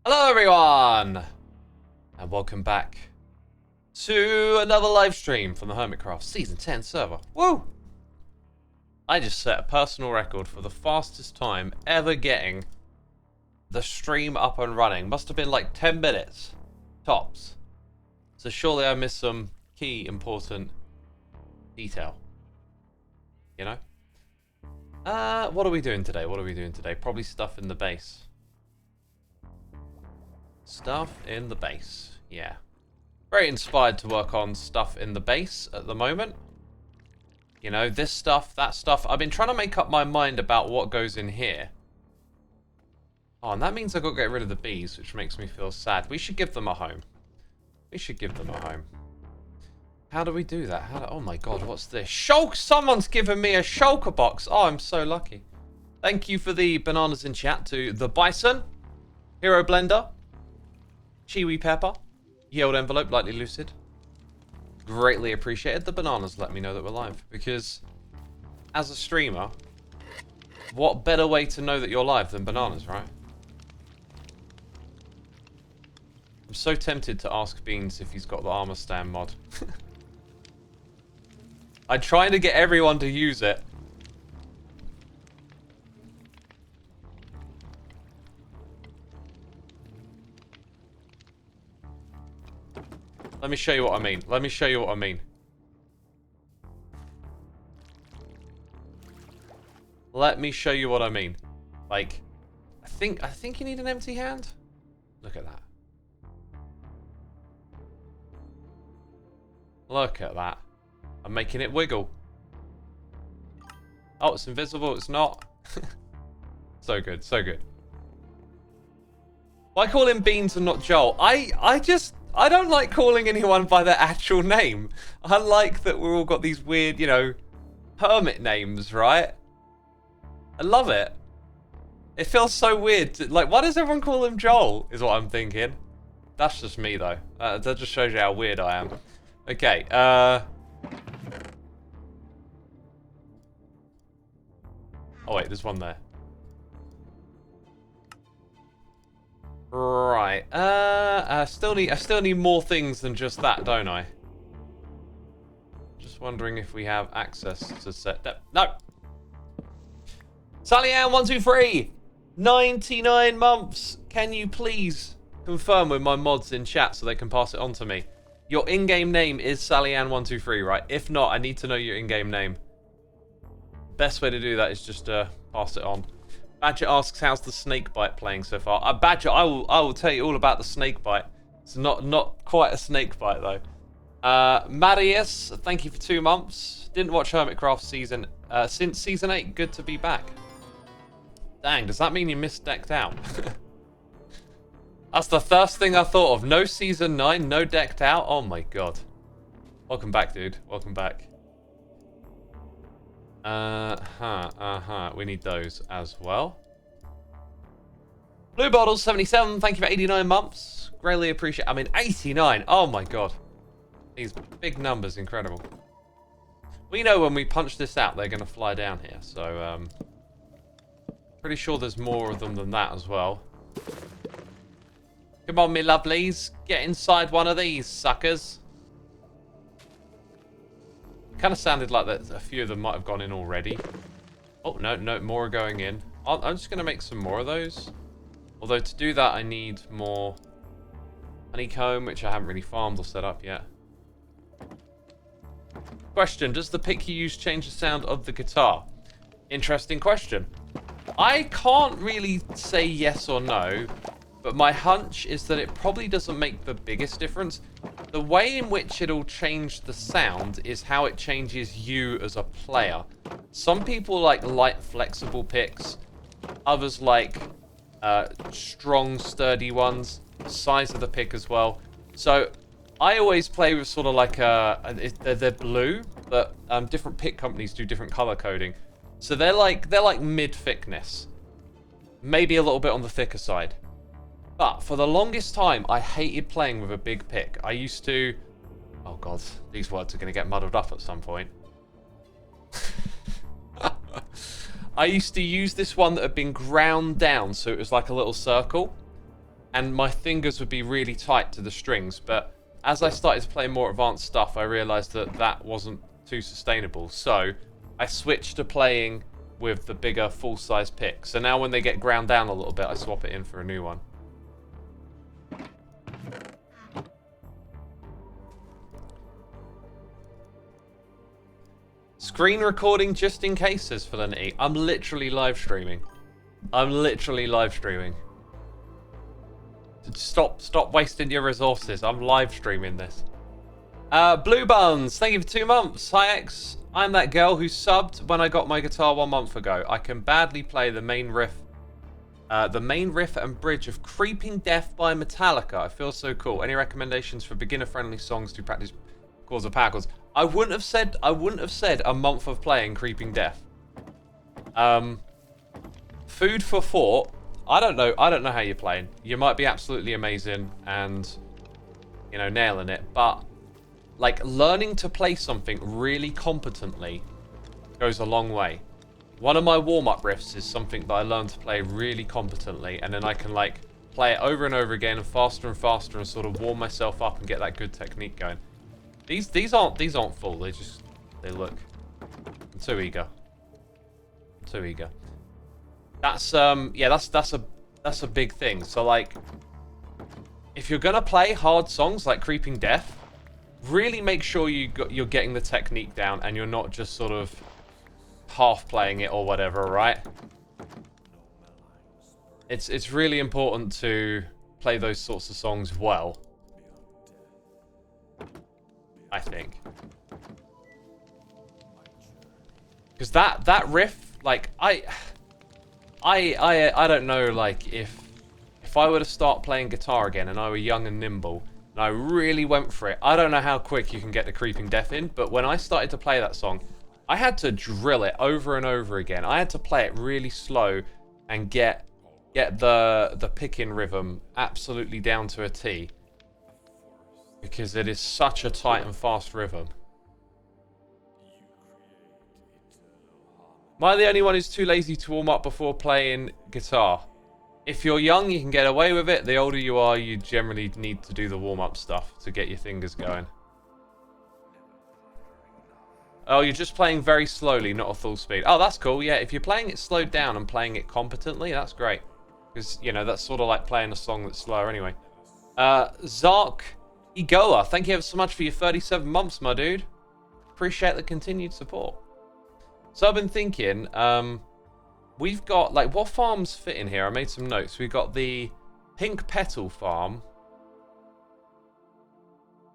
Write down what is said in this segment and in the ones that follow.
Hello everyone, and welcome back to another live stream from the Hermitcraft Season 10 server. Woo! I just set a personal record for the fastest time ever getting the stream up and running. Must have been like 10 minutes, tops. So surely I missed some key important detail, you know? What are we doing today? Probably stuff in the base. Stuff in the base, yeah. Very inspired to work on stuff in the base at the moment. You know, this stuff, that stuff. I've been trying to make up my mind about what goes in here. Oh, and that means I've got to get rid of the bees, which makes me feel sad. We should give them a home. How do we do that? Oh my god, what's this? Shulk! Someone's given me a shulker box. Oh, I'm so lucky. Thank you for the bananas in chat to the Bison, Hero Blender, Chiwi Pepper, Yield Envelope, Lightly Lucid. Greatly appreciated. The bananas let me know that we're live. Because, as a streamer, what better way to know that you're live than bananas, right? I'm so tempted to ask Beans if he's got the armor stand mod. I'm trying to get everyone to use it. Let me show you what I mean. Like, I think you need an empty hand. Look at that. I'm making it wiggle. Oh, it's invisible. It's not. So good. Why call him Beans and not Joel? I don't like calling anyone by their actual name. I like that we've all got these weird, you know, hermit names, right? I love it. It feels so weird. Like, why does everyone call him Joel, is what I'm thinking. That's just me, though. That just shows you how weird I am. Okay, oh, wait, there's one there. Right. I still need more things than just that, don't I? Just wondering if we have access to set that. No. SallyAnn123, 99 months. Can you please confirm with my mods in chat so they can pass it on to me? Your in-game name is SallyAnn123, right? If not, I need to know your in-game name. Best way to do that is just pass it on. Badger asks, how's the snake bite playing so far? Badger, I will tell you all about the snake bite. It's not quite a snake bite though. Marius, thank you for 2 months. Didn't watch Hermitcraft since season 8. Good to be back. Dang, does that mean you missed Decked Out? That's the first thing I thought of. No season 9, no Decked Out. Oh my god. Welcome back, dude. Welcome back. We need those as well. Blue Bottles 77, thank you for 89 months. Greatly appreciate. I mean, 89. Oh my god. These big numbers, incredible. We know when we punch this out, they're going to fly down here. So, pretty sure there's more of them than that as well. Come on, me lovelies. Get inside one of these, suckers. Kind of sounded like that a few of them might have gone in already. Oh, no, more are going in. I'm just going to make some more of those. Although to do that, I need more honeycomb, which I haven't really farmed or set up yet. Question, does the pick you use change the sound of the guitar? Interesting question. I can't really say yes or no, but my hunch is that it probably doesn't make the biggest difference. The way in which it'll change the sound is how it changes you as a player. Some people like light, flexible picks. Others like strong, sturdy ones. Size of the pick as well. So I always play with sort of like they're blue, but different pick companies do different color coding. So they're like mid thickness, maybe a little bit on the thicker side. But for the longest time, I hated playing with a big pick. I used to... Oh god, these words are going to get muddled up at some point. I used to use this one that had been ground down, so it was like a little circle. and my fingers would be really tight to the strings. But as I started to play more advanced stuff, I realized that that wasn't too sustainable. So I switched to playing with the bigger full-size pick. So now when they get ground down a little bit, I swap it in for a new one. Screen recording just in case, says Felinity. I'm literally live streaming. I'm literally live streaming. Stop wasting your resources. I'm live streaming this. Blue Buns, thank you for 2 months. Hi X, I'm that girl who subbed when I got my guitar 1 month ago. I can badly play the main riff and bridge of Creeping Death by Metallica. I feel so cool. Any recommendations for beginner-friendly songs to practice chords or power chords? I wouldn't have said a month of playing Creeping Death. Food for thought. I don't know how you're playing. You might be absolutely amazing and, you know, nailing it, but like learning to play something really competently goes a long way. One of my warm-up riffs is something that I learned to play really competently, and then I can like play it over and over again and faster and sort of warm myself up and get that good technique going. These aren't full. They look. I'm too eager. Too eager. That's yeah, that's a big thing. So like, if you're gonna play hard songs like Creeping Death, really make sure you're getting the technique down and you're not just sort of half playing it or whatever, right? It's really important to play those sorts of songs well, I think, because that riff, like I don't know, like if I were to start playing guitar again and I were young and nimble and I really went for it, I don't know how quick you can get the Creeping Death in, but when I started to play that song, I had to drill it over and over again. I had to play it really slow and get the picking rhythm absolutely down to a T, because it is such a tight and fast rhythm. Am I the only one who's too lazy to warm up before playing guitar? If you're young, you can get away with it. The older you are, you generally need to do the warm-up stuff to get your fingers going. Oh, you're just playing very slowly, not a full speed. Oh, that's cool. Yeah, if you're playing it slowed down and playing it competently, that's great. Because, you know, that's sort of like playing a song that's slower anyway. Zark Egoa, thank you ever so much for your 37 months, my dude. Appreciate the continued support. So I've been thinking, we've got, like, what farms fit in here? I made some notes. We've got the Pink Petal Farm.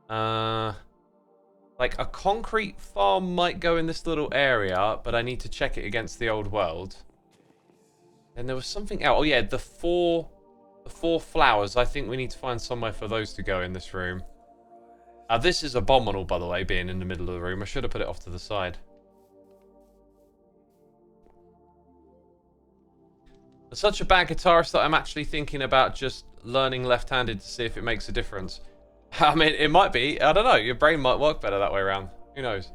Like, a concrete farm might go in this little area, but I need to check it against the old world. And there was something else. Oh, yeah, the four flowers. I think we need to find somewhere for those to go in this room. This is abominable, by the way, being in the middle of the room. I should have put it off to the side. I'm such a bad guitarist that I'm actually thinking about just learning left-handed to see if it makes a difference. I mean, it might be. I don't know. Your brain might work better that way around. Who knows?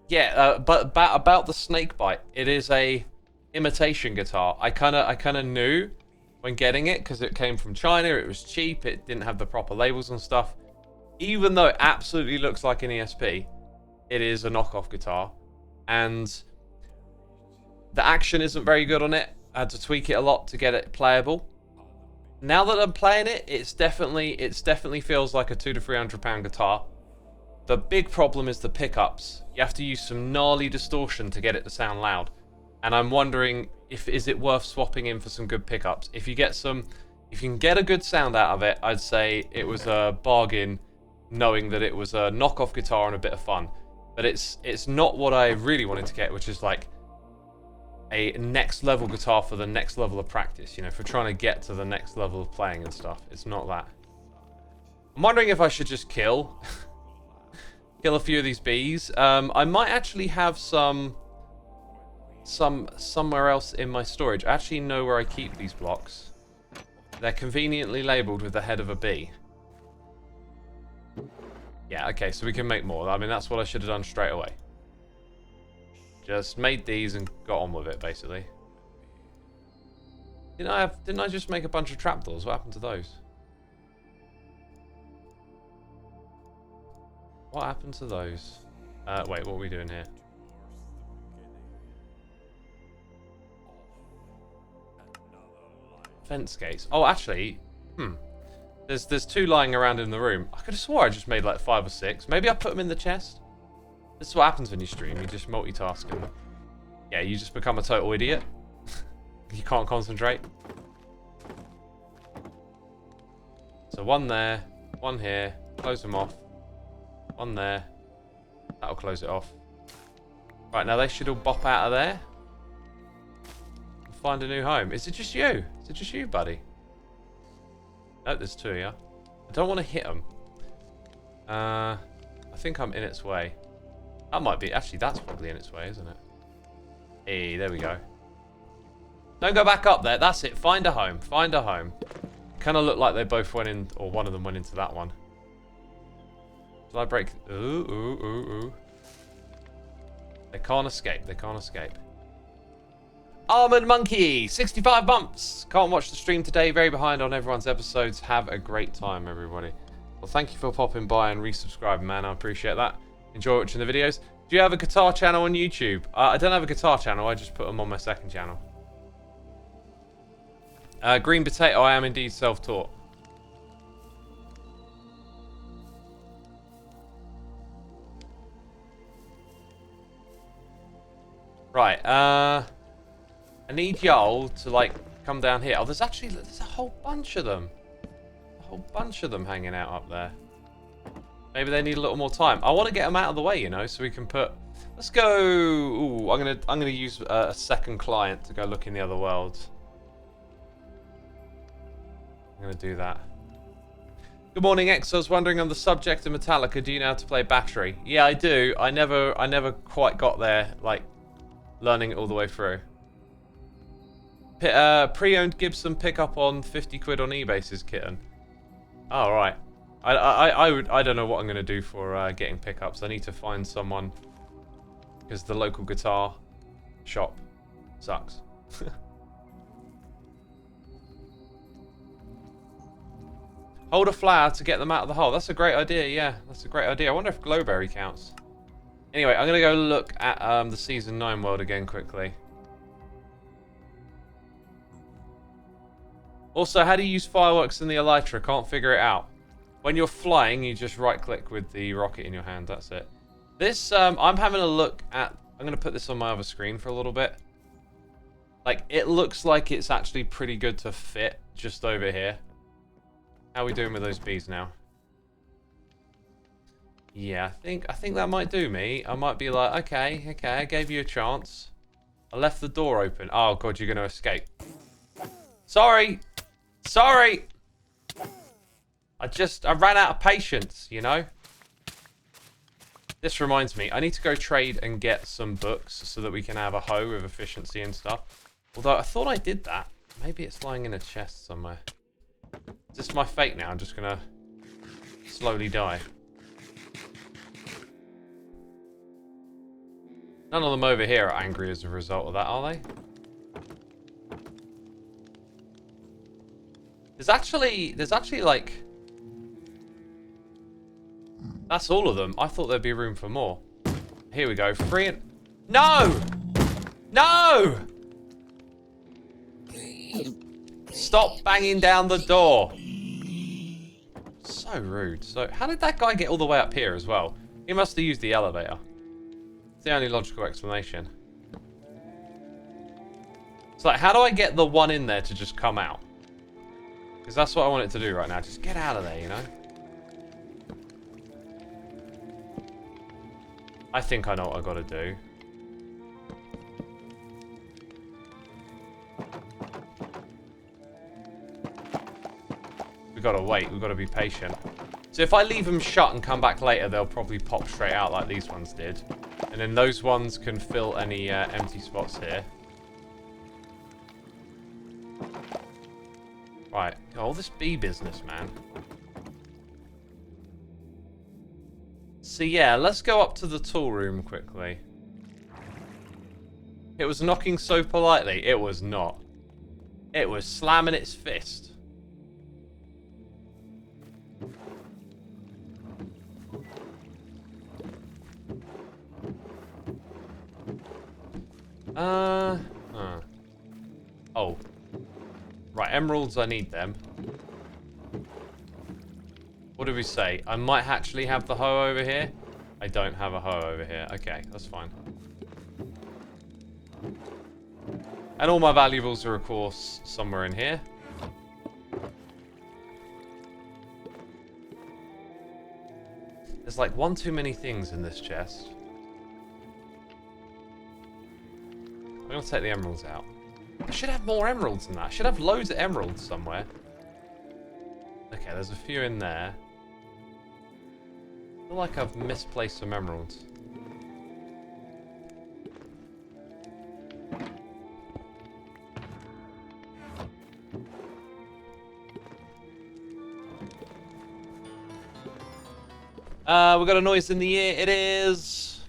Yeah, but about the snake bite, it is a imitation guitar. I kind of knew when getting it because it came from China. It was cheap. It didn't have the proper labels and stuff. Even though it absolutely looks like an ESP, it is a knockoff guitar, and the action isn't very good on it. I had to tweak it a lot to get it playable. Now that I'm playing it, it's definitely feels like a £200 to £300 guitar. The big problem is the pickups. You have to use some gnarly distortion to get it to sound loud. And I'm wondering is it worth swapping in for some good pickups? If you can get a good sound out of it, I'd say it was a bargain, knowing that it was a knockoff guitar and a bit of fun. But it's not what I really wanted to get, which is like a next level guitar for the next level of practice, you know, for trying to get to the next level of playing and stuff. It's not that. I'm wondering if I should just kill a few of these bees. I might actually have some somewhere else in my storage. I actually know where I keep these blocks. They're conveniently labeled with the head of a bee. Yeah, okay, so we can make more. I mean, that's what I should have done straight away. Just made these and got on with it, basically. Didn't I just make a bunch of trapdoors? What happened to those? What happened to those? Wait, what are we doing here? Fence gates. Oh, actually, There's 2 lying around in the room. I could have swore I just made like 5 or 6. Maybe I put them in the chest. This is what happens when you stream. You just multitask and yeah, you just become a total idiot. You can't concentrate. So 1 there, 1 here. Close them off. 1 there. That'll close it off. Right, now they should all bop out of there. And find a new home. Is it just you? Is it just you, buddy? No, there's 2 here. I don't want to hit them. I think I'm in its way. That might be... Actually, that's probably in its way, isn't it? Hey, there we go. Don't go back up there. That's it. Find a home. Find a home. Kind of look like they both went in... Or one of them went into that one. Did I break... Ooh. They can't escape. They can't escape. Almond Monkey, 65 bumps. Can't watch the stream today. Very behind on everyone's episodes. Have a great time, everybody. Well, thank you for popping by and resubscribing, man. I appreciate that. Enjoy watching the videos. Do you have a guitar channel on YouTube? I don't have a guitar channel. I just put them on my second channel. Green Potato, I am indeed self-taught. Right, I need y'all to, like, come down here. Oh, there's a whole bunch of them. A whole bunch of them hanging out up there. Maybe they need a little more time. I want to get them out of the way, you know, so we can put... Let's go... Ooh, I'm gonna use a second client to go look in the other world. I'm gonna do that. Good morning, X. I was wondering on the subject of Metallica, do you know how to play Battery? Yeah, I do. I never quite got there, like, learning it all the way through. Pre-owned Gibson pickup on 50 quid on eBay, says Kitten. Oh, right. I don't know what I'm going to do for getting pickups. I need to find someone, because the local guitar shop sucks. Hold a flower to get them out of the hole. That's a great idea, yeah. That's a great idea. I wonder if Glowberry counts. Anyway, I'm going to go look at the Season 9 world again quickly. Also, how do you use fireworks in the Elytra? Can't figure it out. When you're flying, you just right-click with the rocket in your hand. That's it. This, I'm having a look at... I'm going to put this on my other screen for a little bit. Like, it looks like it's actually pretty good to fit just over here. How are we doing with those bees now? Yeah, I think that might do me. I might be like, okay, I gave you a chance. I left the door open. Oh, God, you're going to escape. Sorry! I ran out of patience, you know? This reminds me, I need to go trade and get some books so that we can have a hoe with efficiency and stuff. Although, I thought I did that. Maybe it's lying in a chest somewhere. Is this my fate now? I'm just gonna slowly die. None of them over here are angry as a result of that, are they? There's actually like... That's all of them. I thought there'd be room for more. Here we go. Free and... No! No! Stop banging down the door. So rude. So, how did that guy get all the way up here as well? He must have used the elevator. It's the only logical explanation. It's like, how do I get the one in there to just come out? Because that's what I want it to do right now. Just get out of there, you know? I think I know what I've got to do. We've got to wait. We've got to be patient. So if I leave them shut and come back later, they'll probably pop straight out like these ones did. And then those ones can fill any empty spots here. Right. All this bee business, man. So yeah, let's go up to the tool room quickly. It was knocking so politely. It was not. It was slamming its fist. Oh. Right, emeralds, I need them. What did we say? I might actually have the hoe over here. I don't have a hoe over here. Okay, that's fine. And all my valuables are, of course, somewhere in here. There's like one too many things in this chest. I'm going to take the emeralds out. I should have more emeralds than that. I should have loads of emeralds somewhere. Okay, there's a few in there. I feel like I've misplaced some emeralds. We got a noise in the ear. It is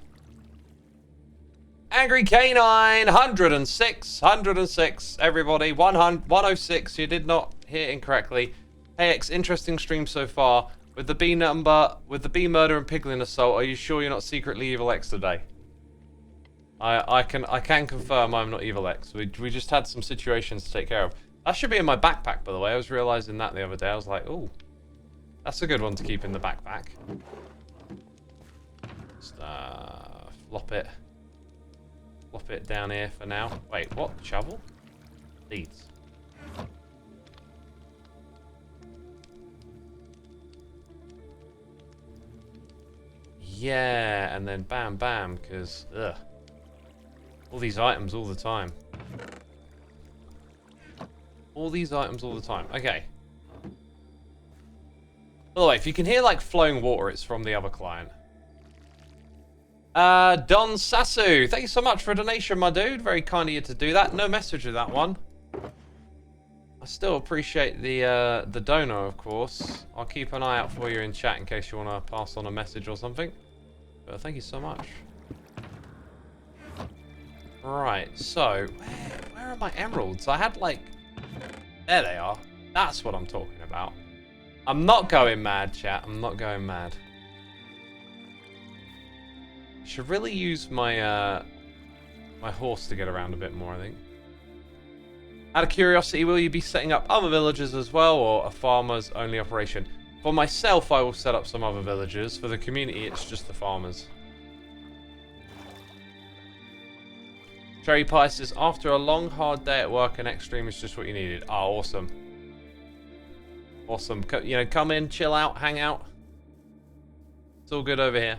Angry Canine, 106, everybody. 106, you did not hear incorrectly. Hey X, interesting stream so far. With the bee murder and piglin assault, are you sure you're not secretly Evil X today? I can confirm I'm not Evil X. We just had some situations to take care of. That should be in my backpack, by the way. I was realizing that the other day. I was like, ooh, that's a good one to keep in the backpack. Just flop it down here for now. Wait, what? Shovel? Leads. Yeah, and then bam, bam, because, ugh. All these items all the time. All these items all the time. Okay. By the way, if you can hear, like, flowing water, it's from the other client. Don Sasu, thank you so much for a donation, my dude. Very kind of you to do that. No message with that one. I still appreciate the donor, of course. I'll keep an eye out for you in chat in case you want to pass on a message or something. But thank you so much. Right, so where are my emeralds? I had like, there they are. That's what I'm talking about. I'm not going mad, chat. I'm not going mad. Should really use my my horse to get around a bit more, I think. Out of curiosity, will you be setting up other villages as well, or a farmers only operation? For myself, I will set up some other villages. For the community, it's just the farmers. Cherry Pie says, after a long, hard day at work, an X stream is just what you needed. Oh, awesome. Awesome. You know, come in, chill out, hang out. It's all good over here.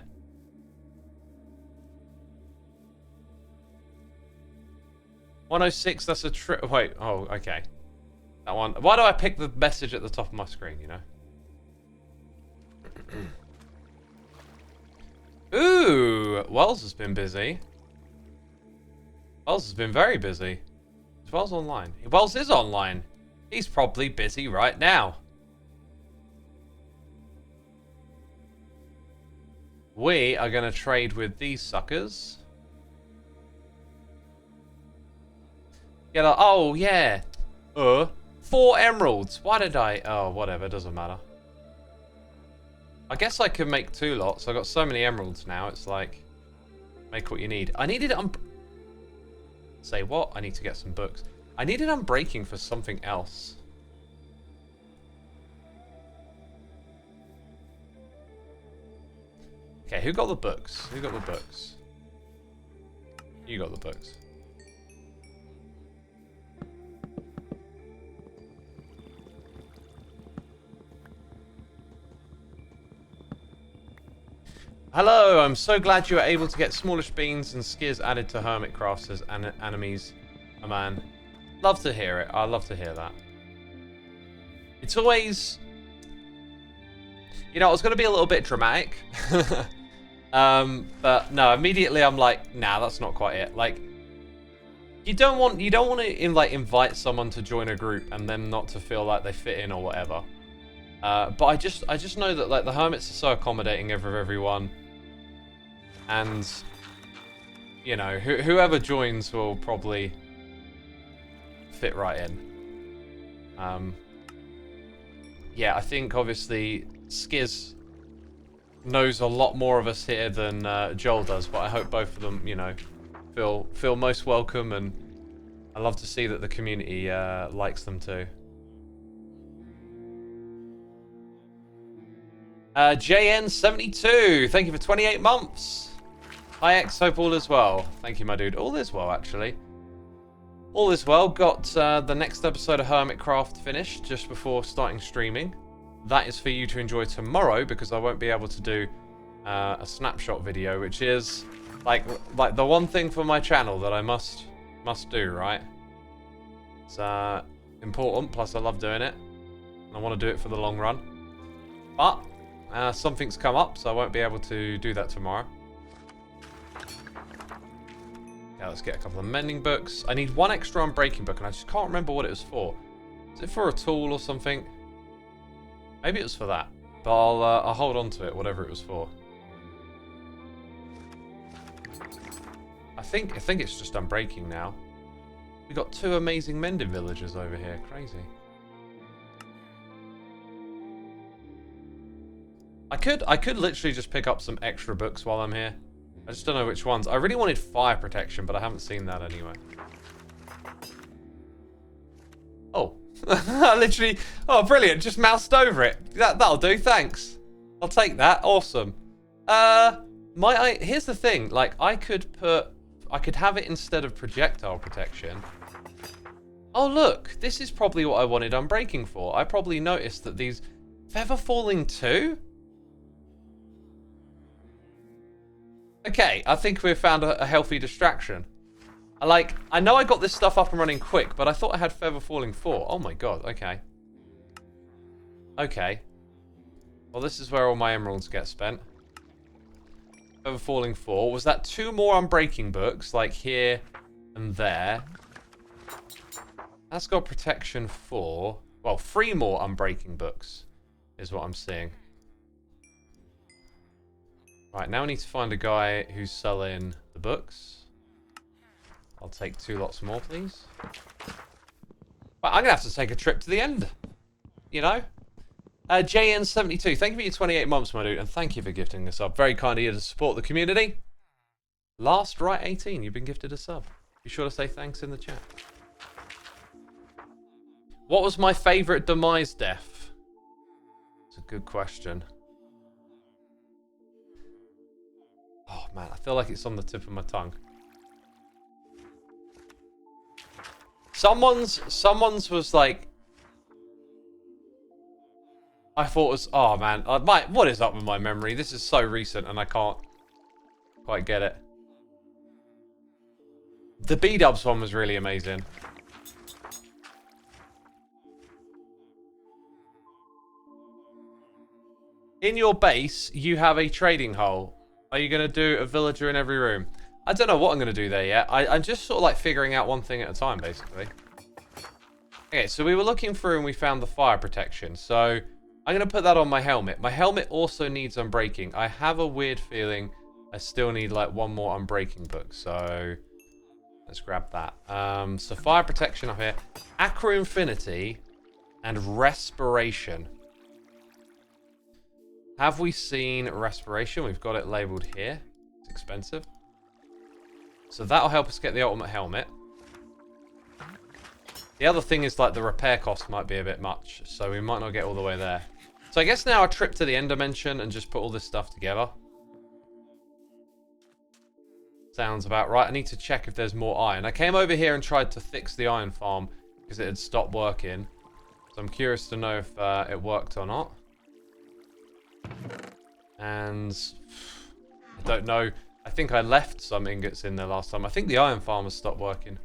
$106, that's a trip. Wait, oh, okay. That one. Why do I pick the message at the top of my screen, you know? Ooh, Wells has been busy. Wells has been very busy. Is Wells online? Wells is online. He's probably busy right now. We are going to trade with these suckers. Get a, oh, yeah. 4 emeralds. Why did I? Oh, whatever. Doesn't matter. I guess I could make 2 lots. I've got so many emeralds now. It's like, make what you need. I needed say what? I need to get some books. I needed unbreaking for something else. Okay, who got the books? Who got the books? You got the books. Hello, I'm so glad you were able to get smallish beans and skiers added to Hermitcraft as enemies. Oh man. Love to hear it. I love to hear that. It's always... You know, I was going to be a little bit dramatic. But no, immediately I'm like, nah, that's not quite it. Like, you don't want to like invite someone to join a group and then not to feel like they fit in or whatever. But I just know that like the hermits are so accommodating of everyone. And, you know, whoever joins will probably fit right in. Yeah, I think obviously Skiz knows a lot more of us here than Joel does, but I hope both of them, you know, feel most welcome, and I love to see that the community likes them too. JN72, thank you for 28 months. Hi X, hope all is well. Thank you, my dude. All is well, actually. All is well. Got the next episode of Hermitcraft finished just before starting streaming. That is for you to enjoy tomorrow, because I won't be able to do a snapshot video, which is like the one thing for my channel that I must do, right? It's important, plus I love doing it. And I want to do it for the long run. But something's come up, so I won't be able to do that tomorrow. Yeah, let's get a couple of mending books. I need one extra unbreaking book, and I just can't remember what it was for. Is it for a tool or something? Maybe it was for that. But I'll hold on to it, whatever it was for. I think it's just unbreaking now. We got 2 amazing mending villagers over here. Crazy. I could literally just pick up some extra books while I'm here. I just don't know which ones. I really wanted fire protection, but I haven't seen that anyway. Oh. I literally... Oh, brilliant. Just moused over it. That'll do. Thanks. I'll take that. Awesome. Here's the thing. Like, I could have it instead of projectile protection. Oh, look. This is probably what I wanted unbreaking for. I probably noticed that these... Feather falling too? Okay, I think we've found a healthy distraction. I know I got this stuff up and running quick, but I thought I had Feather Falling 4. Oh my god, okay. Okay. Well, this is where all my emeralds get spent. Feather Falling 4. Was that 2 more unbreaking books, like here and there? That's got protection 4. Well, 3 more unbreaking books is what I'm seeing. Right, now I need to find a guy who's selling the books. I'll take 2 lots more, please. But I'm going to have to take a trip to the end. You know? JN72, thank you for your 28 months, my dude. And thank you for gifting a sub. Very kind of you to support the community. Last right 18, you've been gifted a sub. Be sure to say thanks in the chat. What was my favourite demise death? It's a good question. Oh man, I feel like it's on the tip of my tongue. Someone's was like, I thought was, oh man, what is up with my memory? This is so recent and I can't quite get it. The B-dubs one was really amazing. In your base, you have a trading hole. Are you going to do a villager in every room? I don't know what I'm going to do there yet. I'm just sort of like figuring out one thing at a time, basically. Okay, so we were looking through and we found the fire protection. So I'm going to put that on my helmet. My helmet also needs unbreaking. I have a weird feeling I still need like 1 more unbreaking book. So let's grab that. So fire protection up here. Aqua Infinity and Respiration. Have we seen Respiration? We've got it labeled here. It's expensive. So that'll help us get the ultimate helmet. The other thing is like the repair cost might be a bit much, so we might not get all the way there. So I guess now a trip to the end dimension and just put all this stuff together. Sounds about right. I need to check if there's more iron. I came over here and tried to fix the iron farm because it had stopped working. So I'm curious to know if it worked or not. And I don't know. I think I left some ingots in there last time. I think the iron farm has stopped working.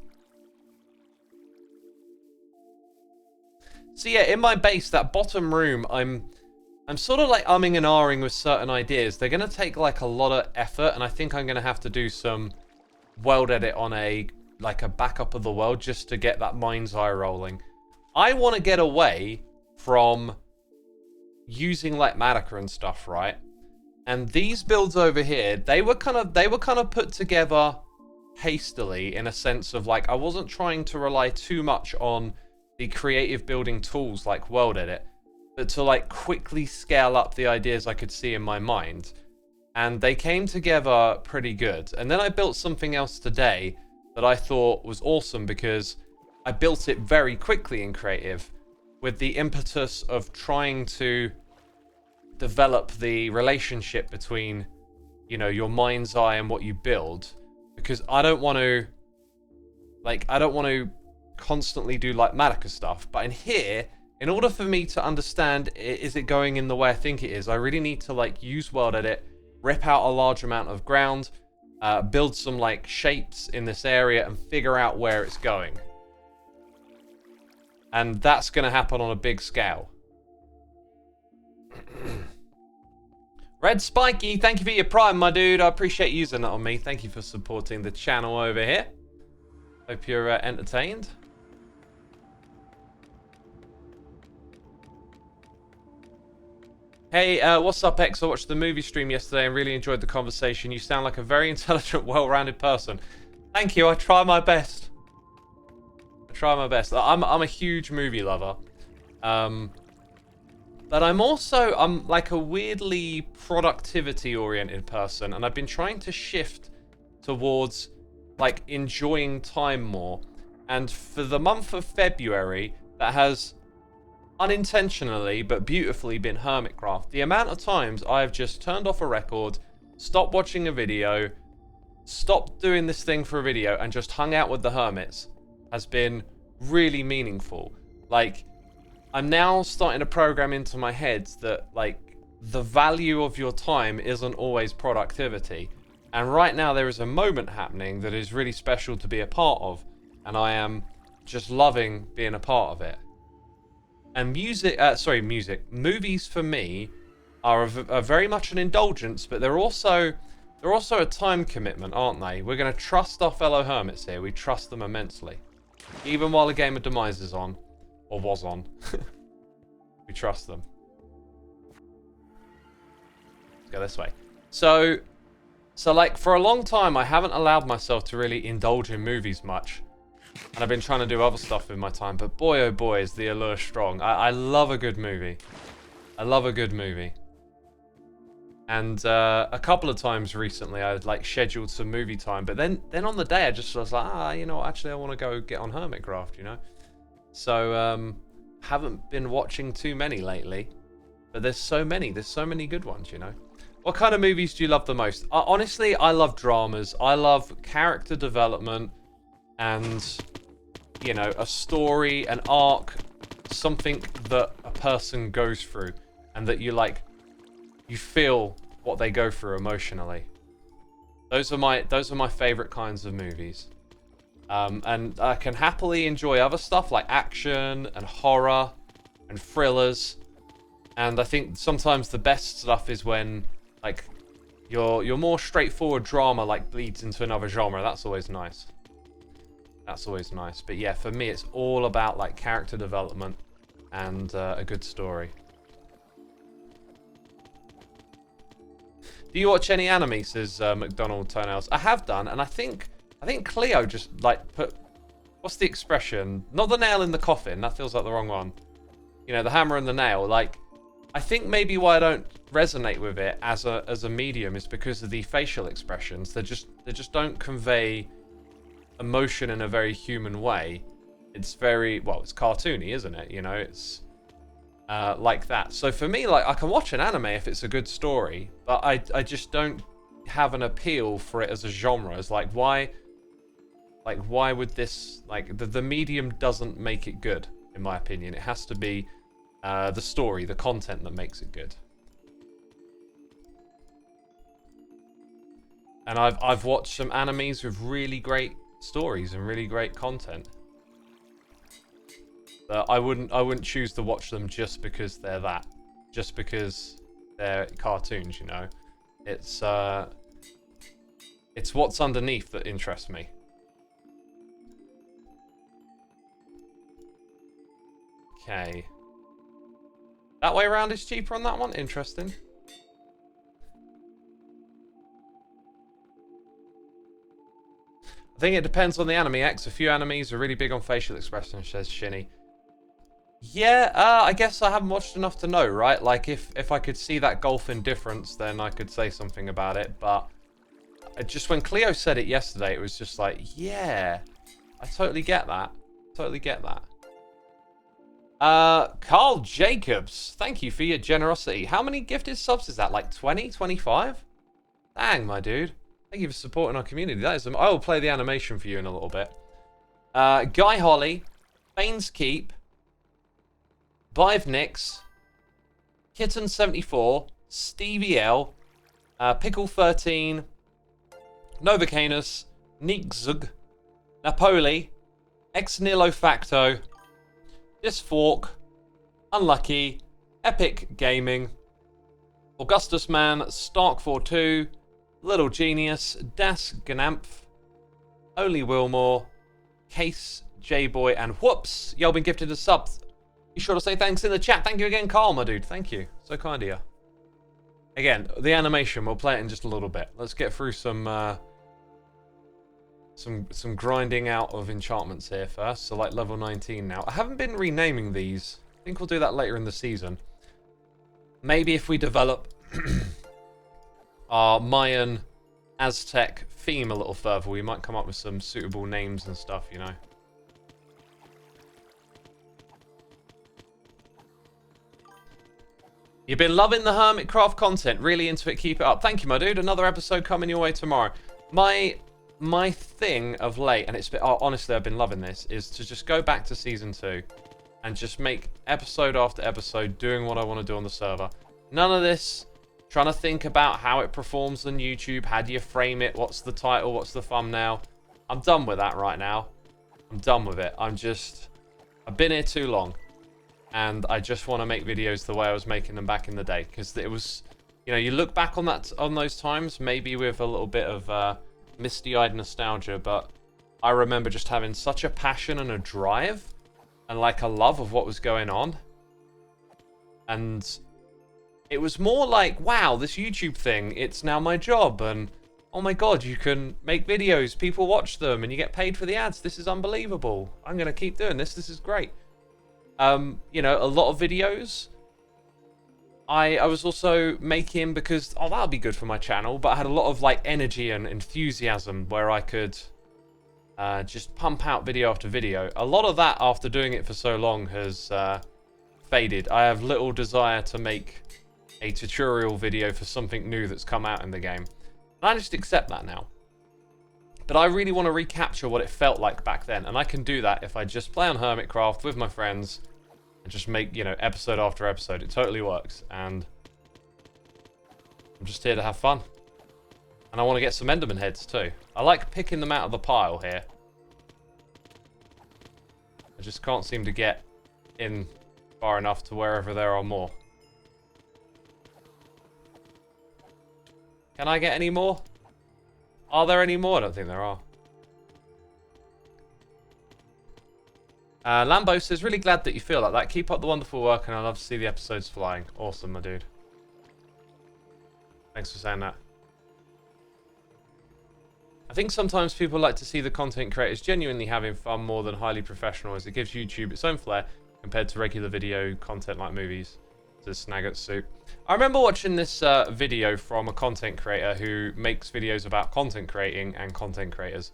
So yeah, in my base, that bottom room, I'm sort of like umming and ahhing with certain ideas. They're going to take like a lot of effort, and I think I'm going to have to do some world edit on a backup of the world just to get that mind's eye rolling. I want to get away from using like Madoka and stuff, right? And these builds over here, they were kind of put together hastily, in a sense of like I wasn't trying to rely too much on the creative building tools like world edit, but to like quickly scale up the ideas I could see in my mind. And they came together pretty good. And then I built something else today that I thought was awesome because I built it very quickly in creative with the impetus of trying to develop the relationship between, you know, your mind's eye and what you build, because I don't want to constantly do like Malika stuff. But in here, in order for me to understand, is it going in the way I think it is, I really need to like use world edit, rip out a large amount of ground, build some like shapes in this area and figure out where it's going. And that's going to happen on a big scale. Red Spiky, thank you for your Prime, my dude. I appreciate you using that on me. Thank you for supporting the channel over here. Hope you're entertained. Hey, what's up, X? I watched the movie stream yesterday and really enjoyed the conversation. You sound like a very intelligent, well-rounded person. Thank you. I try my best. Try my best. I'm a huge movie lover, but I'm like a weirdly productivity oriented person, and I've been trying to shift towards like enjoying time more. And for the month of February, that has unintentionally but beautifully been Hermitcraft. The amount of times I've just turned off a record, stopped watching a video, stopped doing this thing for a video, and just hung out with the hermits has been really meaningful. Like, I'm now starting to program into my head that like the value of your time isn't always productivity. And right now there is a moment happening that is really special to be a part of, and I am just loving being a part of it. And movies for me are very much an indulgence, but they're also a time commitment, aren't they? We're going to trust our fellow hermits here. We trust them immensely. Even while the Game of Demise is on, or was on, we trust them. Let's go this way. So like for a long time, I haven't allowed myself to really indulge in movies much. And I've been trying to do other stuff with my time, but boy oh boy is the allure strong. I love a good movie. I love a good movie. And a couple of times recently I'd like scheduled some movie time, but then on the day I just was like, you know, actually I want to go get on Hermitcraft, you know? So haven't been watching too many lately, but there's so many good ones, you know? What kind of movies do you love the most? Honestly, I love dramas. I love character development and, you know, a story, an arc, something that a person goes through and that you like, you feel what they go through emotionally. Those are my favorite kinds of movies. And I can happily enjoy other stuff like action and horror and thrillers. And I think sometimes the best stuff is when like your more straightforward drama like bleeds into another genre. That's always nice. That's always nice. But yeah, for me it's all about like character development and a good story. Do you watch any anime, says McDonald Toenails? I have done, and I think Cleo just like put, what's the expression? Not the nail in the coffin, that feels like the wrong one. You know, the hammer and the nail. Like, I think maybe why I don't resonate with it as a medium is because of the facial expressions. They just don't convey emotion in a very human way. It's very, well, it's cartoony, isn't it? You know, it's like that. So for me, like, I can watch an anime if it's a good story, but I just don't have an appeal for it as a genre. It's like, why would this, like, the medium doesn't make it good, in my opinion. It has to be the story, the content that makes it good. And I've watched some animes with really great stories and really great content. But I wouldn't choose to watch them just because they're that. Just because they're cartoons, you know. It's what's underneath that interests me. Okay. That way around is cheaper on that one? Interesting. I think it depends on the anime, X. A few animes are really big on facial expressions, says Shinny. Yeah, I guess I haven't watched enough to know, right? Like, if I could see that golfing difference, then I could say something about it. But just when Cleo said it yesterday, it was just like, yeah, I totally get that. Totally get that. Carl Jacobs, thank you for your generosity. How many gifted subs is that? Like 20, 25? Dang, my dude. Thank you for supporting our community. That is, I will play the animation for you in a little bit. Guy Holly, Baines Keep, Bive Nix, Kitten74, Stevie L, Pickle13, Novacanus, Neekzug, Napoli, Ex Nihilo Facto, Disfork, Unlucky, Epic Gaming, Augustus Man, Stark42, Little Genius, Das Gnampf, Only Wilmore, Case, J-Boy, and Whoops. Y'all been gifted a sub. Be sure to say thanks in the chat. Thank you again, Carl, my dude. Thank you. So kind of you. Again, the animation, we'll play it in just a little bit. Let's get through some grinding out of enchantments here first. So like level 19 now. I haven't been renaming these. I think we'll do that later in the season. Maybe if we develop our Mayan Aztec theme a little further, we might come up with some suitable names and stuff, you know. You've been loving the Hermitcraft content. Really into it. Keep it up. Thank you, my dude. Another episode coming your way tomorrow. My thing of late, and it's been, oh, honestly, I've been loving this, is to just go back to Season 2 and just make episode after episode doing what I want to do on the server. None of this trying to think about how it performs on YouTube. How do you frame it? What's the title? What's the thumbnail? I'm done with that right now. I'm done with it. I've been here too long. And I just want to make videos the way I was making them back in the day. Because it was, you know, you look back on those times, maybe with a little bit of misty-eyed nostalgia, but I remember just having such a passion and a drive and like a love of what was going on. And it was more like, wow, this YouTube thing, it's now my job, and oh my god, you can make videos, people watch them, and you get paid for the ads. This is unbelievable. I'm going to keep doing this. This is great. You know, a lot of videos I was also making because, oh, that'll be good for my channel, but I had a lot of like energy and enthusiasm where I could just pump out video after video. A lot of that, after doing it for so long, has faded. I have little desire to make a tutorial video for something new that's come out in the game. And I just accept that now. But I really want to recapture what it felt like back then, and I can do that if I just play on Hermitcraft with my friends and just make, you know, episode after episode. It totally works, and I'm just here to have fun. And I want to get some Enderman heads too. I like picking them out of the pile here. I just can't seem to get in far enough to wherever there are more. Can I get any more? Are there any more? I don't think there are. Lambo says, really glad that you feel like that. Keep up the wonderful work, and I love to see the episodes flying. Awesome, my dude. Thanks for saying that. I think sometimes people like to see the content creators genuinely having fun more than highly professional, as it gives YouTube its own flair compared to regular video content like movies. Says Snaggot Soup. I remember watching this video from a content creator who makes videos about content creating and content creators.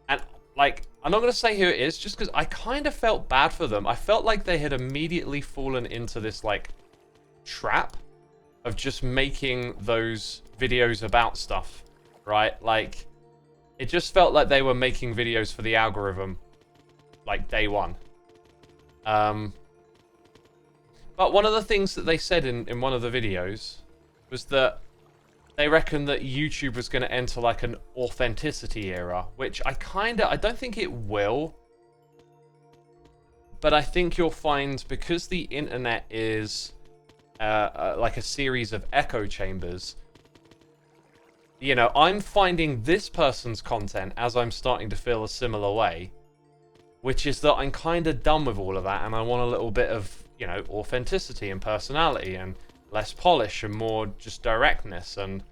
And, like, I'm not going to say who it is, just because I kind of felt bad for them. I felt like they had immediately fallen into this, like, trap of just making those videos about stuff, right? Like, it just felt like they were making videos for the algorithm, like, day one. But one of the things that they said in one of the videos was that they reckon that YouTube was going to enter like an authenticity era, which I don't think it will. But I think you'll find, because the internet is like a series of echo chambers, you know, I'm finding this person's content as I'm starting to feel a similar way, which is that I'm kind of done with all of that, and I want a little bit of, you know, authenticity and personality and less polish and more just directness, and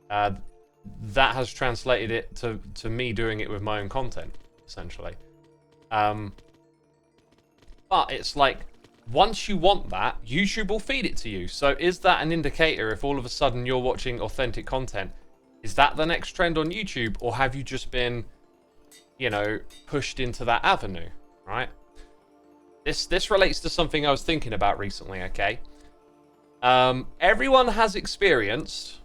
that has translated it to me doing it with my own content, essentially. But it's like, once you want that, YouTube will feed it to you. So is that an indicator if all of a sudden you're watching authentic content? Is that the next trend on YouTube, or have you just been, you know, pushed into that avenue, right? This relates to something I was thinking about recently, okay? Everyone has experienced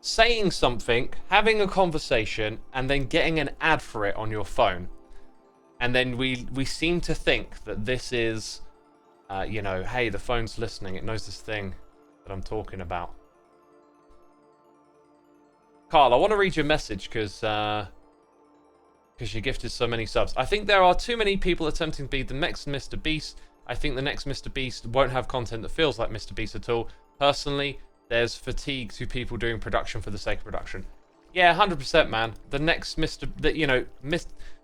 saying something, having a conversation, and then getting an ad for it on your phone. And then we seem to think that this is, you know, hey, the phone's listening. It knows this thing that I'm talking about. Carl, I want to read your message because you gifted so many subs. I think there are too many people attempting to be the next Mr. Beast. I think the next Mr. Beast won't have content that feels like Mr. Beast at all. Personally, there's fatigue to people doing production for the sake of production. Yeah, 100%, man. The next Mr. You know,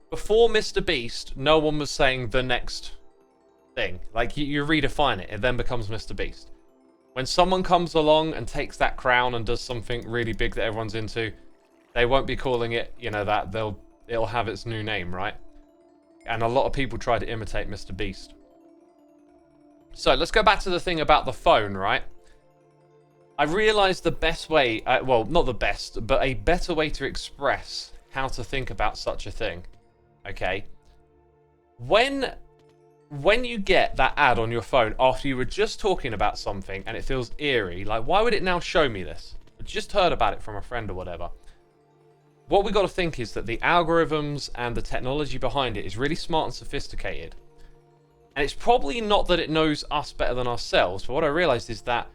before Mr. Beast, no one was saying the next thing. Like, you redefine it. It then becomes Mr. Beast. When someone comes along and takes that crown and does something really big that everyone's into, they won't be calling it, you know, that. It'll have its new name, right? And a lot of people try to imitate Mr. Beast. So let's go back to the thing about the phone, right? I realized the best way, well, not the best, but a better way to express how to think about such a thing, okay? When you get that ad on your phone after you were just talking about something and it feels eerie, like, why would it now show me this? I just heard about it from a friend or whatever. What we got to think is that the algorithms and the technology behind it is really smart and sophisticated. And it's probably not that it knows us better than ourselves, but what I realized is that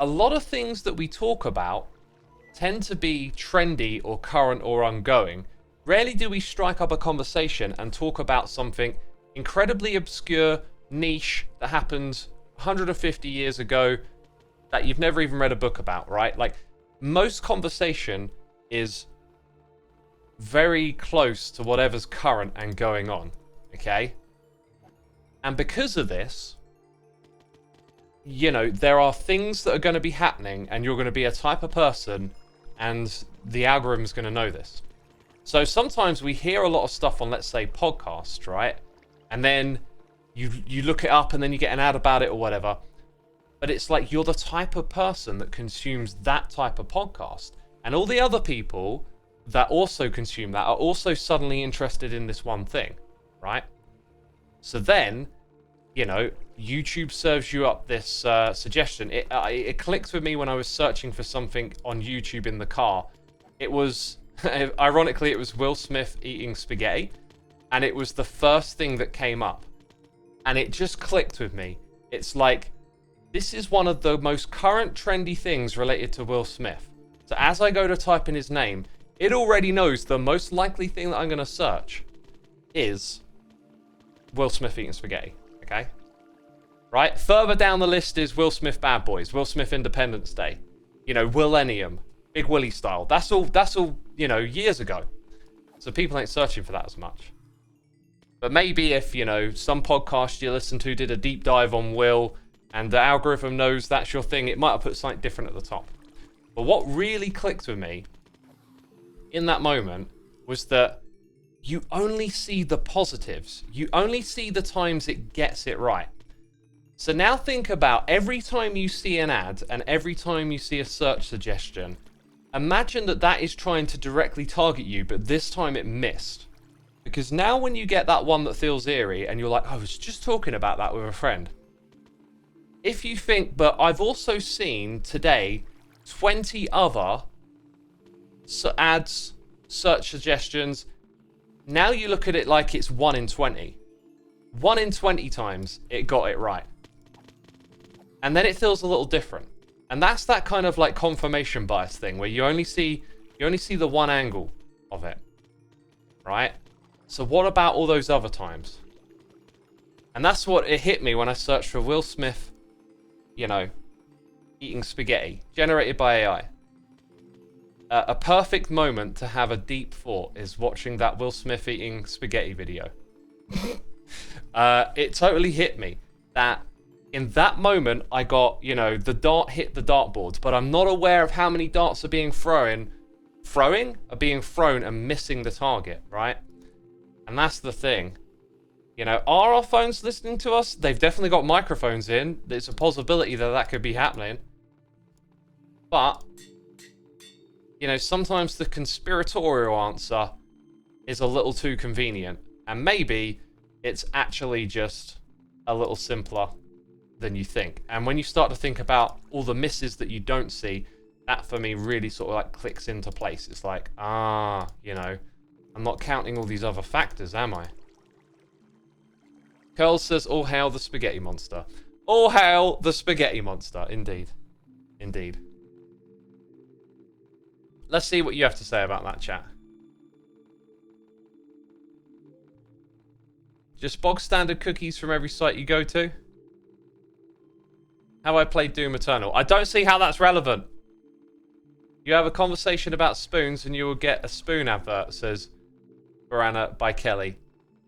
a lot of things that we talk about tend to be trendy or current or ongoing. Rarely do we strike up a conversation and talk about something incredibly obscure, niche, that happened 150 years ago that you've never even read a book about, right? Like, most conversation is very close to whatever's current and going on, okay? And because of this, you know, there are things that are going to be happening and you're going to be a type of person and the algorithm's going to know this. So sometimes we hear a lot of stuff on, let's say, podcasts, right? And then you look it up and then you get an ad about it or whatever. But it's like you're the type of person that consumes that type of podcast. And all the other people that also consume that are also suddenly interested in this one thing, right? So then, you know, YouTube serves you up this suggestion. It clicked with me when I was searching for something on YouTube in the car. It was, ironically, it was Will Smith eating spaghetti. And it was the first thing that came up. And it just clicked with me. It's like, this is one of the most current trendy things related to Will Smith. So as I go to type in his name, it already knows the most likely thing that I'm going to search is Will Smith eating spaghetti, okay? Right? Further down the list is Will Smith Bad Boys, Will Smith Independence Day, you know, Willennium, Big Willie style. That's all, you know, years ago. So people ain't searching for that as much. But maybe if, you know, some podcast you listen to did a deep dive on Will and the algorithm knows that's your thing, it might have put something different at the top. But what really clicked with me in that moment was that you only see the positives. You only see the times it gets it right. So now think about every time you see an ad and every time you see a search suggestion, imagine that that is trying to directly target you, but this time it missed. Because now when you get that one that feels eerie and you're like, I was just talking about that with a friend. If you think, but I've also seen today 20 other ads, search suggestions. Now you look at it like it's 1 in 20. 1 in 20 times it got it right. And then it feels a little different. And that's that kind of like confirmation bias thing where you only see the one angle of it. Right? So what about all those other times? And that's what it hit me when I searched for Will Smith, you know, eating spaghetti, generated by AI. A perfect moment to have a deep thought is watching that Will Smith eating spaghetti video. It totally hit me that in that moment I got, you know, the dart hit the dartboard, but I'm not aware of how many darts are being thrown and missing the target, right? And that's the thing. You know, are our phones listening to us? They've definitely got microphones in. There's a possibility that that could be happening. But, you know, sometimes the conspiratorial answer is a little too convenient. And maybe it's actually just a little simpler than you think. And when you start to think about all the misses that you don't see, that for me really sort of like clicks into place. It's like, you know, I'm not counting all these other factors, am I? Curl says, all hail the spaghetti monster. All hail the spaghetti monster. Indeed. Indeed. Let's see what you have to say about that, chat. Just bog standard cookies from every site you go to? How I played Doom Eternal. I don't see how that's relevant. You have a conversation about spoons and you will get a spoon advert, says Barana by Kelly.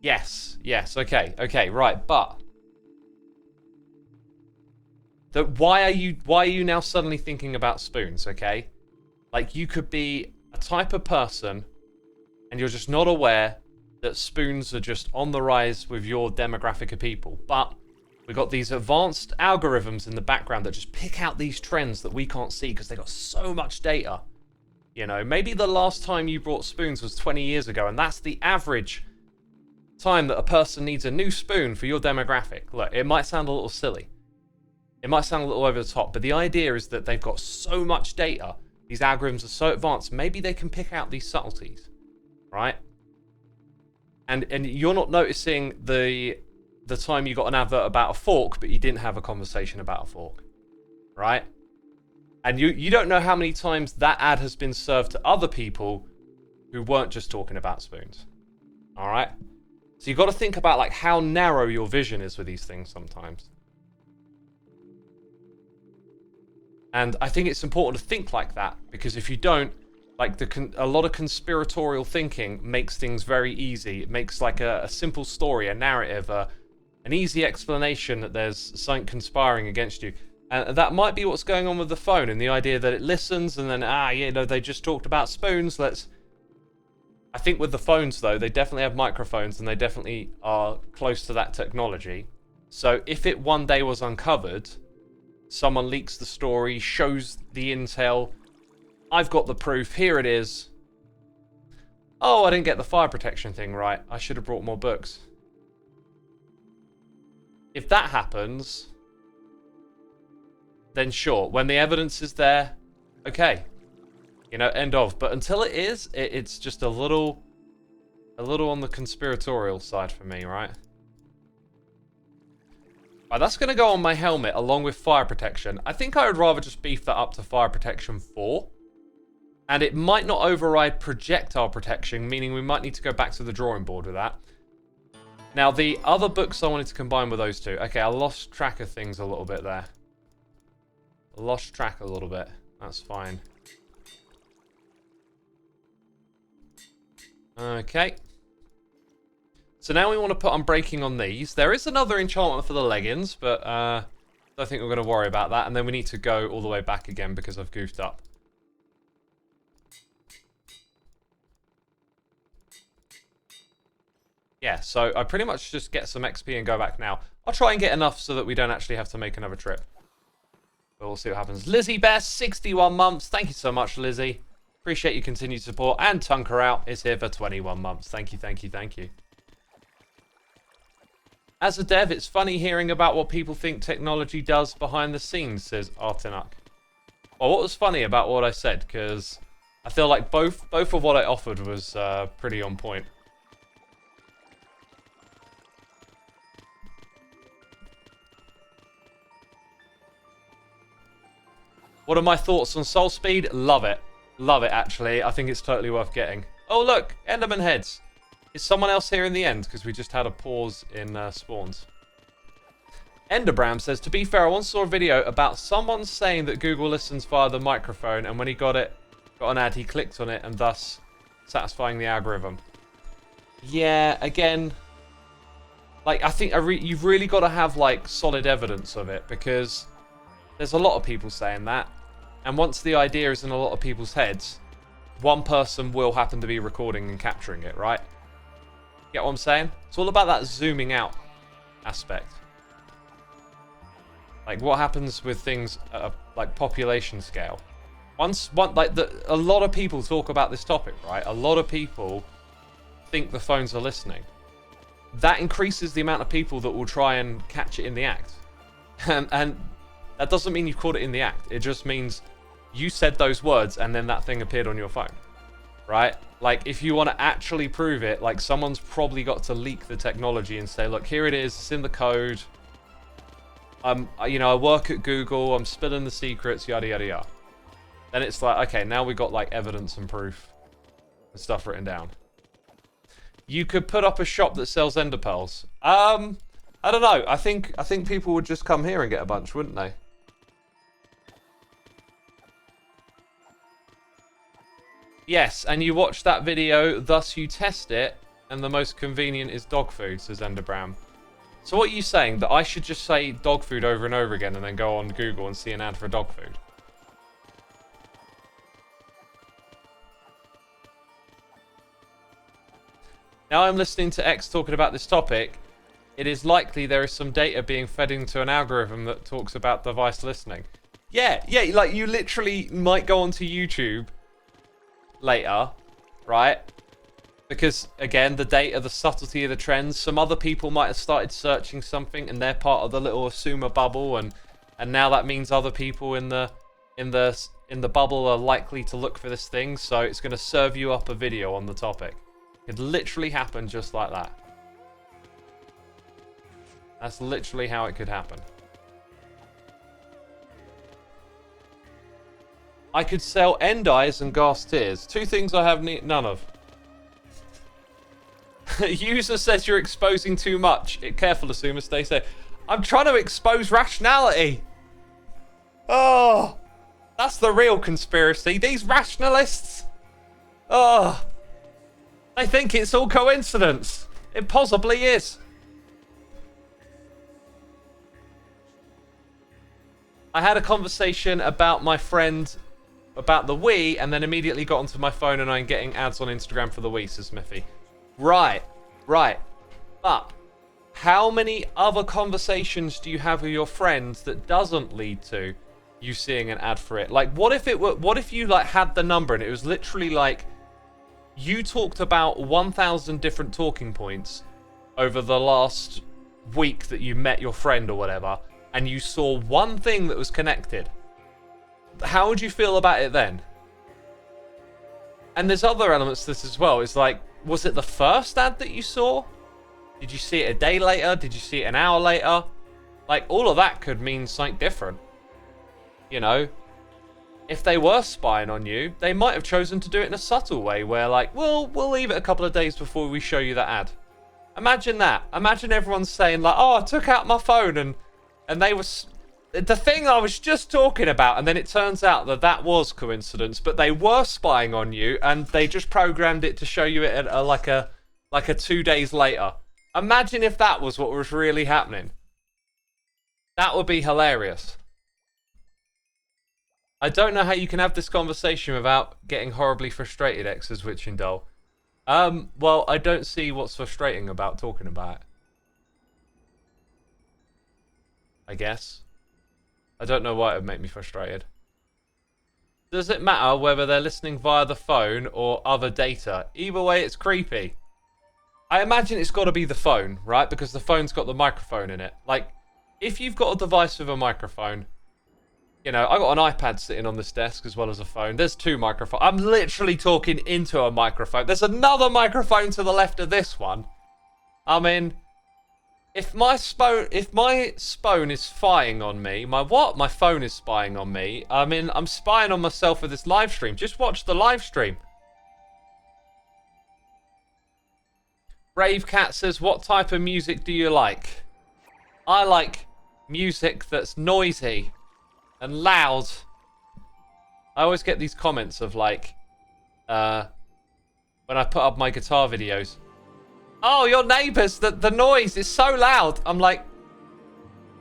Yes, okay, right, but why are you now suddenly thinking about spoons, okay? Like, you could be a type of person and you're just not aware that spoons are just on the rise with your demographic of people. But we've got these advanced algorithms in the background that just pick out these trends that we can't see because they've got so much data. You know, maybe the last time you brought spoons was 20 years ago, and that's the average time that a person needs a new spoon for your demographic. Look, it might sound a little silly. It might sound a little over the top, but the idea is that they've got so much data. These algorithms are so advanced, maybe they can pick out these subtleties, right? And you're not noticing the time you got an advert about a fork, but you didn't have a conversation about a fork, right? And you don't know how many times that ad has been served to other people who weren't just talking about spoons, all right? So you've got to think about like how narrow your vision is with these things sometimes. And I think it's important to think like that, because if you don't, like a lot of conspiratorial thinking makes things very easy. It makes like a simple story, a narrative, an easy explanation that there's something conspiring against you. And that might be what's going on with the phone, and the idea that it listens and then, you know, they just talked about spoons, I think with the phones, though, they definitely have microphones and they definitely are close to that technology. So if it one day was uncovered, someone leaks the story, shows the intel, I've got the proof, here it is. Oh, I didn't get the fire protection thing right. I should have brought more books. If that happens, then sure, when the evidence is there, okay. You know, end of. But until it is, it's just a little on the conspiratorial side for me, right? Right, that's going to go on my helmet along with fire protection. I think I would rather just beef that up to fire protection 4. And it might not override projectile protection, meaning we might need to go back to the drawing board with that. Now, the other books I wanted to combine with those two. Okay, I lost track of things a little bit there. Lost track a little bit. That's fine. Okay. So now we want to put unbreaking on these. There is another enchantment for the leggings, but I don't think we're going to worry about that. And then we need to go all the way back again because I've goofed up. Yeah, so I pretty much just get some XP and go back now. I'll try and get enough so that we don't actually have to make another trip. But we'll see what happens. Lizzie Best, 61 months. Thank you so much, Lizzie. Appreciate your continued support. And Tunker Out is here for 21 months. Thank you, thank you, thank you. As a dev, it's funny hearing about what people think technology does behind the scenes, says Artinuk. Well, what was funny about what I said? Because I feel like both of what I offered was pretty on point. What are my thoughts on Soul Speed? Love it. Love it, actually. I think it's totally worth getting. Oh, look! Enderman heads. Is someone else here in the end? Because we just had a pause in spawns. Enderbram says, to be fair, I once saw a video about someone saying that Google listens via the microphone, and when he got an ad, he clicked on it, and thus satisfying the algorithm. Yeah, again, like, I think you've really got to have, like, solid evidence of it, because there's a lot of people saying that. And once the idea is in a lot of people's heads, one person will happen to be recording and capturing it, right? Get what I'm saying? It's all about that zooming out aspect. Like what happens with things at a, like population scale. A lot of people talk about this topic, right? A lot of people think the phones are listening. That increases the amount of people that will try and catch it in the act. And that doesn't mean you've caught it in the act. It just means you said those words and then that thing appeared on your phone, right? Like, if you want to actually prove it, like, someone's probably got to leak the technology and say, look, here it is, it's in the code. You know, I work at Google, I'm spilling the secrets, yada, yada, yada. Then it's like, okay, now we got, like, evidence and proof and stuff written down. You could put up a shop that sells ender pearls. I don't know. I think people would just come here and get a bunch, wouldn't they? Yes, and you watch that video, thus you test it, and the most convenient is dog food, says Enderbram. So what are you saying? That I should just say dog food over and over again and then go on Google and see an ad for dog food? Now I'm listening to X talking about this topic. It is likely there is some data being fed into an algorithm that talks about device listening. Yeah, like you literally might go onto YouTube later, right? Because again, the data, the subtlety of the trends. Some other people might have started searching something, and they're part of the little Xisuma bubble, and now that means other people in the bubble are likely to look for this thing. So it's going to serve you up a video on the topic. It could literally happen just like that. That's literally how it could happen. I could sell end eyes and gas tears. Two things I have none of. User says you're exposing too much. Careful, Xisuma, stay safe. I'm trying to expose rationality. Oh, that's the real conspiracy. These rationalists. Oh, they think it's all coincidence. It possibly is. I had a conversation about my friend about the Wii, and then immediately got onto my phone and I'm getting ads on Instagram for the Wii, says Smithy. Right. But how many other conversations do you have with your friends that doesn't lead to you seeing an ad for it? Like, what if you like had the number and it was literally like you talked about 1,000 different talking points over the last week that you met your friend or whatever, and you saw one thing that was connected? How would you feel about it then? And there's other elements to this as well. It's like, was it the first ad that you saw? Did you see it a day later? Did you see it an hour later? Like, all of that could mean something different. You know? If they were spying on you, they might have chosen to do it in a subtle way where, like, we'll leave it a couple of days before we show you that ad. Imagine that. Imagine everyone saying, like, oh, I took out my phone and they was the thing I was just talking about, and then it turns out that that was coincidence, but they were spying on you, and they just programmed it to show you it at like a 2 days later. Imagine if that was what was really happening. That would be hilarious. I don't know how you can have this conversation without getting horribly frustrated, X's Witching Doll. Well, I don't see what's frustrating about talking about it. I guess. I don't know why it would make me frustrated. Does it matter whether they're listening via the phone or other data? Either way, it's creepy. I imagine it's got to be the phone, right? Because the phone's got the microphone in it. Like, if you've got a device with a microphone, you know, I got an iPad sitting on this desk as well as a phone. There's two microphones. I'm literally talking into a microphone. There's another microphone to the left of this one. I mean, if my phone is spying on me, my phone is spying on me. I mean, I'm spying on myself with this live stream. Just watch the live stream. Brave Cat says, what type of music do you like? I like music that's noisy and loud. I always get these comments of like, when I put up my guitar videos. Oh, your neighbours, the noise is so loud. I'm like,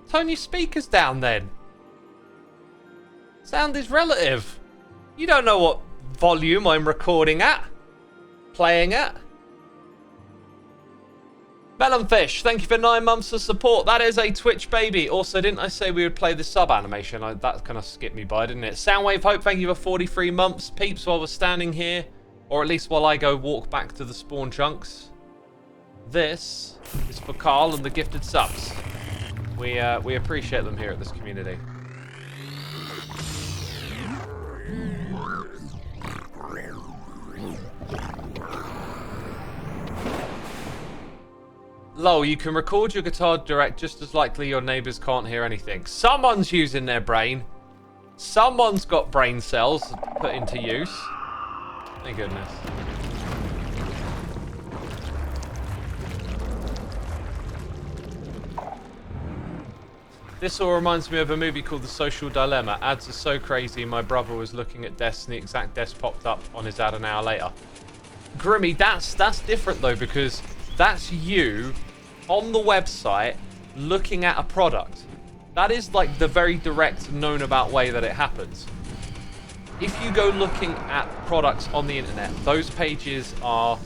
tone your speakers down then. Sound is relative. You don't know what volume I'm recording at, playing at. Melonfish, thank you for 9 months of support. That is a Twitch baby. Also, didn't I say we would play the sub animation? That kind of skipped me by, didn't it? Soundwave Hope, thank you for 43 months. Peeps, while we're standing here, or at least while I go walk back to the spawn chunks. This is for Carl and the gifted subs. We appreciate them here at this community. Lol, you can record your guitar direct just as likely your neighbours can't hear anything. Someone's using their brain. Someone's got brain cells put into use. Thank goodness. This all reminds me of a movie called The Social Dilemma. Ads are so crazy, my brother was looking at desks and the exact desk popped up on his ad an hour later. Grimmy, that's different though, because that's you on the website looking at a product. That is like the very direct, known about way that it happens. If you go looking at products on the internet, those pages are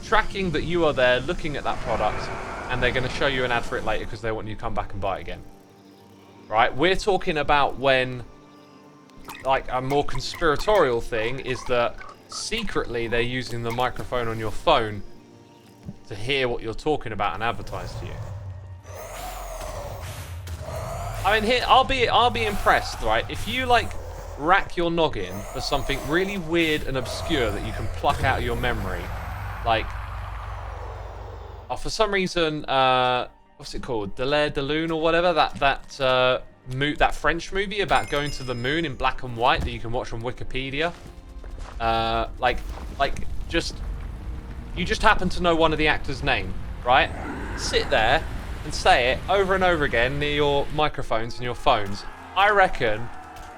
tracking that you are there looking at that product, and they're going to show you an ad for it later because they want you to come back and buy it again. Right? We're talking about when, like, a more conspiratorial thing is that secretly they're using the microphone on your phone to hear what you're talking about and advertise to you. I mean, here I'll be impressed, right? If you like rack your noggin for something really weird and obscure that you can pluck out of your memory, like, for some reason, what's it called? De L'air de Lune or whatever, that French movie about going to the moon in black and white that you can watch on Wikipedia. You just happen to know one of the actors' name, right? Sit there and say it over and over again near your microphones and your phones. I reckon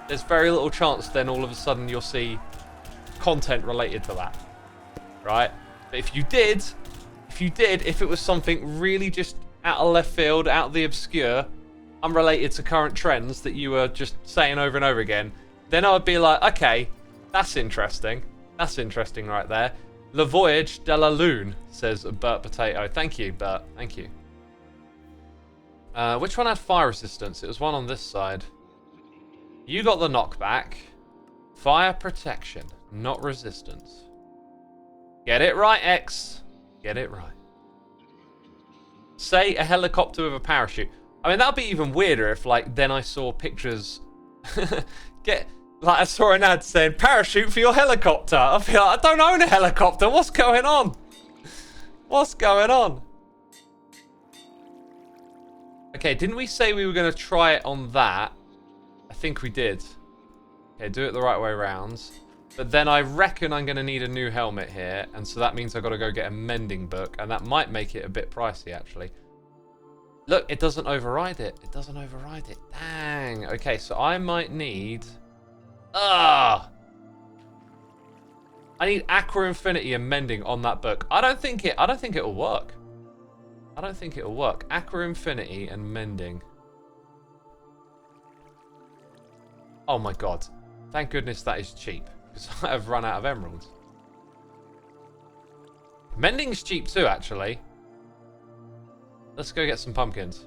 there's very little chance then all of a sudden you'll see content related to that, right? But if you did, if it was something really just out of left field, out of the obscure, unrelated to current trends that you were just saying over and over again, then I would be like, okay, that's interesting. That's interesting right there. Le Voyage de la Lune, says Bert Potato. Thank you, Bert. Thank you. Which one had fire resistance? It was one on this side. You got the knockback. Fire protection, not resistance. Get it right, X. Get it right. Say a helicopter with a parachute. I mean, that'd be even weirder if, like, then I saw pictures. Like, I saw an ad saying, parachute for your helicopter. I'd be like, I don't own a helicopter. What's going on? What's going on? Okay, didn't we say we were going to try it on that? I think we did. Okay, do it the right way around. But then I reckon I'm going to need a new helmet here. And so that means I've got to go get a mending book. And that might make it a bit pricey, actually. Look, it doesn't override it. It doesn't override it. Dang. Okay, so I might need... I need Aqua Infinity and Mending on that book. I don't think it'll work. I don't think it'll work. Aqua Infinity and Mending. Oh my god. Thank goodness that is cheap. Because I have run out of emeralds. Mending's cheap too, actually. Let's go get some pumpkins.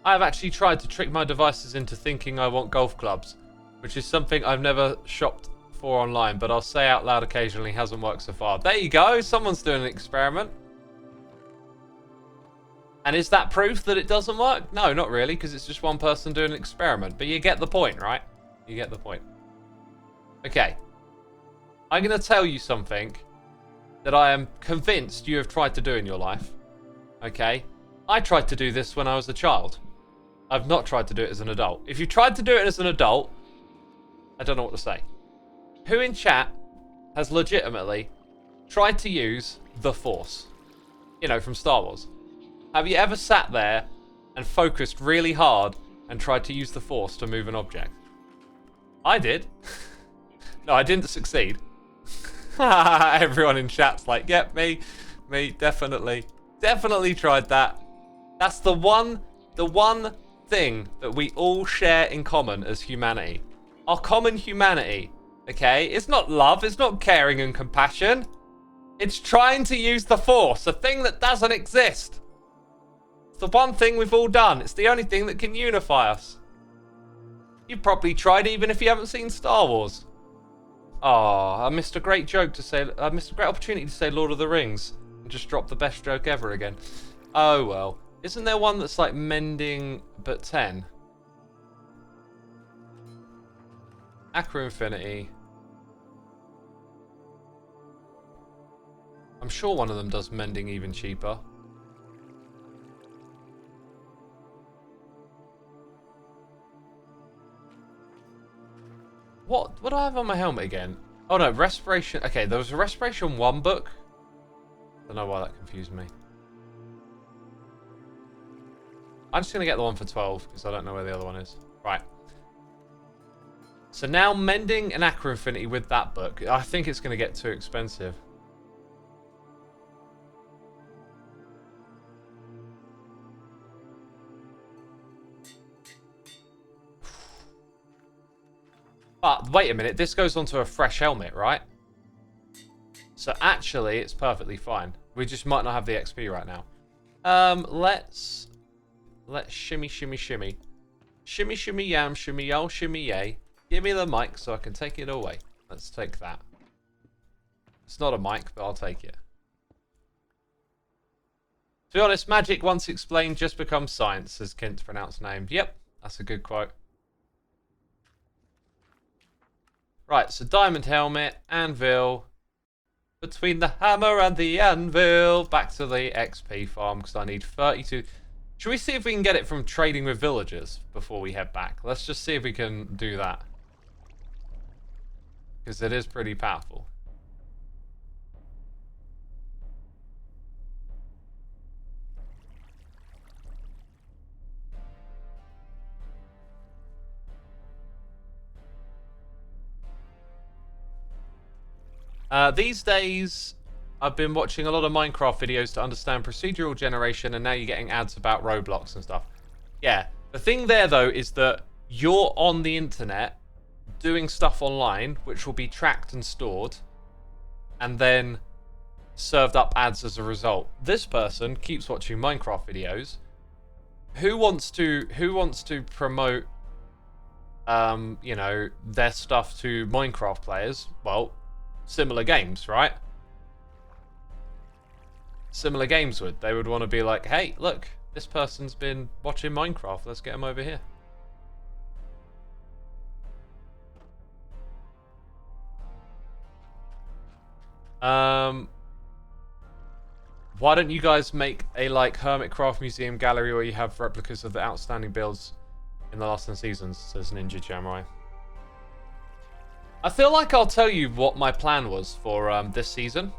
I have actually tried to trick my devices into thinking I want golf clubs, which is something I've never shopped for online, but I'll say out loud occasionally hasn't worked so far. There you go, someone's doing an experiment. And is that proof that it doesn't work? No, not really, because it's just one person doing an experiment. But you get the point, right? You get the point. Okay. I'm going to tell you something that I am convinced you have tried to do in your life. Okay? I tried to do this when I was a child. I've not tried to do it as an adult. If you tried to do it as an adult, I don't know what to say. Who in chat has legitimately tried to use the Force? You know, from Star Wars. Have you ever sat there and focused really hard and tried to use the Force to move an object? I did. No, I didn't succeed. Everyone in chat's like, yep, me, definitely tried that. That's the one thing that we all share in common as humanity. Our common humanity, okay? It's not love, it's not caring and compassion. It's trying to use the Force, a thing that doesn't exist. It's the one thing we've all done. It's the only thing that can unify us. You've probably tried even if you haven't seen Star Wars. Oh, I missed a great joke to say. I missed a great opportunity to say Lord of the Rings and just drop the best joke ever again. Oh well. Isn't there one that's like mending but 10? Aqua Infinity. I'm sure one of them does mending even cheaper. What do I have on my helmet again? Oh no, Respiration. Okay, there was a Respiration 1 book. Don't know why that confused me. I'm just going to get the one for 12 because I don't know where the other one is. Right. So now mending an Aqua Infinity with that book. I think it's going to get too expensive. But wait a minute, this goes onto a fresh helmet, right? So actually, it's perfectly fine. We just might not have the XP right now. Let's shimmy, shimmy, shimmy. Shimmy, shimmy, yam, shimmy, yo, shimmy, yay. Give me the mic so I can take it away. Let's take that. It's not a mic, but I'll take it. To be honest, magic once explained just becomes science, as Kint's pronounced name. Yep, that's a good quote. Right, so diamond helmet, anvil. Between the hammer and the anvil. Back to the XP farm because I need 32. Should we see if we can get it from trading with villagers before we head back? Let's just see if we can do that. Because it is pretty powerful. These days, I've been watching a lot of Minecraft videos to understand procedural generation, and now you're getting ads about Roblox and stuff. Yeah, the thing there, though, is that you're on the internet doing stuff online, which will be tracked and stored, and then served up ads as a result. This person keeps watching Minecraft videos. Who wants to promote, you know, their stuff to Minecraft players? Well, similar games, right? Similar games would. They would want to be like, hey, look, this person's been watching Minecraft. Let's get them over here. Why don't you guys make a like Hermitcraft Museum gallery where you have replicas of the outstanding builds in the last 10 seasons, says Ninja Jamrai. I feel like I'll tell you what my plan was for this season.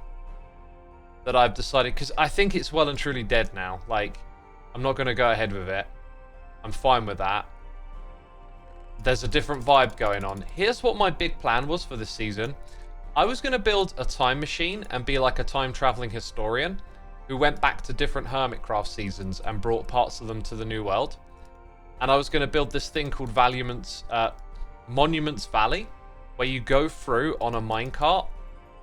That I've decided, because I think it's well and truly dead now. Like, I'm not going to go ahead with it. I'm fine with that. There's a different vibe going on. Here's what my big plan was for this season. I was going to build a time machine and be like a time-traveling historian who went back to different Hermitcraft seasons and brought parts of them to the new world. And I was going to build this thing called Monuments Valley, where you go through on a minecart,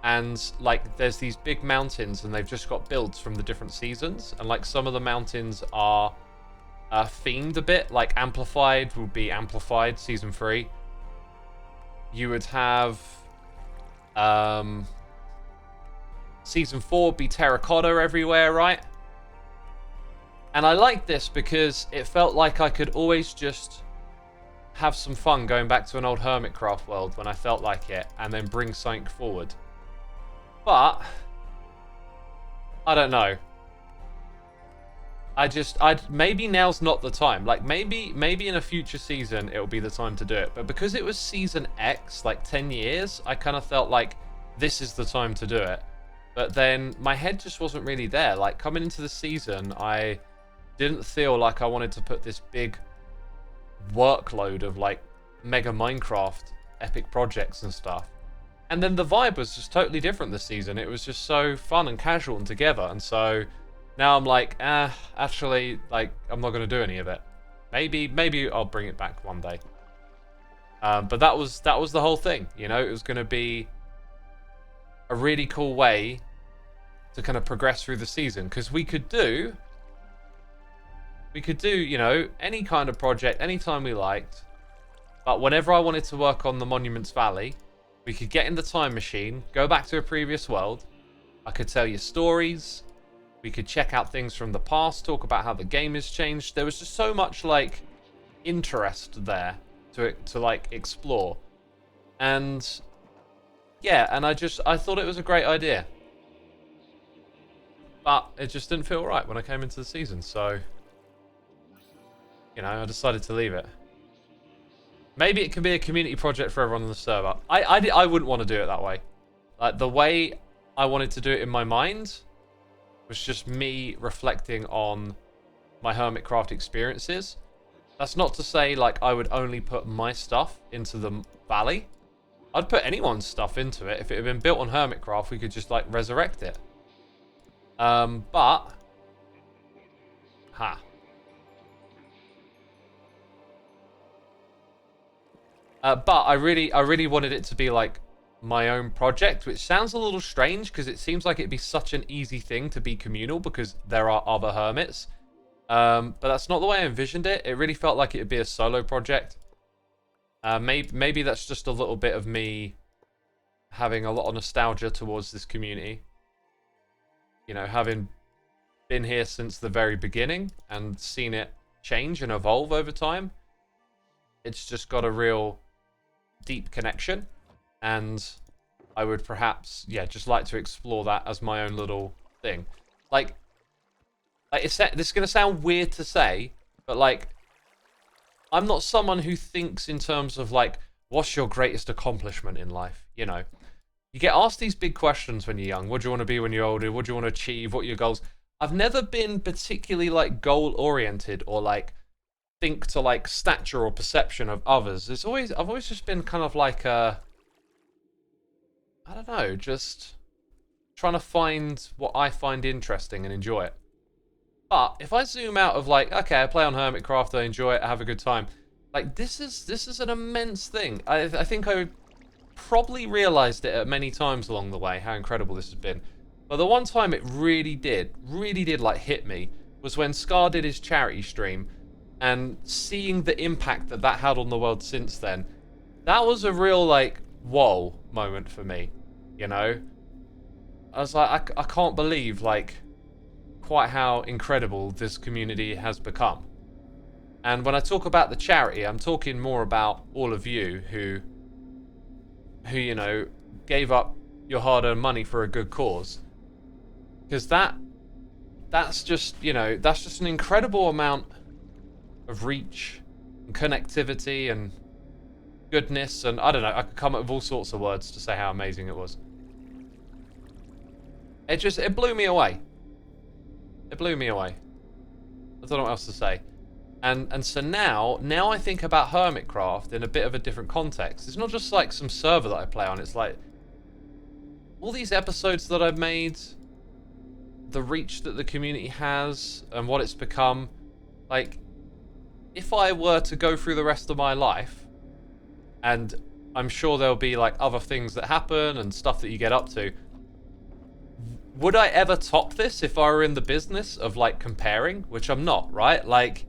and like there's these big mountains, and they've just got builds from the different seasons, and like some of the mountains are themed a bit, like Amplified will be Amplified Season 3. You would have Season 4 would be Terracotta everywhere, right? And I like this because it felt like I could always just have some fun going back to an old Hermitcraft world when I felt like it, and then bring something forward. But I don't know. Maybe now's not the time. Like maybe in a future season it'll be the time to do it. But because it was Season X, like 10 years, I kind of felt like this is the time to do it. But then my head just wasn't really there. Like coming into the season, I didn't feel like I wanted to put this big workload of like mega Minecraft epic projects and stuff. And then the vibe was just totally different this season. It was just so fun and casual and together. And so now I'm like, actually, like, I'm not going to do any of it. Maybe I'll bring it back one day. But that was the whole thing. You know, it was going to be a really cool way to kind of progress through the season, because we could do, you know, any kind of project anytime we liked. But whenever I wanted to work on the Monuments Valley, we could get in the time machine, go back to a previous world. I could tell you stories. We could check out things from the past, talk about how the game has changed. There was just so much like interest there to like explore. And yeah, and I thought it was a great idea. But it just didn't feel right when I came into the season, so you know, I decided to leave it. Maybe it can be a community project for everyone on the server. I wouldn't want to do it that way. Like, the way I wanted to do it in my mind was just me reflecting on my Hermitcraft experiences. That's not to say, like, I would only put my stuff into the valley. I'd put anyone's stuff into it. If it had been built on Hermitcraft, we could just, like, resurrect it. But I really wanted it to be like my own project, which sounds a little strange because it seems like it'd be such an easy thing to be communal because there are other hermits. But that's not the way I envisioned it. It really felt like it'd be a solo project. Maybe that's just a little bit of me having a lot of nostalgia towards this community. You know, having been here since the very beginning and seen it change and evolve over time. It's just got a real deep connection, and I would perhaps, yeah, just like to explore that as my own little thing. Like this is going to sound weird to say, but like, I'm not someone who thinks in terms of like, what's your greatest accomplishment in life, you know? You get asked these big questions when you're young. What do you want to be when you're older? What do you want to achieve? What are your goals? I've never been particularly like goal-oriented or like think to like stature or perception of others. I've always just been kind of like I don't know, just trying to find what I find interesting and enjoy it. But if I zoom out of like, okay, I play on Hermitcraft, I enjoy it, I have a good time. Like, this is an immense thing. I think I probably realized it at many times along the way, how incredible this has been. But the one time it really did like hit me was when Scar did his charity stream, and seeing the impact that that had on the world since then. That was a real like whoa moment for me, you know? I was like, I can't believe like quite how incredible this community has become. And when I talk about the charity, I'm talking more about all of you who you know, gave up your hard-earned money for a good cause. Because that's just, you know, that's just an incredible amount of reach and connectivity and goodness, and I don't know, I could come up with all sorts of words to say how amazing it was. It blew me away. It blew me away. I don't know what else to say. And so now I think about Hermitcraft in a bit of a different context. It's not just like some server that I play on, it's like all these episodes that I've made, the reach that the community has, and what it's become. Like, if I were to go through the rest of my life, and I'm sure there'll be like other things that happen and stuff that you get up to, would I ever top this if I were in the business of like comparing? Which I'm not, right? Like,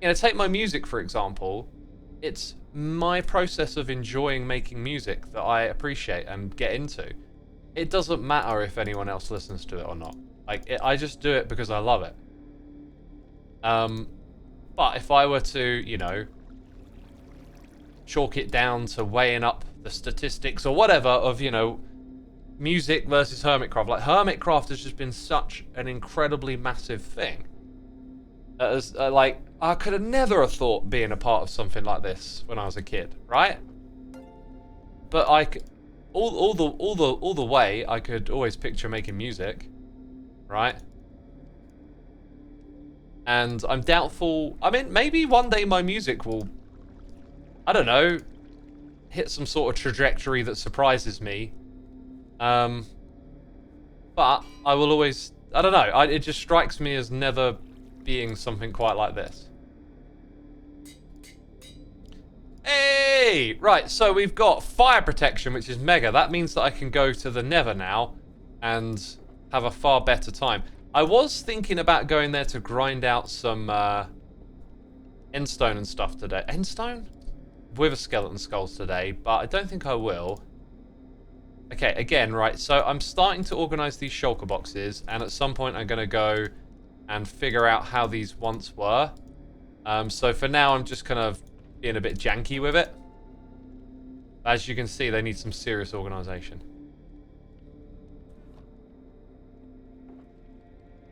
you know, take my music for example. It's my process of enjoying making music that I appreciate and get into. It doesn't matter if anyone else listens to it or not. Like, I just do it because I love it. But if I were to, you know, chalk it down to weighing up the statistics or whatever of, you know, music versus Hermitcraft. Like, Hermitcraft has just been such an incredibly massive thing. As like, I could have never have thought being a part of something like this when I was a kid, right? But all the way, I could always picture making music, right? And I'm doubtful. I mean, maybe one day my music will, I don't know, hit some sort of trajectory that surprises me. But I will always, I don't know, it just strikes me as never being something quite like this. Hey! Right, so we've got fire protection, which is mega. That means that I can go to the Nether now and have a far better time. I was thinking about going there to grind out some endstone and stuff today. Endstone? With a skeleton skulls today, but I don't think I will. Okay, again, right, so I'm starting to organize these shulker boxes, and at some point I'm going to go and figure out how these once were. So for now, I'm just kind of being a bit janky with it. As you can see, they need some serious organization.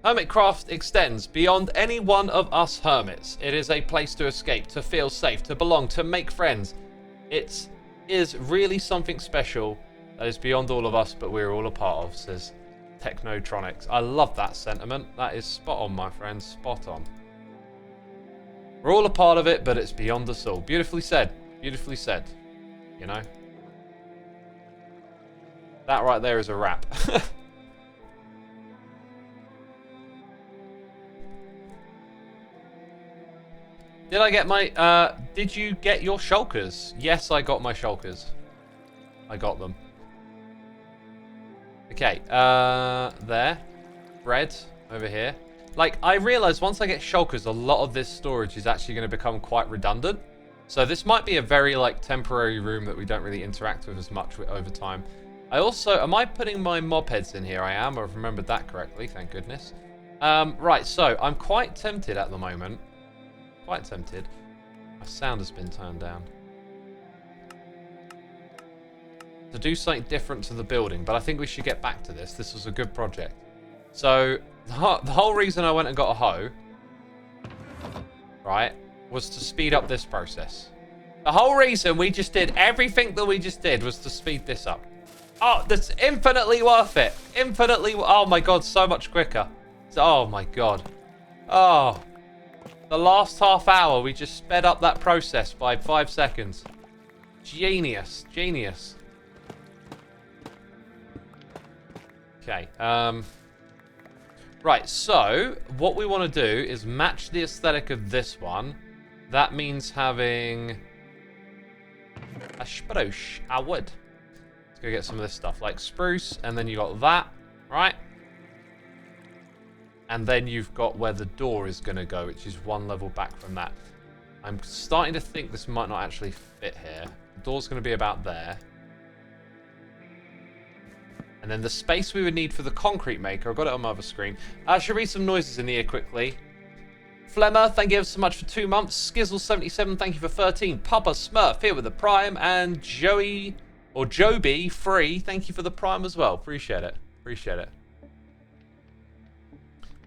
Hermitcraft extends beyond any one of us hermits. It is a place to escape, to feel safe, to belong, to make friends. It is really something special that is beyond all of us, but we're all a part of, says Technotronics. I love that sentiment. That is spot on, my friend. Spot on. We're all a part of it, but it's beyond us all. Beautifully said. Beautifully said. You know? That right there is a wrap. Did I get my, did you get your shulkers? Yes, I got my shulkers. I got them. Okay, there. Bread, over here. Like, I realized once I get shulkers, a lot of this storage is actually going to become quite redundant. So this might be a very, like, temporary room that we don't really interact with as much over time. I also, am I putting my mob heads in here? I am, I've remembered that correctly, thank goodness. Right, so I'm quite tempted at the moment. Quite tempted. My sound has been turned down. To do something different to the building, but I think we should get back to this. This was a good project. So, the whole reason I went and got a hoe, right, was to speed up this process. The whole reason we just did everything that we just did was to speed this up. Oh, that's infinitely worth it. Infinitely, oh my god, so much quicker. Oh my god. Oh. The last half hour, we just sped up that process by 5 seconds. Genius. Genius. Okay. Right, so what we want to do is match the aesthetic of this one. That means having a spruce, a wood. Let's go get some of this stuff, like spruce, and then you got that, right? And then you've got where the door is going to go, which is one level back from that. I'm starting to think this might not actually fit here. The door's going to be about there. And then the space we would need for the concrete maker, I've got it on my other screen. I should read some noises in the ear quickly. Flemmer, thank you ever so much for 2 months. Skizzle77, thank you for 13. Papa Smurf here with the Prime. And Joey, or Joby, free, thank you for the Prime as well. Appreciate it. Appreciate it.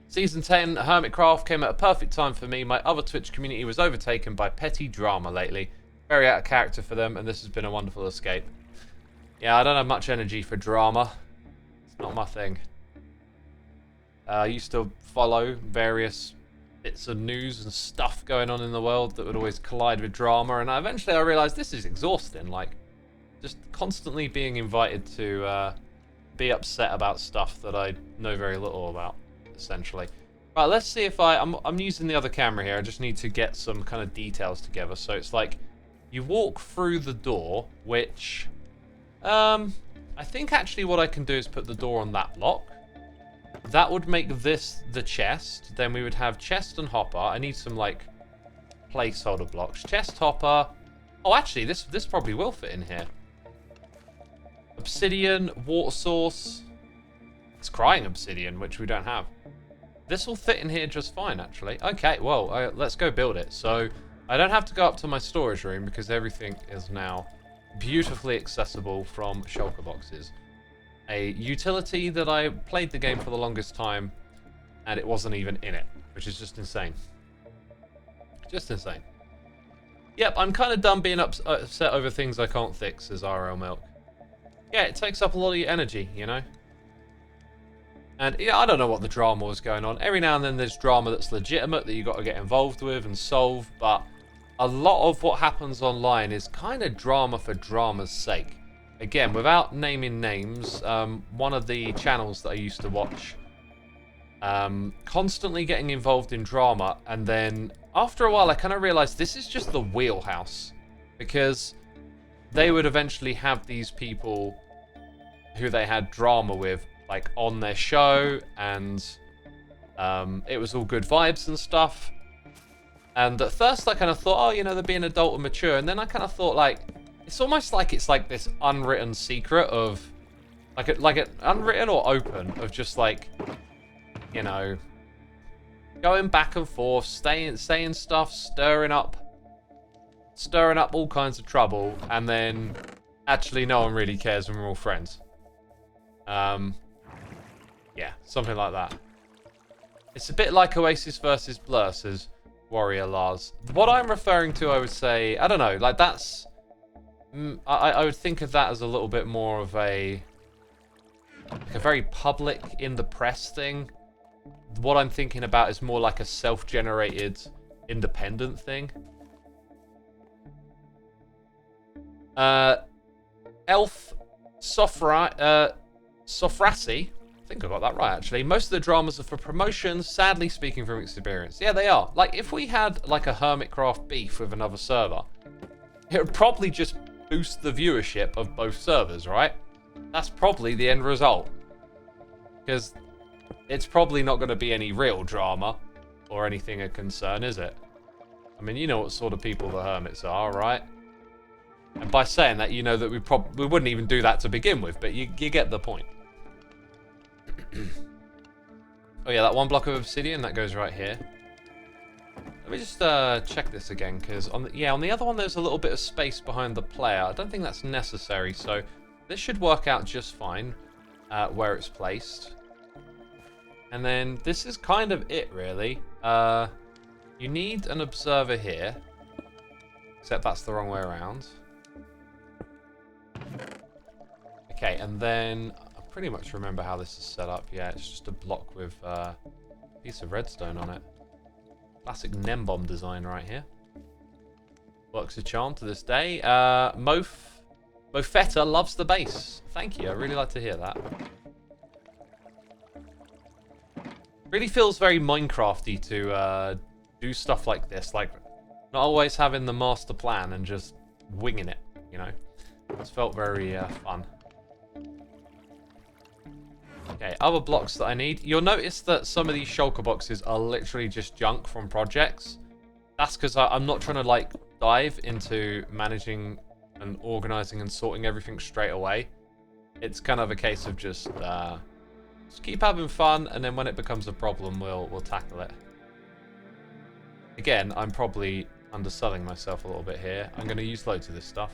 Season 10 Hermitcraft came at a perfect time for me. My other Twitch community was overtaken by petty drama lately. Very out of character for them, and this has been a wonderful escape. Yeah, I don't have much energy for drama. It's not my thing. I used to follow various bits of news and stuff going on in the world that would always collide with drama, and eventually I realized this is exhausting. Like, just constantly being invited to be upset about stuff that I know very little about. Essentially. Right, let's see if I'm using the other camera here. I just need to get some kind of details together. So it's like you walk through the door, which I think actually what I can do is put the door on that lock. That would make this the chest. Then we would have chest and hopper. I need some like placeholder blocks. Chest, hopper. Oh, actually this probably will fit in here. Obsidian, water source. It's crying obsidian, which we don't have. This will fit in here just fine, actually. Okay, well, let's go build it. So, I don't have to go up to my storage room because everything is now beautifully accessible from shulker boxes. A utility that I played the game for the longest time, and it wasn't even in it, which is just insane. Just insane. Yep, I'm kind of done being upset over things I can't fix, says RL Milk. Yeah, it takes up a lot of your energy, you know? And yeah, I don't know what the drama was going on. Every now and then there's drama that's legitimate that you've got to get involved with and solve, but a lot of what happens online is kind of drama for drama's sake. Again, without naming names, one of the channels that I used to watch, constantly getting involved in drama, and then after a while I kind of realized this is just the wheelhouse, because they would eventually have these people who they had drama with, like on their show, and it was all good vibes and stuff. And at first I kind of thought, oh, you know, they're being adult and mature. And then I kind of thought, like, it's almost like it's like this unwritten secret of, like an unwritten or open of just like, you know, going back and forth, saying stuff, stirring up all kinds of trouble, and then actually no one really cares when we're all friends. Yeah, something like that. It's a bit like Oasis versus Blur, says Warrior Lars. What I'm referring to, I would say, I don't know, like that's... I would think of that as a little bit more of a very public, in the press thing. What I'm thinking about is more like a self-generated, independent thing. Elf Sofrasi, I think I got that right, actually. Most of the dramas are for promotions, sadly speaking from experience. Yeah, they are. Like, if we had, like, a Hermitcraft beef with another server, it would probably just boost the viewership of both servers, right? That's probably the end result. Because it's probably not going to be any real drama or anything of concern, is it? I mean, you know what sort of people the Hermits are, right? And by saying that, you know that we wouldn't even do that to begin with, but you get the point. Oh yeah, that one block of obsidian, that goes right here. Let me just check this again, because on the other one there's a little bit of space behind the player. I don't think that's necessary, so this should work out just fine where it's placed. And then this is kind of it, really. You need an observer here, except that's the wrong way around. Okay, and then I pretty much remember how this is set up. Yeah, it's just a block with a piece of redstone on it. Classic Nembomb design right here. Works a charm to this day. Mofetta loves the base. Thank you, I really like to hear that. Really feels very Minecrafty to do stuff like this. Like, not always having the master plan and just winging it, you know. It's felt very fun. Okay, other blocks that I need. You'll notice that some of these shulker boxes are literally just junk from projects. That's because I'm not trying to, like, dive into managing and organizing and sorting everything straight away. It's kind of a case of just keep having fun, and then when it becomes a problem, we'll tackle it. Again, I'm probably underselling myself a little bit here. I'm going to use loads of this stuff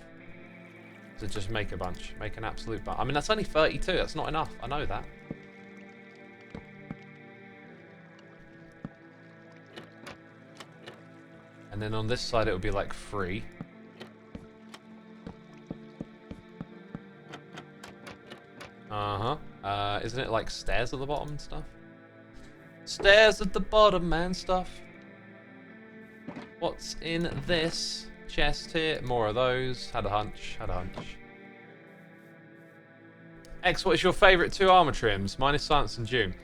to just make a bunch. Make an absolute bunch. I mean, that's only 32. That's not enough. I know that. And then on this side, it would be like 3. Isn't it like stairs at the bottom and stuff? Stairs at the bottom and stuff. What's in this chest here? More of those. Had a hunch. Had a hunch. X, what is your favourite 2 armor trims? Mine is Silence and Doom.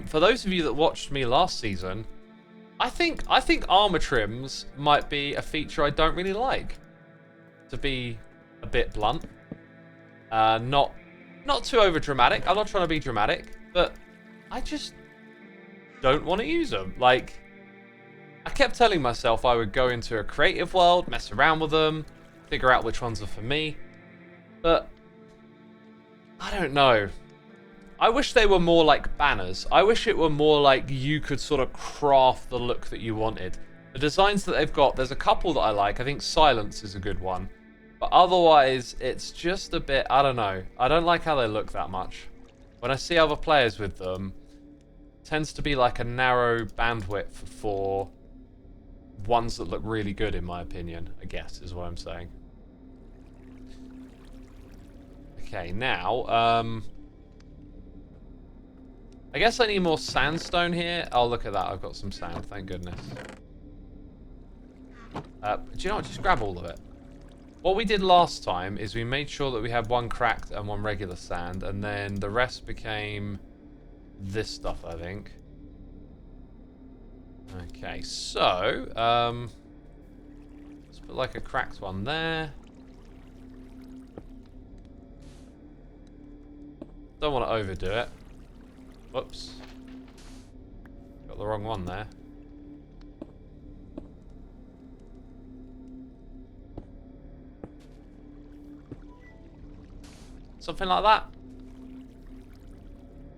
For those of you that watched me last season, I think armor trims might be a feature I don't really like. To be a bit blunt. Not too over dramatic. I'm not trying to be dramatic, but I just don't want to use them. Like, I kept telling myself I would go into a creative world, mess around with them, figure out which ones are for me. But I don't know. I wish they were more like banners. I wish it were more like you could sort of craft the look that you wanted. The designs that they've got, there's a couple that I like. I think Silence is a good one. But otherwise, it's just a bit, I don't know. I don't like how they look that much. When I see other players with them, it tends to be like a narrow bandwidth for ones that look really good, in my opinion, I guess, is what I'm saying. Okay, now, I guess I need more sandstone here. Oh, look at that. I've got some sand, thank goodness. Do you know what? Just grab all of it. What we did last time is we made sure that we had 1 cracked and 1 regular sand, and then the rest became this stuff, I think. Okay, so, let's put like a cracked one there. Don't want to overdo it. Whoops. Got the wrong one there. Something like that.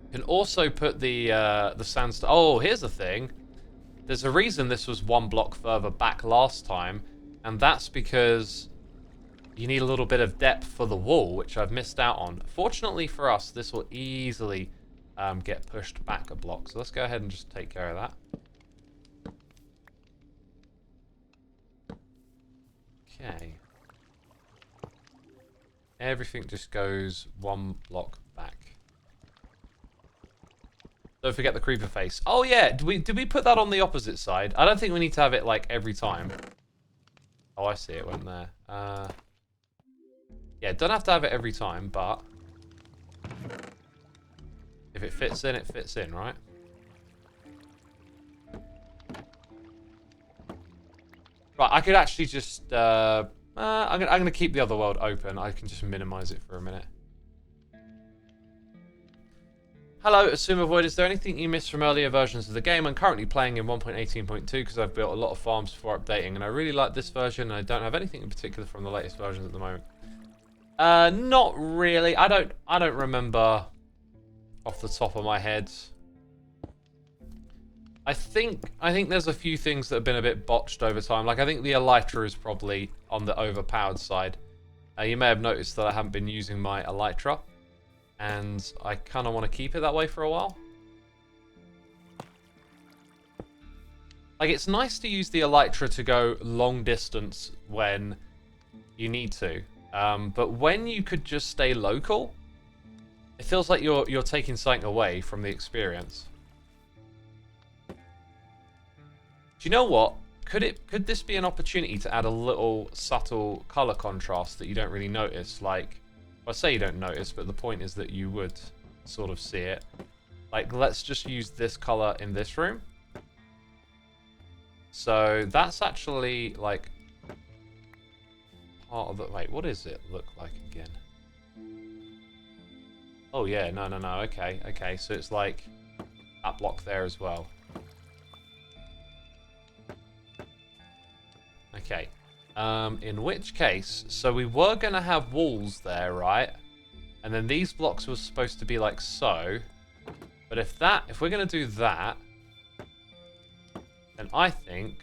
You can also put the sandstone. Oh, here's the thing. There's a reason this was 1 block further back last time, and that's because you need a little bit of depth for the wall, which I've missed out on. Fortunately for us, this will easily get pushed back a block. So let's go ahead and just take care of that. Okay. Everything just goes 1 block back. Don't forget the creeper face. Oh yeah, did we put that on the opposite side? I don't think we need to have it like every time. Oh, I see, it went there. Yeah, don't have to have it every time, but if it fits in, right? Right, I could actually just I'm gonna keep the other world open. I can just minimize it for a minute. Hello, xisumavoid. Is there anything you missed from earlier versions of the game? I'm currently playing in 1.18.2 because I've built a lot of farms before updating, and I really like this version, and I don't have anything in particular from the latest versions at the moment. Not really. I don't remember off the top of my head. I think there's a few things that have been a bit botched over time. Like, I think the elytra is probably on the overpowered side. You may have noticed that I haven't been using my elytra, and I kind of want to keep it that way for a while. Like, it's nice to use the elytra to go long distance when you need to, but when you could just stay local, it feels like you're taking something away from the experience. Do you know what? Could this be an opportunity to add a little subtle color contrast that you don't really notice? Like, I say you don't notice, but the point is that you would sort of see it. Like, let's just use this color in this room. So that's actually like part of the... Wait, what does it look like again? Oh yeah, no. Okay, so it's like that block there as well. Okay. In which case, so we were going to have walls there, right? And then these blocks were supposed to be like so. But if we're going to do that, then I think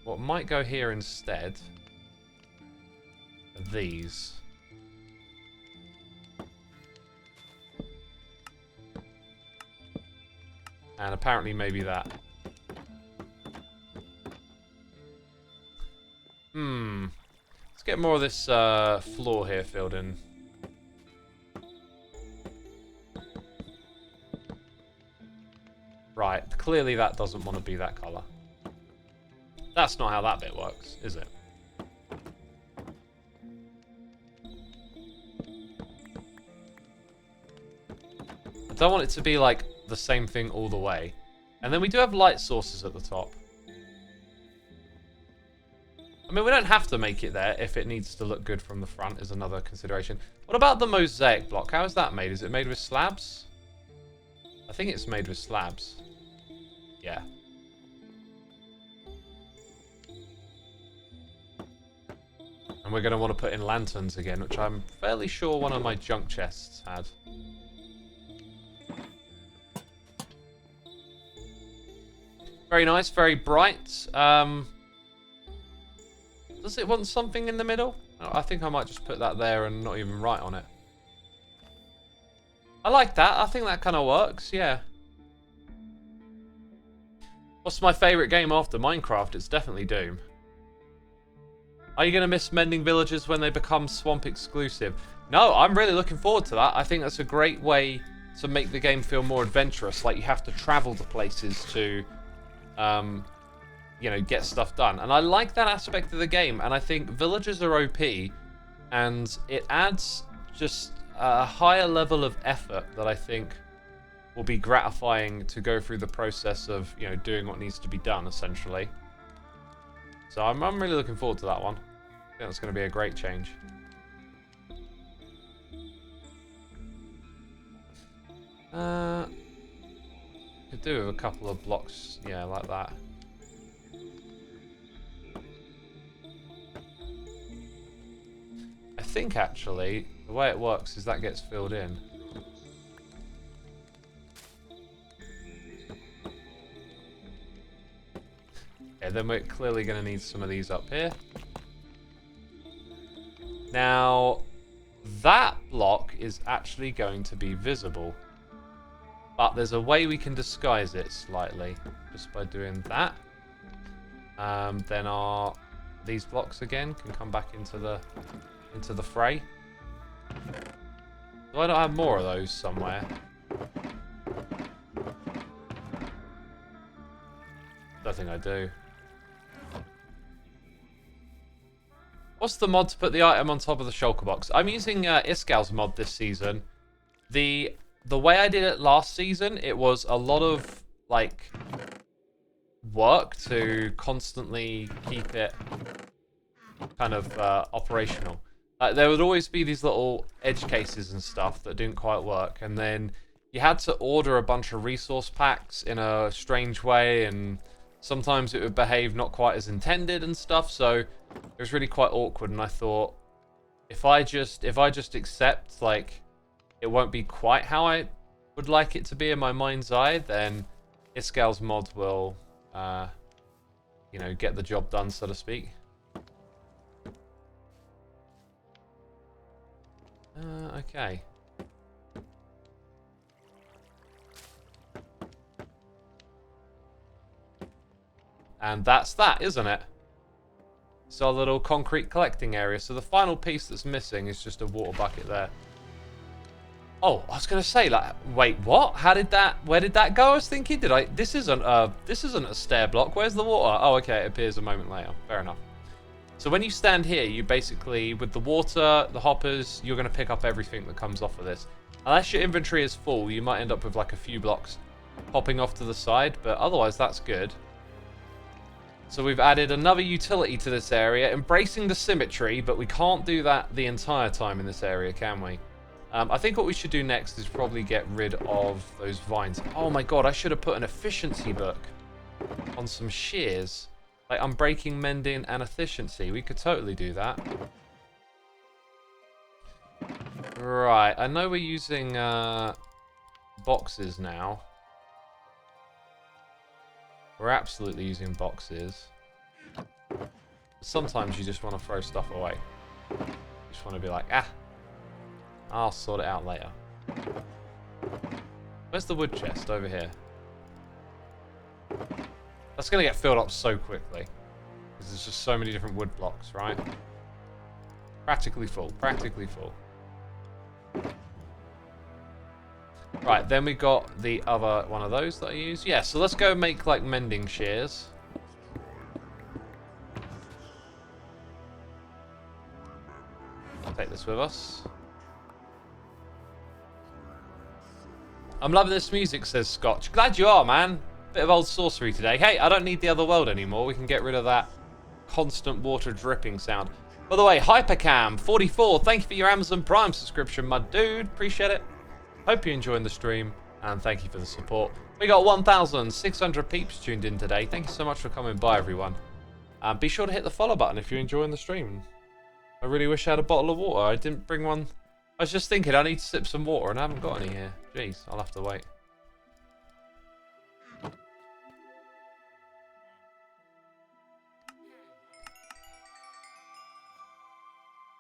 what might go here instead are these. And apparently maybe that. Let's get more of this floor here filled in. Right, clearly that doesn't want to be that colour. That's not how that bit works, is it? I don't want it to be like the same thing all the way. And then we do have light sources at the top. I mean, we don't have to make it there if it needs to look good from the front is another consideration. What about the mosaic block? How is that made? Is it made with slabs? I think it's made with slabs. Yeah. And we're going to want to put in lanterns again, which I'm fairly sure one of my junk chests had. Very nice, very bright. Does it want something in the middle? I think I might just put that there and not even write on it. I like that. I think that kind of works, yeah. What's my favourite game after Minecraft? It's definitely Doom. Are you going to miss mending villages when they become swamp exclusive? No, I'm really looking forward to that. I think that's a great way to make the game feel more adventurous. Like, you have to travel to places to... you know, get stuff done. And I like that aspect of the game, and I think villagers are OP, and it adds just a higher level of effort that I think will be gratifying to go through the process of, you know, doing what needs to be done, essentially. So I'm really looking forward to that one. I think that's going to be a great change. Could do with a couple of blocks, yeah, like that. I think actually the way it works is that gets filled in. Okay, then we're clearly going to need some of these up here. Now, that block is actually going to be visible. But there's a way we can disguise it slightly. Just by doing that. Then these blocks again can come back into the fray. Do I not have more of those somewhere? Don't think I do. What's the mod to put the item on top of the shulker box? I'm using Iskal's mod this season. The way I did it last season, it was a lot of like work to constantly keep it kind of operational. There would always be these little edge cases and stuff that didn't quite work, and then you had to order a bunch of resource packs in a strange way, and sometimes it would behave not quite as intended and stuff, so it was really quite awkward. And I thought, if I just accept like it won't be quite how I would like it to be in my mind's eye, then Iskal's mod will you know, get the job done, so to speak. Okay. And that's that, isn't it? It's our little concrete collecting area. So the final piece that's missing is just a water bucket there. Oh, I was gonna say, like, wait, what? Where did that go? I was thinking, this isn't a stair block. Where's the water? Oh, okay, it appears a moment later. Fair enough. So when you stand here, you basically, with the water, the hoppers, you're gonna pick up everything that comes off of this. Unless your inventory is full, you might end up with like a few blocks popping off to the side, but otherwise that's good. So we've added another utility to this area, embracing the symmetry, but we can't do that the entire time in this area, can we? I think what we should do next is probably get rid of those vines. Oh my god, I should have put an efficiency book on some shears. Like unbreaking, mending, and efficiency. We could totally do that. Right, I know we're using boxes now. We're absolutely using boxes. Sometimes you just want to throw stuff away. You just want to be like, ah, I'll sort it out later. Where's the wood chest? Over here. That's going to get filled up so quickly. Because there's just so many different wood blocks, right? Practically full. Practically full. Right, then we got the other one of those that I use. Yeah, so let's go make, like, mending shears. I'll take this with us. I'm loving this music, says Scotch. Glad you are, man. Bit of old sorcery today. Hey, I don't need the other world anymore. We can get rid of that constant water dripping sound. By the way, Hypercam44, thank you for your Amazon Prime subscription, my dude. Appreciate it. Hope you're enjoying the stream, and thank you for the support. We got 1,600 peeps tuned in today. Thank you so much for coming by, everyone. Be sure to hit the follow button if you're enjoying the stream. I really wish I had a bottle of water. I didn't bring one. I was just thinking I need to sip some water, and I haven't got any here. Jeez, I'll have to wait.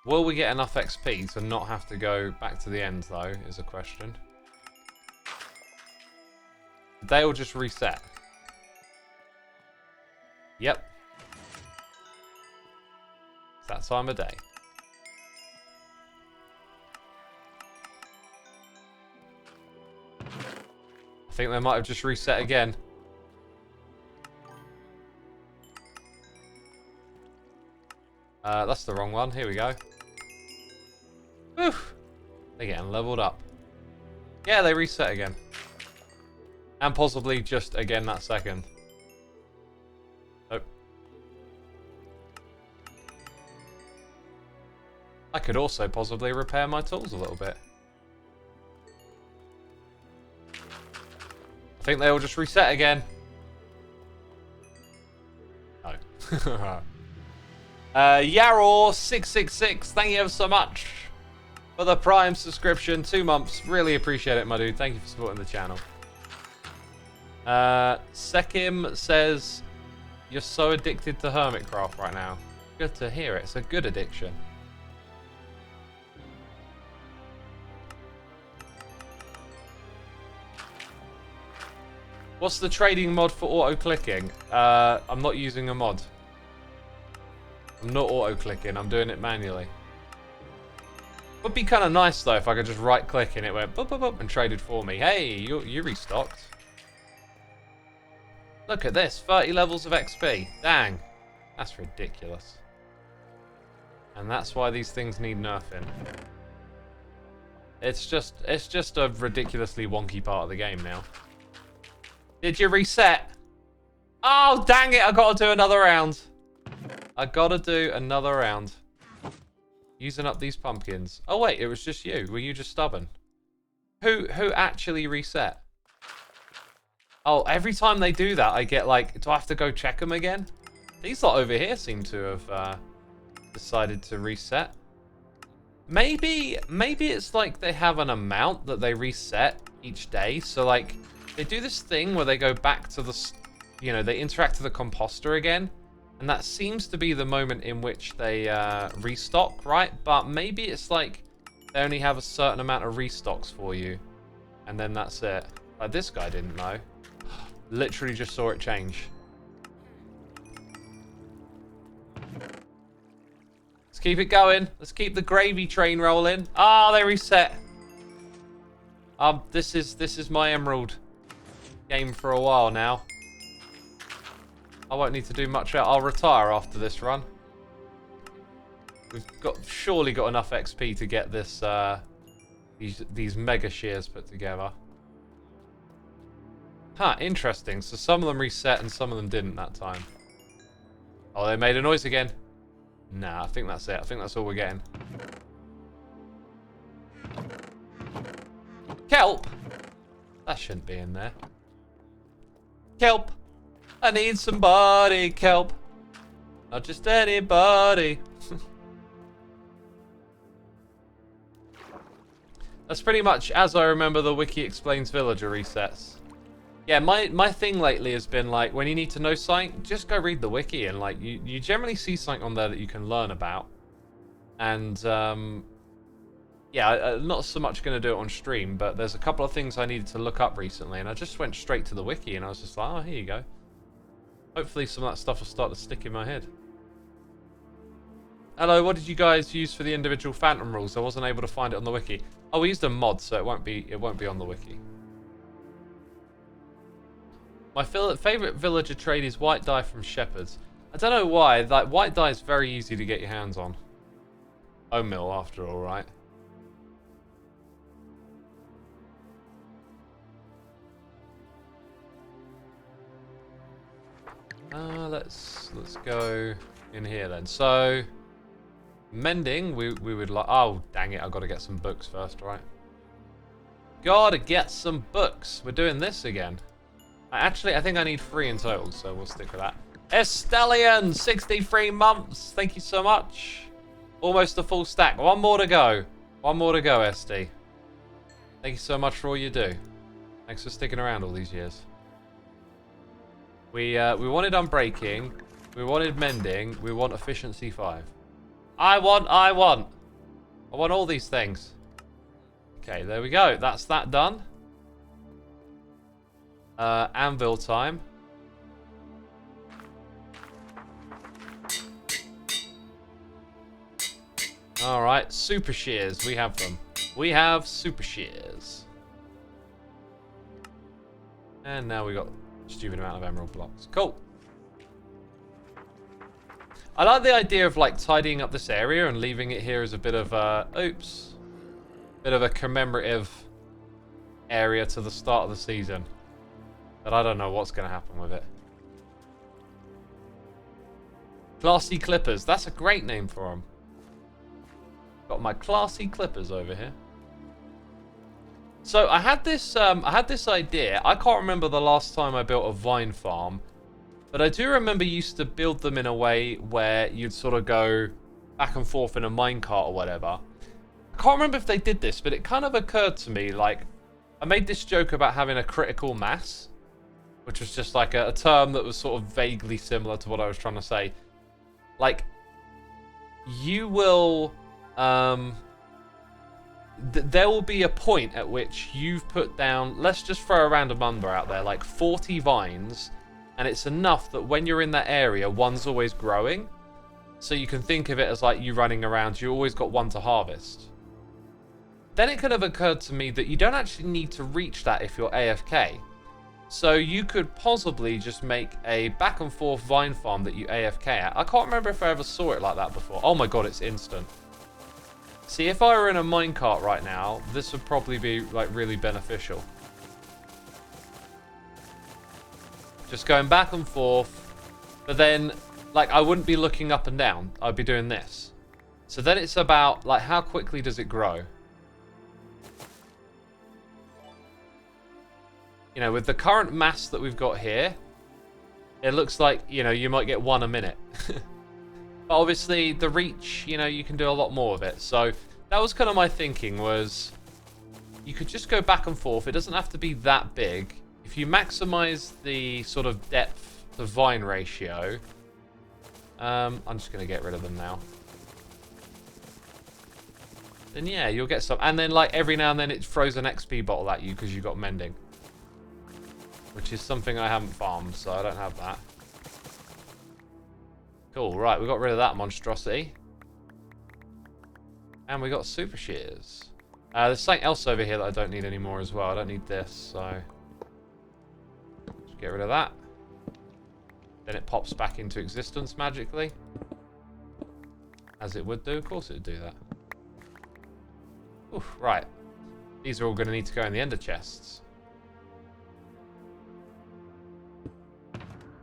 Will we get enough XP to not have to go back to the end, though, is a question. They'll just reset. Yep. It's that time of day. I think they might have just reset again. That's the wrong one. Here we go. Whew. They're getting leveled up. Yeah, they reset again. And possibly just again that second. Nope. I could also possibly repair my tools a little bit. think they all just reset again. No. Yaror666, thank you ever so much for the Prime subscription. 2 months. Really appreciate it, my dude. Thank you for supporting the channel. Sekim says, you're so addicted to Hermitcraft right now. Good to hear it. It's a good addiction. What's the trading mod for auto-clicking? I'm not using a mod. I'm not auto-clicking. I'm doing it manually. Would be kind of nice, though, if I could just right-click and it went boop, boop, boop, and traded for me. Hey, you restocked. Look at this. 30 levels of XP. Dang. That's ridiculous. And that's why these things need nerfing. It's just a ridiculously wonky part of the game now. Did you reset? Oh, dang it. I got to do another round. I got to do another round. Using up these pumpkins. Oh, wait. It was just you. Were you just stubborn? Who actually reset? Oh, every time they do that, I get like... Do I have to go check them again? These lot over here seem to have decided to reset. Maybe it's like they have an amount that they reset each day. So, like... They do this thing where they go back to the, you know, they interact with the composter again. And that seems to be the moment in which they restock, right? But maybe it's like they only have a certain amount of restocks for you. And then that's it. Like this guy didn't know. Literally just saw it change. Let's keep it going. Let's keep the gravy train rolling. Ah, they reset. This is my emerald game for a while now. I won't need to do much else. I'll retire after this run. We've surely got enough XP to get this these mega shears put together. Huh, interesting. So some of them reset and some of them didn't that time. Oh, they made a noise again. Nah, I think that's it. I think that's all we're getting. Kelp? That shouldn't be in there. Kelp. I need somebody, kelp. Not just anybody. That's pretty much as I remember the wiki explains villager resets. Yeah, my thing lately has been like, when you need to know something, just go read the wiki, and like you generally see something on there that you can learn about. And yeah, I'm not so much going to do it on stream, but there's a couple of things I needed to look up recently, and I just went straight to the wiki, and I was just like, oh, here you go. Hopefully some of that stuff will start to stick in my head. Hello, what did you guys use for the individual phantom rules? I wasn't able to find it on the wiki. Oh, we used a mod, so it won't be on the wiki. My favourite villager trade is white dye from shepherds. I don't know why. Like, white dye is very easy to get your hands on. Bone meal, after all, right? Let's go in here then. So mending, we would like. Oh dang it! I've got to get some books first, right? Gotta get some books. We're doing this again. Actually, I think I need 3 in total, so we'll stick with that. Estelian, 63 months. Thank you so much. Almost a full stack. One more to go. One more to go, SD. Thank you so much for all you do. Thanks for sticking around all these years. We wanted unbreaking, we wanted mending, we want efficiency 5. I want all these things. Okay, there we go. That's that done. Anvil time. Alright, super shears. We have them. We have super shears. And now we got a stupid amount of emerald blocks. Cool. I like the idea of like tidying up this area and leaving it here as a bit of a, oops, bit of a commemorative area to the start of the season. But I don't know what's going to happen with it. Classy Clippers. That's a great name for them. Got my classy clippers over here. So I had this idea. I can't remember the last time I built a vine farm, but I do remember you used to build them in a way where you'd sort of go back and forth in a minecart or whatever. I can't remember if they did this, but it kind of occurred to me, like, I made this joke about having a critical mass, which was just like a term that was sort of vaguely similar to what I was trying to say. Like, you will, there will be a point at which you've put down, let's just throw a random number out there, like 40 vines, and it's enough that when you're in that area, one's always growing. So you can think of it as like you running around, you always got one to harvest. Then it could have occurred to me that you don't actually need to reach that if you're AFK. So you could possibly just make a back and forth vine farm that you AFK at. I can't remember if I ever saw it like that before. Oh my god, it's instant. See, if I were in a minecart right now, this would probably be like really beneficial. Just going back and forth, but then like I wouldn't be looking up and down. I'd be doing this. So then it's about like how quickly does it grow? You know, with the current mass that we've got here, it looks like, you know, you might get one a minute. But obviously, the reach, you know, you can do a lot more of it. So that was kind of my thinking, was you could just go back and forth. It doesn't have to be that big. If you maximize the sort of depth to vine ratio, I'm just going to get rid of them now. Then yeah, you'll get some. And then like every now and then it throws an XP bottle at you because you got mending. Which is something I haven't farmed, so I don't have that. Cool, right, we got rid of that monstrosity. And we got super shears. There's something else over here that I don't need anymore as well. I don't need this, so... Just get rid of that. Then it pops back into existence magically. As it would do, of course it would do that. Oof, right. These are all going to need to go in the ender chests.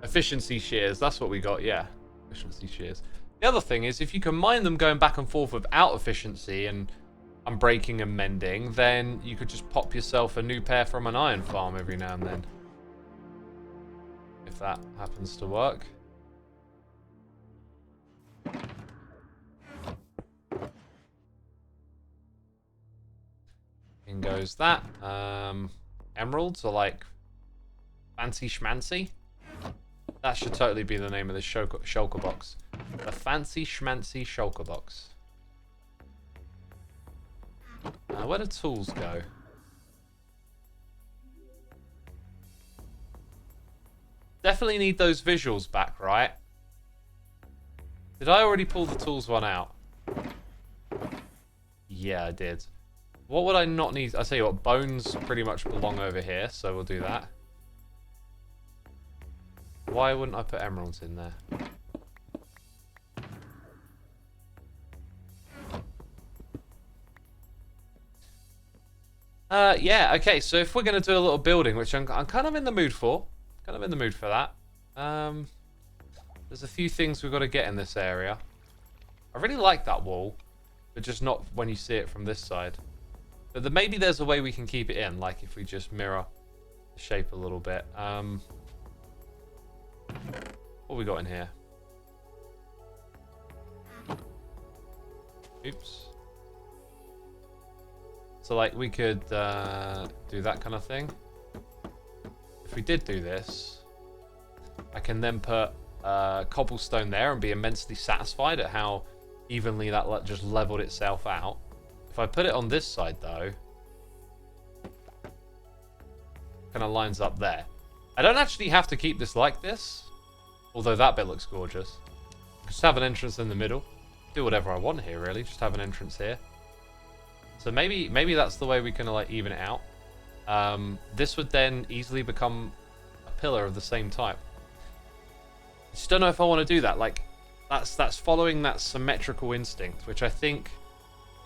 Efficiency shears, that's what we got, yeah. Efficiency shears. The other thing is, if you can mine them going back and forth without efficiency and breaking and mending, then you could just pop yourself a new pair from an iron farm every now and then. If that happens to work. In goes that. Emeralds are like fancy schmancy. That should totally be the name of this shulker box. The fancy schmancy shulker box. Where do tools go? Definitely need those visuals back, right? Did I already pull the tools one out? Yeah, I did. What would I not need? I'll tell you what, bones pretty much belong over here, so we'll do that. Why wouldn't I put emeralds in there? Yeah, okay, so if we're going to do a little building, which I'm kind of in the mood for. Kind of in the mood for that. There's a few things we've got to get in this area. I really like that wall, but just not when you see it from this side. But maybe there's a way we can keep it in, like if we just mirror the shape a little bit. What we got in here? Oops. So like we could do that kind of thing. If we did do this, I can then put cobblestone there and be immensely satisfied at how evenly that just leveled itself out. If I put it on this side though, kind of lines up there. I don't actually have to keep this like this, although that bit looks gorgeous. Just have an entrance in the middle. Do whatever I want here, really. Just have an entrance here. So maybe that's the way we can like even it out. This would then easily become a pillar of the same type. I just don't know if I want to do that. Like, that's following that symmetrical instinct, which I think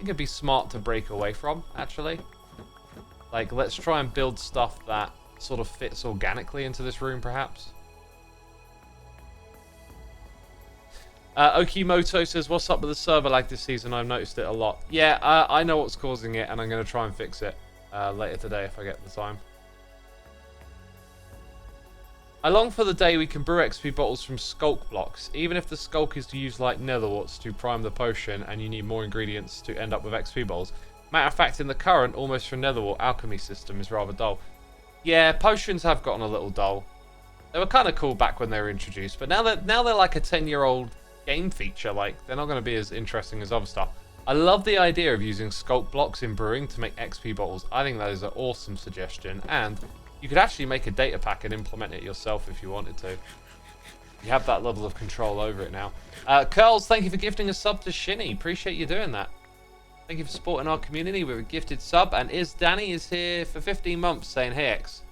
it'd be smart to break away from, actually. Like, let's try and build stuff that sort of fits organically into this room, perhaps. Okimoto says, what's up with the server lag this season? I've noticed it a lot. Yeah, I know what's causing it, and I'm going to try and fix it. later today if I get the time. I long for the day we can brew XP bottles from sculk blocks, even if the sculk is to use like netherwarts to prime the potion and you need more ingredients to end up with XP bottles. Matter of fact, in the current, almost for netherwart alchemy system is rather dull. Yeah, potions have gotten a little dull. They were kind of cool back when they were introduced, but now they're like a 10-year-old game feature. Like, they're not going to be as interesting as other stuff. I love the idea of using sculk blocks in brewing to make XP bottles. I think that is an awesome suggestion, and you could actually make a data pack and implement it yourself if you wanted to. You have that level of control over it now. Curls, thank you for gifting a sub to Shinny. Appreciate you doing that. Thank you for supporting our community with a gifted sub. And Danny is here for 15 months saying, hey X.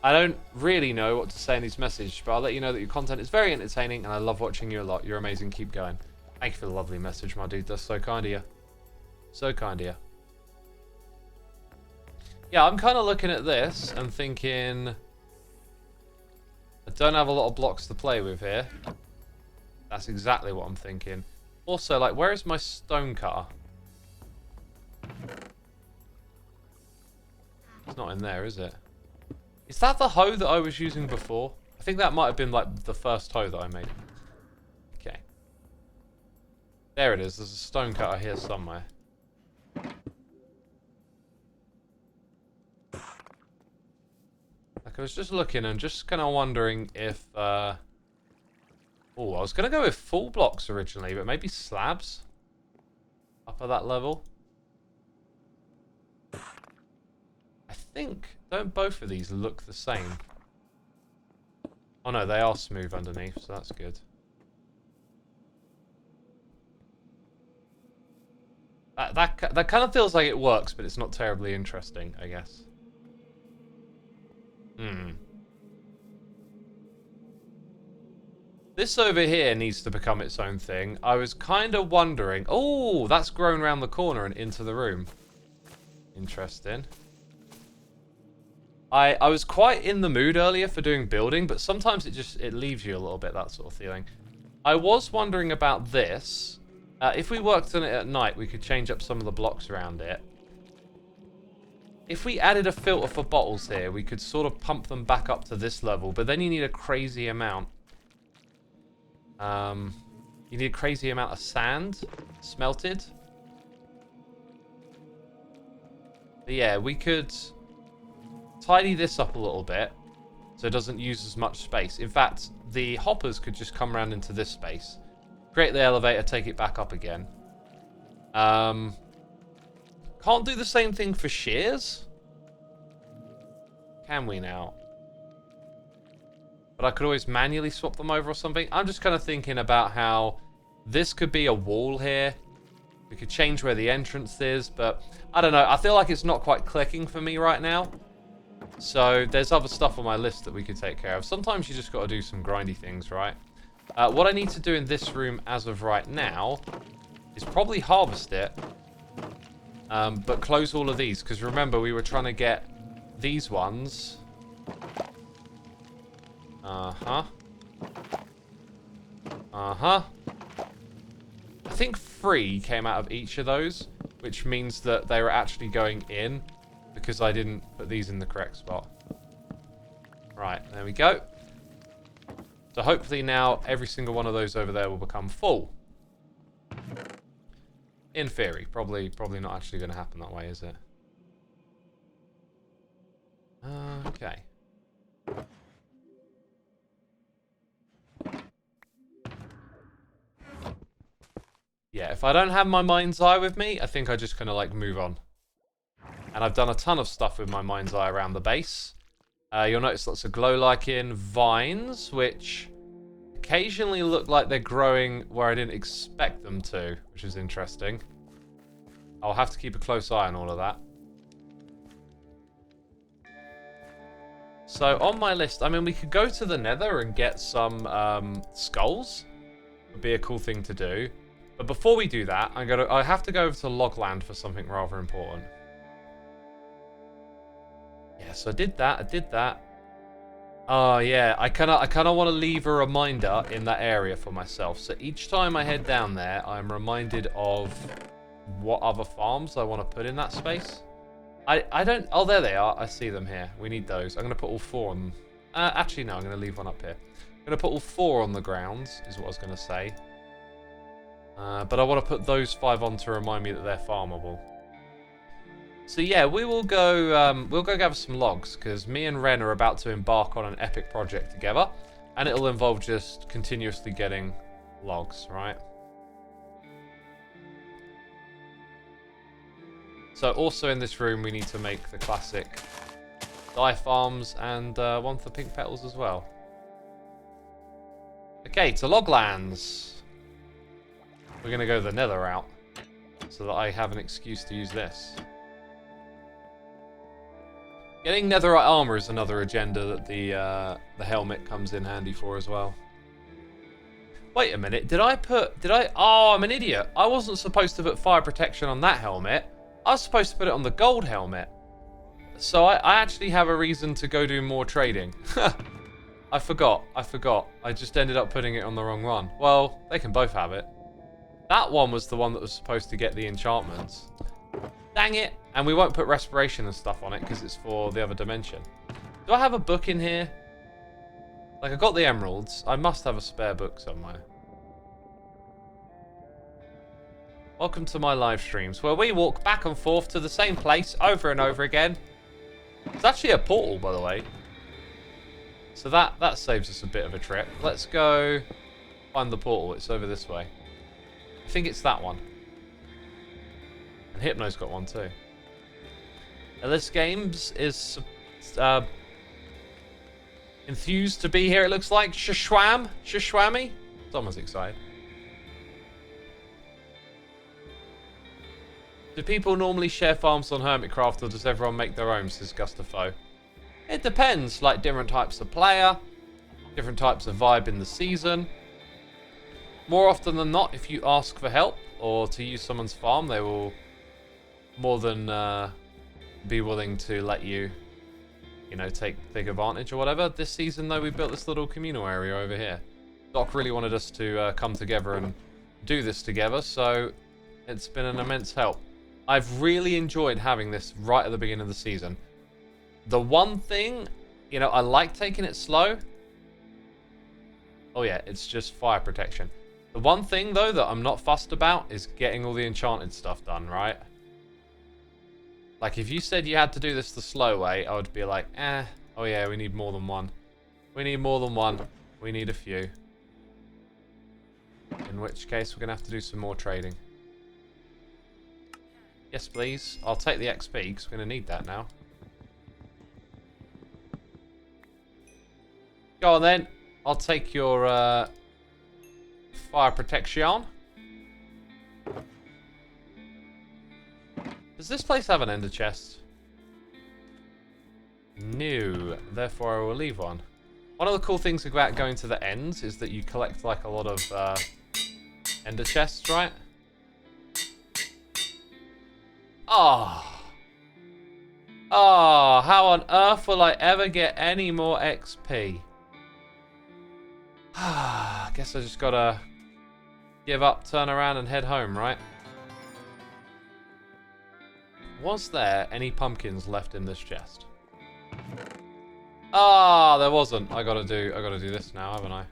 I don't really know what to say in these messages, but I'll let you know that your content is very entertaining and I love watching you a lot. You're amazing. Keep going. Thank you for the lovely message, my dude. That's so kind of you. So kind of you. Yeah, I'm kind of looking at this and thinking, I don't have a lot of blocks to play with here. That's exactly what I'm thinking. Also, like, where is my stone cutter? It's not in there, is it? Is that the hoe that I was using before? I think that might have been, like, the first hoe that I made. Okay. There it is. There's a stone cutter here somewhere. Like, I was just looking and just kind of wondering if, oh, I was going to go with full blocks originally, but maybe slabs up at that level. I think, don't both of these look the same? Oh no, they are smooth underneath, so that's good. That kind of feels like it works, but it's not terribly interesting, I guess. This over here needs to become its own thing. I was kind of wondering... Oh, that's grown around the corner and into the room. Interesting. I was quite in the mood earlier for doing building, but sometimes it leaves you a little bit, that sort of feeling. I was wondering about this. If we worked on it at night, we could change up some of the blocks around it. If we added a filter for bottles here, we could sort of pump them back up to this level, but then you need a crazy amount. You need a crazy amount of sand smelted. But yeah, we could tidy this up a little bit so it doesn't use as much space. In fact, the hoppers could just come around into this space. Create the elevator, take it back up again. Can't do the same thing for shears? Can we now? But I could always manually swap them over or something. I'm just kind of thinking about how this could be a wall here. We could change where the entrance is, but I don't know. I feel like it's not quite clicking for me right now. So there's other stuff on my list that we could take care of. Sometimes you just got to do some grindy things, right? What I need to do in this room as of right now is probably harvest it. But close all of these, because remember, we were trying to get these ones. I think 3 came out of each of those, which means that they were actually going in, because I didn't put these in the correct spot. Right, there we go. So hopefully now every single one of those over there will become full. In theory, probably not actually going to happen that way, is it? Okay. Yeah, if I don't have my mind's eye with me, I think I just kind of like move on. And I've done a ton of stuff with my mind's eye around the base. You'll notice lots of glow lichen vines, which occasionally look like they're growing where I didn't expect them to, which is interesting. I'll have to keep a close eye on all of that. So on my list, I mean, we could go to the Nether and get some skulls. Would be a cool thing to do. But before we do that, I have to go over to Logland for something rather important. Yeah, so I did that. Oh yeah, I kind of want to leave a reminder in that area for myself. So each time I head down there, I'm reminded of what other farms I want to put in that space. I don't... Oh, there they are. I see them here. We need those. I'm going to put all 4 on them. Actually, no. I'm going to leave one up here. I'm going to put all 4 on the ground, is what I was going to say. But I want to put those 5 on to remind me that they're farmable. So yeah, we'll go gather some logs, because me and Ren are about to embark on an epic project together. And it'll involve just continuously getting logs, right? So also in this room we need to make the classic dye farms and one for pink petals as well. Okay, to Loglands. We're going to go the nether route so that I have an excuse to use this. Getting netherite armor is another agenda that the helmet comes in handy for as well. Wait a minute, oh, I'm an idiot. I wasn't supposed to put fire protection on that helmet. I was supposed to put it on the gold helmet. So I actually have a reason to go do more trading. I forgot. I just ended up putting it on the wrong one. Well, they can both have it. That one was the one that was supposed to get the enchantments. Dang it. And we won't put respiration and stuff on it because it's for the other dimension. Do I have a book in here? Like, I got the emeralds. I must have a spare book somewhere. Welcome to my live streams, where we walk back and forth to the same place over and over again. It's actually a portal, by the way. So that saves us a bit of a trip. Let's go find the portal. It's over this way. I think it's that one. And Hypno's got one too. Ellis Games is enthused to be here, it looks like. Shishwami? Someone's excited. Do people normally share farms on Hermitcraft, or does everyone make their own, says Gustafo? It depends, like different types of player, different types of vibe in the season. More often than not, if you ask for help or to use someone's farm, they will more than be willing to let you, you know, take advantage or whatever. This season, though, we built this little communal area over here. Doc really wanted us to come together and do this together, so it's been an immense help. I've really enjoyed having this right at the beginning of the season. The one thing, you know, I like taking it slow. Oh yeah, it's just fire protection. The one thing, though, that I'm not fussed about is getting all the enchanted stuff done, right? Like, if you said you had to do this the slow way, I would be like, oh yeah, we need more than one. We need more than one. We need a few. In which case, we're going to have to do some more trading. Yes, please. I'll take the XP, because we're going to need that now. Go on, then. I'll take your fire protection. Does this place have an ender chest? No. Therefore, I will leave one. One of the cool things about going to the ends is that you collect, like, a lot of ender chests, right? Oh. Oh, how on earth will I ever get any more XP? I guess I just gotta give up, turn around, and head home, right? Was there any pumpkins left in this chest? Ah, there wasn't. I gotta do this now, haven't I?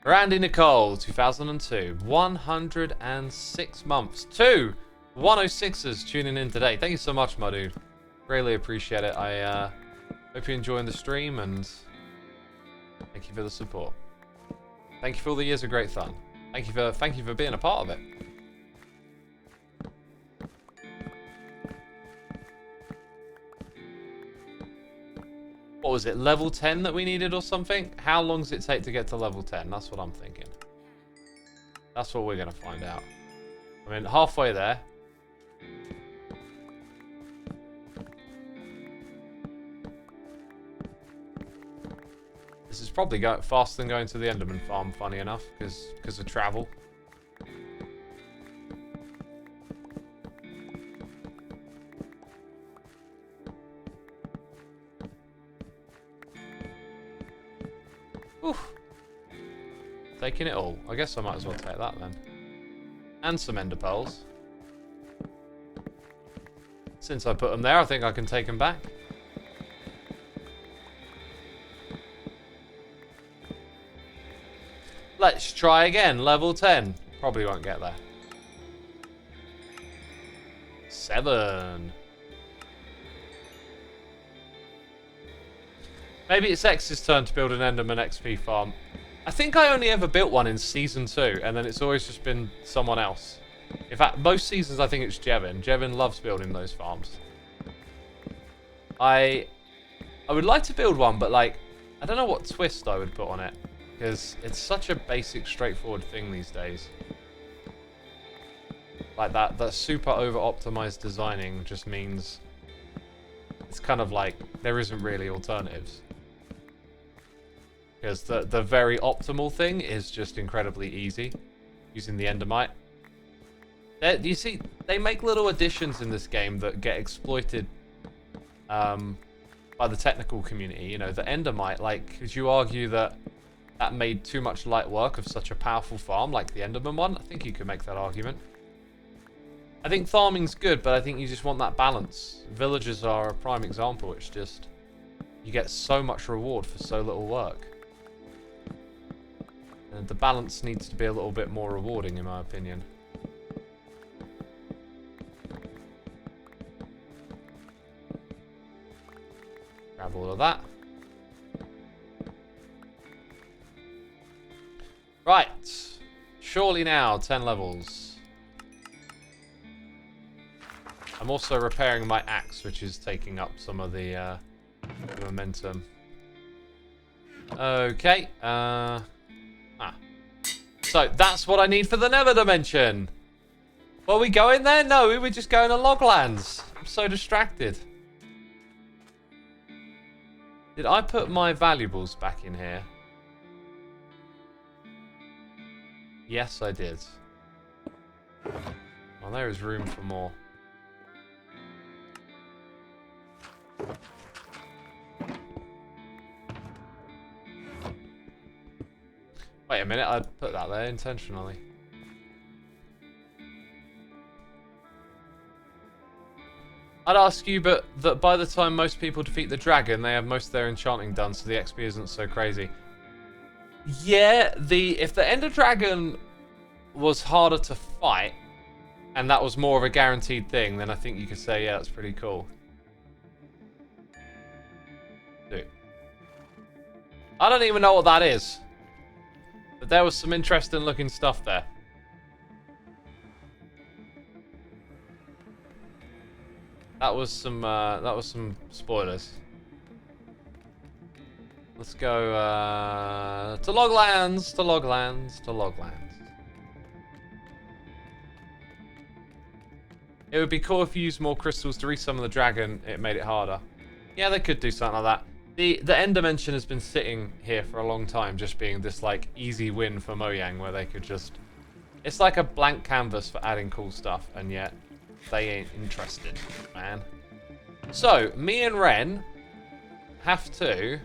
Randy Nicole, 2002, 106 months. 2 106ers tuning in today. Thank you so much, my dude. Greatly appreciate it. I hope you're enjoying the stream, and thank you for the support. Thank you for all the years of great fun. Thank you for being a part of it. What was it, level 10 that we needed or something? How long does it take to get to level 10? That's what I'm thinking. That's what we're going to find out. I mean, halfway there. This is probably faster than going to the Enderman farm, funny enough, because of travel. Oof. Taking it all. I guess I might as well take that then. And some ender pearls. Since I put them there, I think I can take them back. Let's try again. Level 10. Probably won't get there. 7. Maybe it's X's turn to build an Enderman XP farm. I think I only ever built one in Season 2, and then it's always just been someone else. In fact, most seasons I think it's Jevin. Jevin loves building those farms. I would like to build one, but like, I don't know what twist I would put on it. Because it's such a basic, straightforward thing these days. Like that super over-optimized designing just means it's kind of like there isn't really alternatives. Because the very optimal thing is just incredibly easy, using the Endermite. You see, they make little additions in this game that get exploited by the technical community. You know, the Endermite, like, could you argue that made too much light work of such a powerful farm like the Enderman one? I think you could make that argument. I think farming's good, but I think you just want that balance. Villagers are a prime example. It's just, you get so much reward for so little work. And the balance needs to be a little bit more rewarding, in my opinion. Grab all of that. Right. Surely now, 10 levels. I'm also repairing my axe, which is taking up some of the momentum. Okay. So, that's what I need for the Nether Dimension. Were we going there? No, we were just going to Loglands. I'm so distracted. Did I put my valuables back in here? Yes, I did. Well, there is room for more. Wait a minute, I put that there intentionally. I'd ask you, but that by the time most people defeat the dragon, they have most of their enchanting done, so the XP isn't so crazy. Yeah, if the Ender Dragon was harder to fight, and that was more of a guaranteed thing, then I think you could say, yeah, that's pretty cool. Dude. I don't even know what that is. But there was some interesting looking stuff there. That was some spoilers. Let's go to Loglands, to Loglands, to Loglands. It would be cool if you used more crystals to resummon the dragon. It made it harder. Yeah, they could do something like that. The end dimension has been sitting here for a long time, just being this like easy win for Mojang, where they could just... It's like a blank canvas for adding cool stuff, and yet they ain't interested, man. So, me and Ren have to...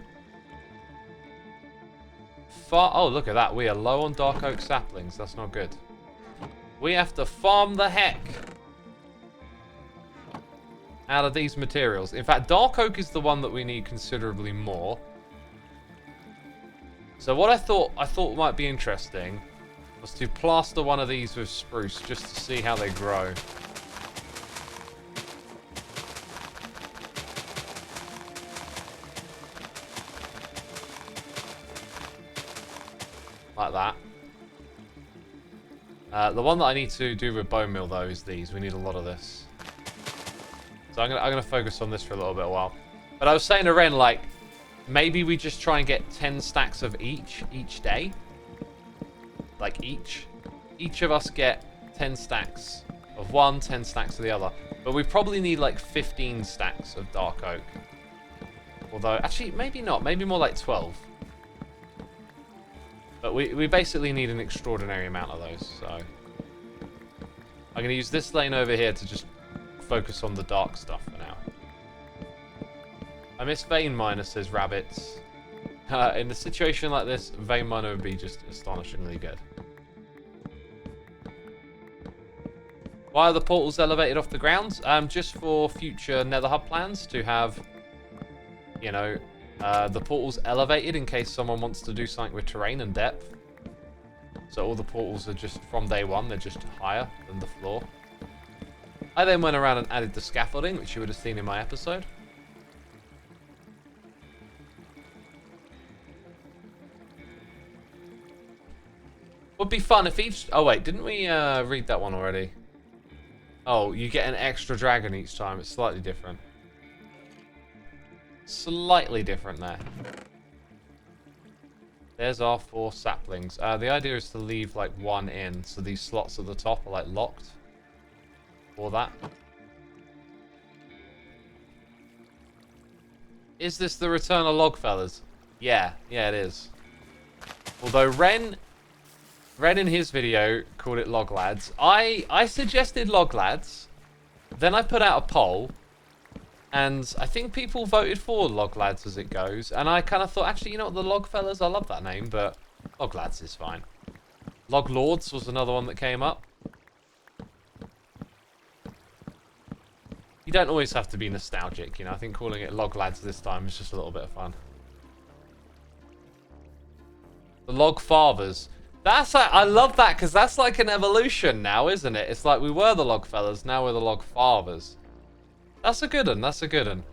Oh, look at that. We are low on dark oak saplings. That's not good. We have to farm the heck out of these materials. In fact, dark oak is the one that we need considerably more. So what I thought might be interesting was to plaster one of these with spruce just to see how they grow. Like that. The one that I need to do with bone meal though is these. We need a lot of this. So I'm gonna focus on this for a little bit a while. But I was saying to Ren, like, maybe we just try and get 10 stacks of each day. Like each of us get 10 stacks of one, 10 stacks of the other. But we probably need like 15 stacks of dark oak. Although, actually, maybe not. Maybe more like 12. But we basically need an extraordinary amount of those, so... I'm going to use this lane over here to just focus on the dark stuff for now. I miss Vein Miner, says Rabbits. In a situation like this, Vein Miner would be just astonishingly good. Why are the portals elevated off the ground? Just for future Nether Hub plans to have, you know, the portals elevated in case someone wants to do something with terrain and depth. So all the portals are just, from day one, they're just higher than the floor. I then went around and added the scaffolding, which you would have seen in my episode. Would be fun if each... Oh, wait, didn't we read that one already? Oh, you get an extra dragon each time. It's slightly different. Slightly different there. There's our 4 saplings. The idea is to leave, like, 1 in, so these slots at the top are, like, locked. For that. Is this the return of log fellas? Yeah, it is. Although Ren in his video called it log lads. I suggested log lads. Then I put out a poll. And I think people voted for log lads as it goes. And I kind of thought, actually, you know what, the log fellas, I love that name, but log lads is fine. Log lords was another one that came up. You don't always have to be nostalgic, you know. I think calling it log lads this time is just a little bit of fun. The log fathers. That's I love that because that's like an evolution now, isn't it? It's like we were the log fellas, now we're the log fathers. That's a good one. That's a good one.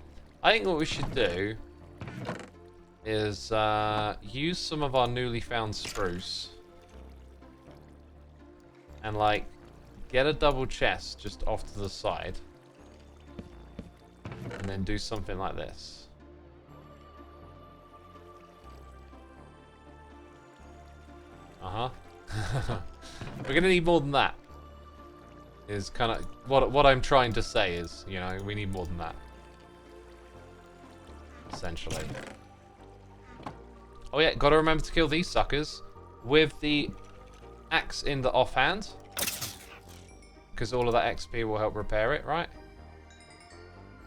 I think what we should do is use some of our newly found spruce and like get a double chest just off to the side. And then do something like this. Uh-huh. We're going to need more than that. Is kind of... What I'm trying to say is, you know, we need more than that. Essentially. Oh yeah, got to remember to kill these suckers with the axe in the offhand. Because all of that XP will help repair it, right?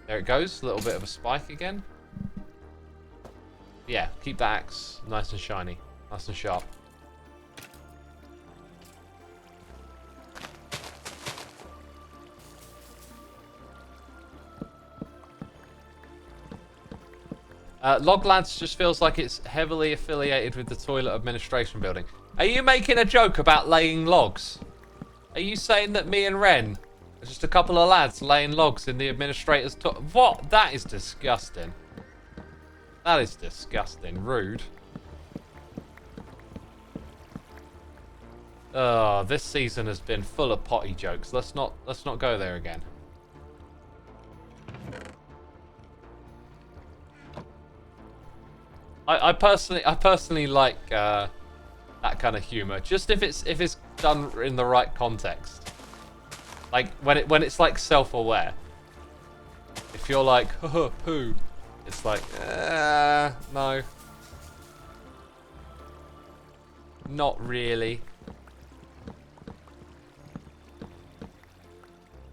There it goes. A little bit of a spike again. Yeah, keep that axe nice and shiny. Nice and sharp. Log Lads just feels like it's heavily affiliated with the toilet administration building. Are you making a joke about laying logs? Are you saying that me and Ren... Just a couple of lads laying logs in the administrator's What? That is disgusting. That is disgusting. Rude. Oh, this season has been full of potty jokes. Let's not go there again. I personally like that kind of humor. Just if it's done in the right context. Like when it's like self-aware. If you're like, haha, poo, it's like, no. Not really.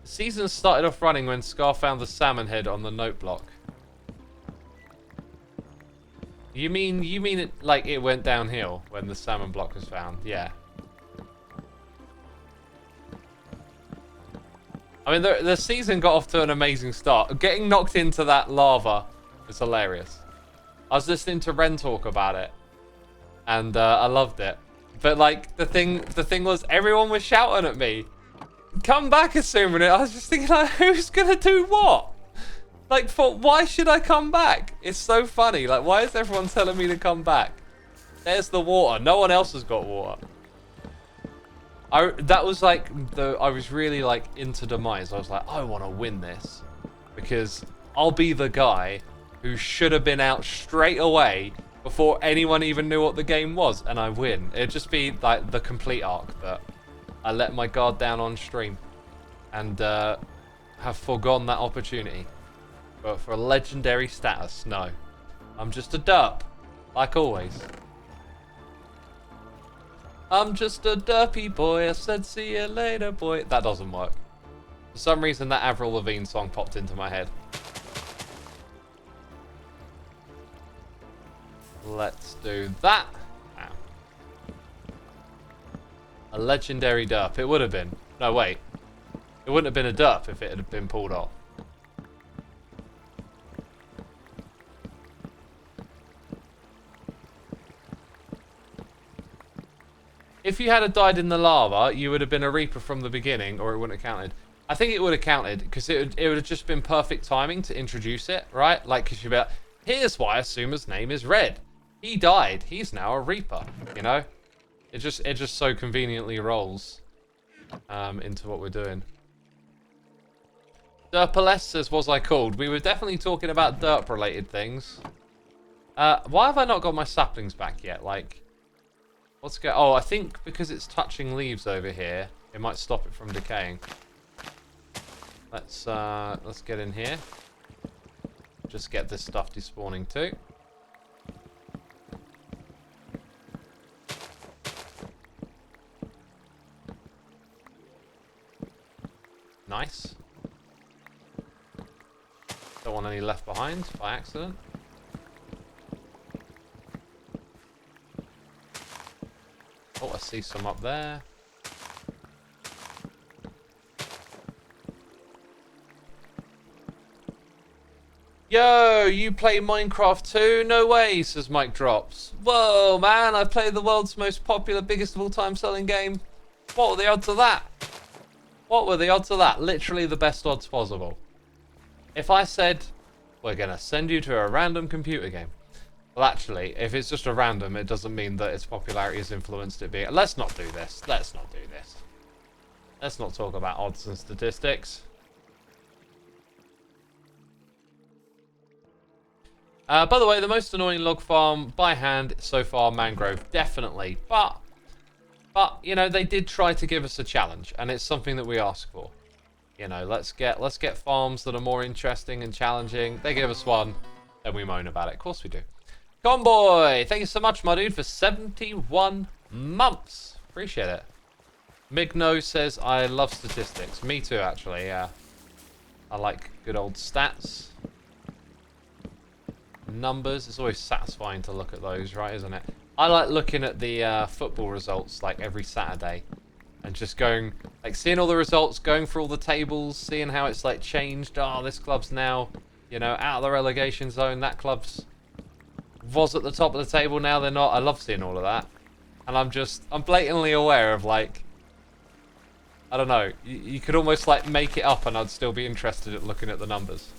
The season started off running when Scar found the salmon head on the note block. You mean it like it went downhill when the salmon block was found? Yeah. I mean, the season got off to an amazing start. Getting knocked into that lava was hilarious. I was listening to Ren talk about it, and I loved it. But like the thing was, everyone was shouting at me, "Come back, Xisuma!" I was just thinking, like, who's gonna do what? Like, why should I come back? It's so funny. Like, why is everyone telling me to come back? There's the water. No one else has got water. That was like I was really like into demise. I was like, I want to win this because I'll be the guy who should have been out straight away before anyone even knew what the game was, and I win. It'd just be like the complete arc, but I let my guard down on stream and have forgone that opportunity. But for a legendary status, no. I'm just a derp, like always. I'm just a derpy boy, I said see you later boy. That doesn't work. For some reason that Avril Lavigne song popped into my head. Let's do that. Ow. A legendary derp, it would have been. No, wait. It wouldn't have been a derp if it had been pulled off. If you had died in the lava, you would have been a Reaper from the beginning, or it wouldn't have counted. I think it would have counted, because it would have just been perfect timing to introduce it, right? Like, because you'd be like, here's why Xisuma's name is Red. He died. He's now a Reaper, you know? It just so conveniently rolls into what we're doing. Derpaless says, was I called? We were definitely talking about derp-related things. Why have I not got my saplings back yet? Like, let's go. Oh, I think because it's touching leaves over here, it might stop it from decaying. Let's get in here. Just get this stuff despawning too. Nice. Don't want any left behind by accident. Oh, I see some up there. Yo, you play Minecraft too? No way, says Mike Drops. Whoa, man, I play the world's most popular, biggest of all time selling game. What were the odds of that? What were the odds of that? Literally the best odds possible. If I said, we're going to send you to a random computer game. Well, actually, if it's just a random, it doesn't mean that its popularity has influenced it being... Let's not do this. Let's not do this. Let's not talk about odds and statistics. By the way, the most annoying log farm by hand so far, mangrove, definitely. But you know, they did try to give us a challenge, and it's something that we ask for. You know, let's get farms that are more interesting and challenging. They give us one, then we moan about it. Of course we do. Conboy, thank you so much, my dude, for 71 months. Appreciate it. Migno says, I love statistics. Me too, actually, yeah. I like good old stats. Numbers, it's always satisfying to look at those, right, isn't it? I like looking at the football results, like, every Saturday. And just going, like, seeing all the results, going through all the tables, seeing how it's, like, changed. Oh, this club's now, you know, out of the relegation zone. That club's was at the top of the table, now they're not. I love seeing all of that. And I'm blatantly aware of, like, I don't know, you could almost, like, make it up and I'd still be interested in looking at the numbers.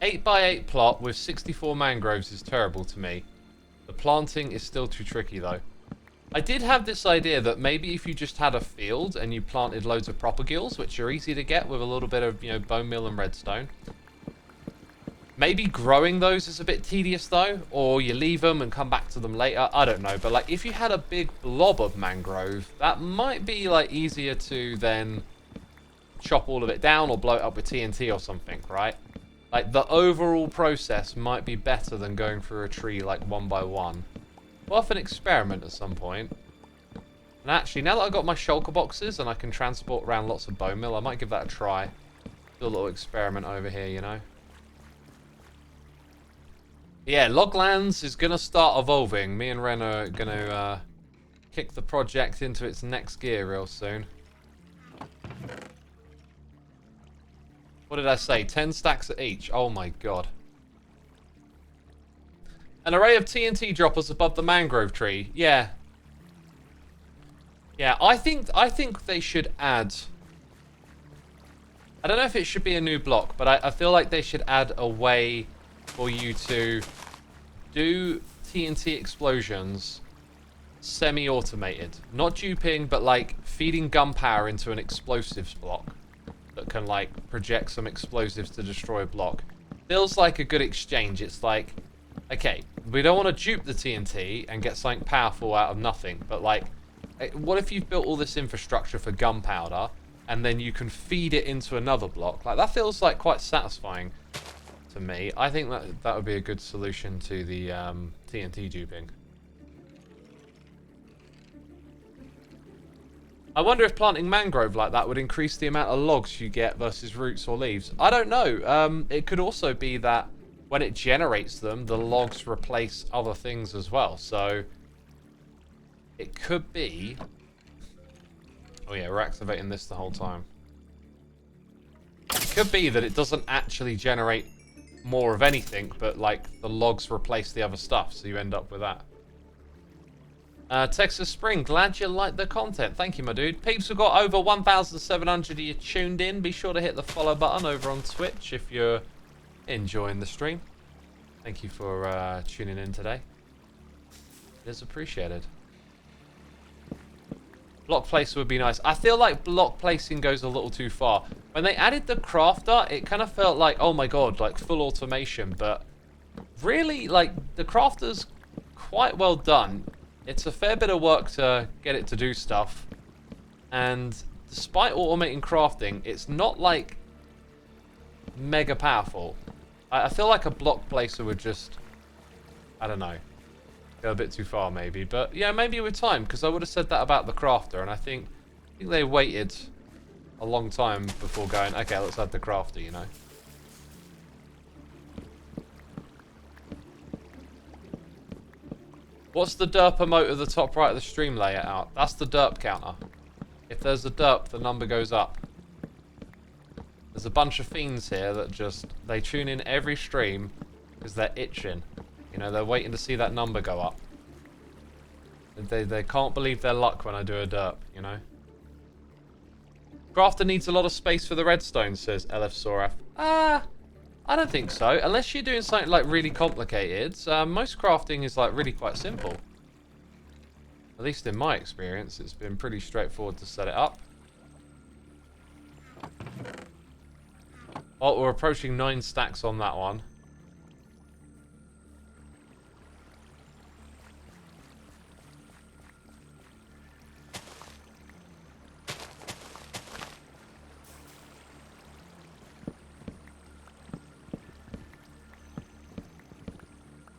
Eight by 8 plot with 64 mangroves is terrible to me. The planting is still too tricky though. I did have this idea that maybe if you just had a field and you planted loads of propagules, which are easy to get with a little bit of, you know, bone meal and redstone. Maybe growing those is a bit tedious though, or you leave them and come back to them later. I don't know, but like if you had a big blob of mangrove, that might be like easier to then chop all of it down or blow it up with TNT or something, right? Like, the overall process might be better than going through a tree, like, one by one. We'll have an experiment at some point. And actually, now that I've got my shulker boxes and I can transport around lots of bone meal, I might give that a try. Do a little experiment over here, you know? Yeah, Loglands is going to start evolving. Me and Ren are going to kick the project into its next gear real soon. What did I say? 10 stacks at each. Oh my god. An array of TNT droppers above the mangrove tree. Yeah. Yeah, I think they should add... I don't know if it should be a new block, but I feel like they should add a way for you to do TNT explosions semi-automated. Not duping, but like feeding gunpowder into an explosives block that can like project some explosives to destroy a block. Feels like a good exchange. It's like, okay, we don't want to dupe the TNT and get something powerful out of nothing, but like, what if you've built all this infrastructure for gunpowder and then you can feed it into another block? Like, that feels like quite satisfying to me. I think that would be a good solution to the TNT duping. I wonder if planting mangrove like that would increase the amount of logs you get versus roots or leaves. I don't know. It could also be that when it generates them, the logs replace other things as well. So it could be... Oh yeah, we're activating this the whole time. It could be that it doesn't actually generate more of anything, but like the logs replace the other stuff, so you end up with that. Texas Spring, glad you liked the content. Thank you, my dude. Peeps, we've got over 1,700 of you tuned in. Be sure to hit the follow button over on Twitch if you're enjoying the stream. Thank you for tuning in today. It is appreciated. Block placer would be nice. I feel like block placing goes a little too far. When they added the crafter, it kind of felt like, oh my god, like full automation. But really, like, the crafter's quite well done. It's a fair bit of work to get it to do stuff. And despite automating crafting, it's not like mega powerful. I feel like a block placer would just, I don't know, go a bit too far maybe. But yeah, maybe with time, because I would have said that about the crafter. And I think they waited a long time before going, okay, let's add the crafter, you know. What's the derp emote at the top right of the stream layout? That's the derp counter. If there's a derp, the number goes up. There's a bunch of fiends here that just, they tune in every stream because they're itching. You know, they're waiting to see that number go up. They can't believe their luck when I do a derp, you know. Crafter needs a lot of space for the redstone, says LF Soraf. I don't think so. Unless you're doing something like really complicated. Most crafting is like really quite simple. At least in my experience, it's been pretty straightforward to set it up. Oh, we're approaching 9 stacks on that one.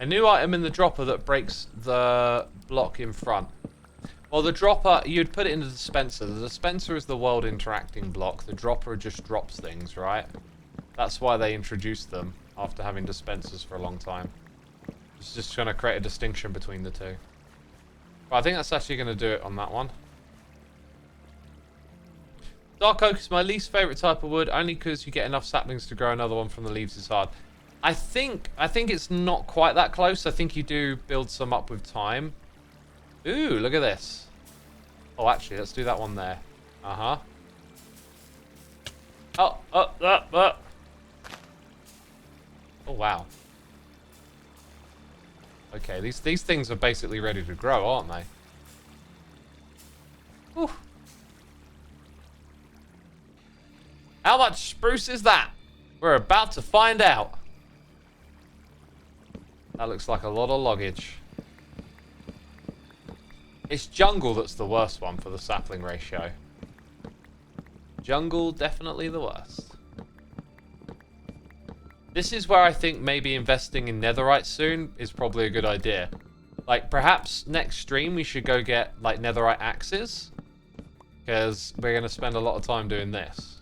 A new item in the dropper that breaks the block in front. Well, the dropper, you'd put it in the dispenser. The dispenser is the world interacting block. The dropper just drops things, right? That's why they introduced them after having dispensers for a long time. It's just going to create a distinction between the two. But I think that's actually going to do it on that one. Dark oak is my least favourite type of wood, only because you get enough saplings to grow another one from the leaves is hard. I think it's not quite that close. I think you do build some up with time. Ooh, look at this. Oh, actually, let's do that one there. Uh-huh. Oh, oh, wow. Okay, these things are basically ready to grow, aren't they? Whew. How much spruce is that? We're about to find out. That looks like a lot of loggage. It's jungle that's the worst one for the sapling ratio. Jungle, definitely the worst. This is where I think maybe investing in netherite soon is probably a good idea. Like, perhaps next stream we should go get, like, netherite axes. Because we're going to spend a lot of time doing this.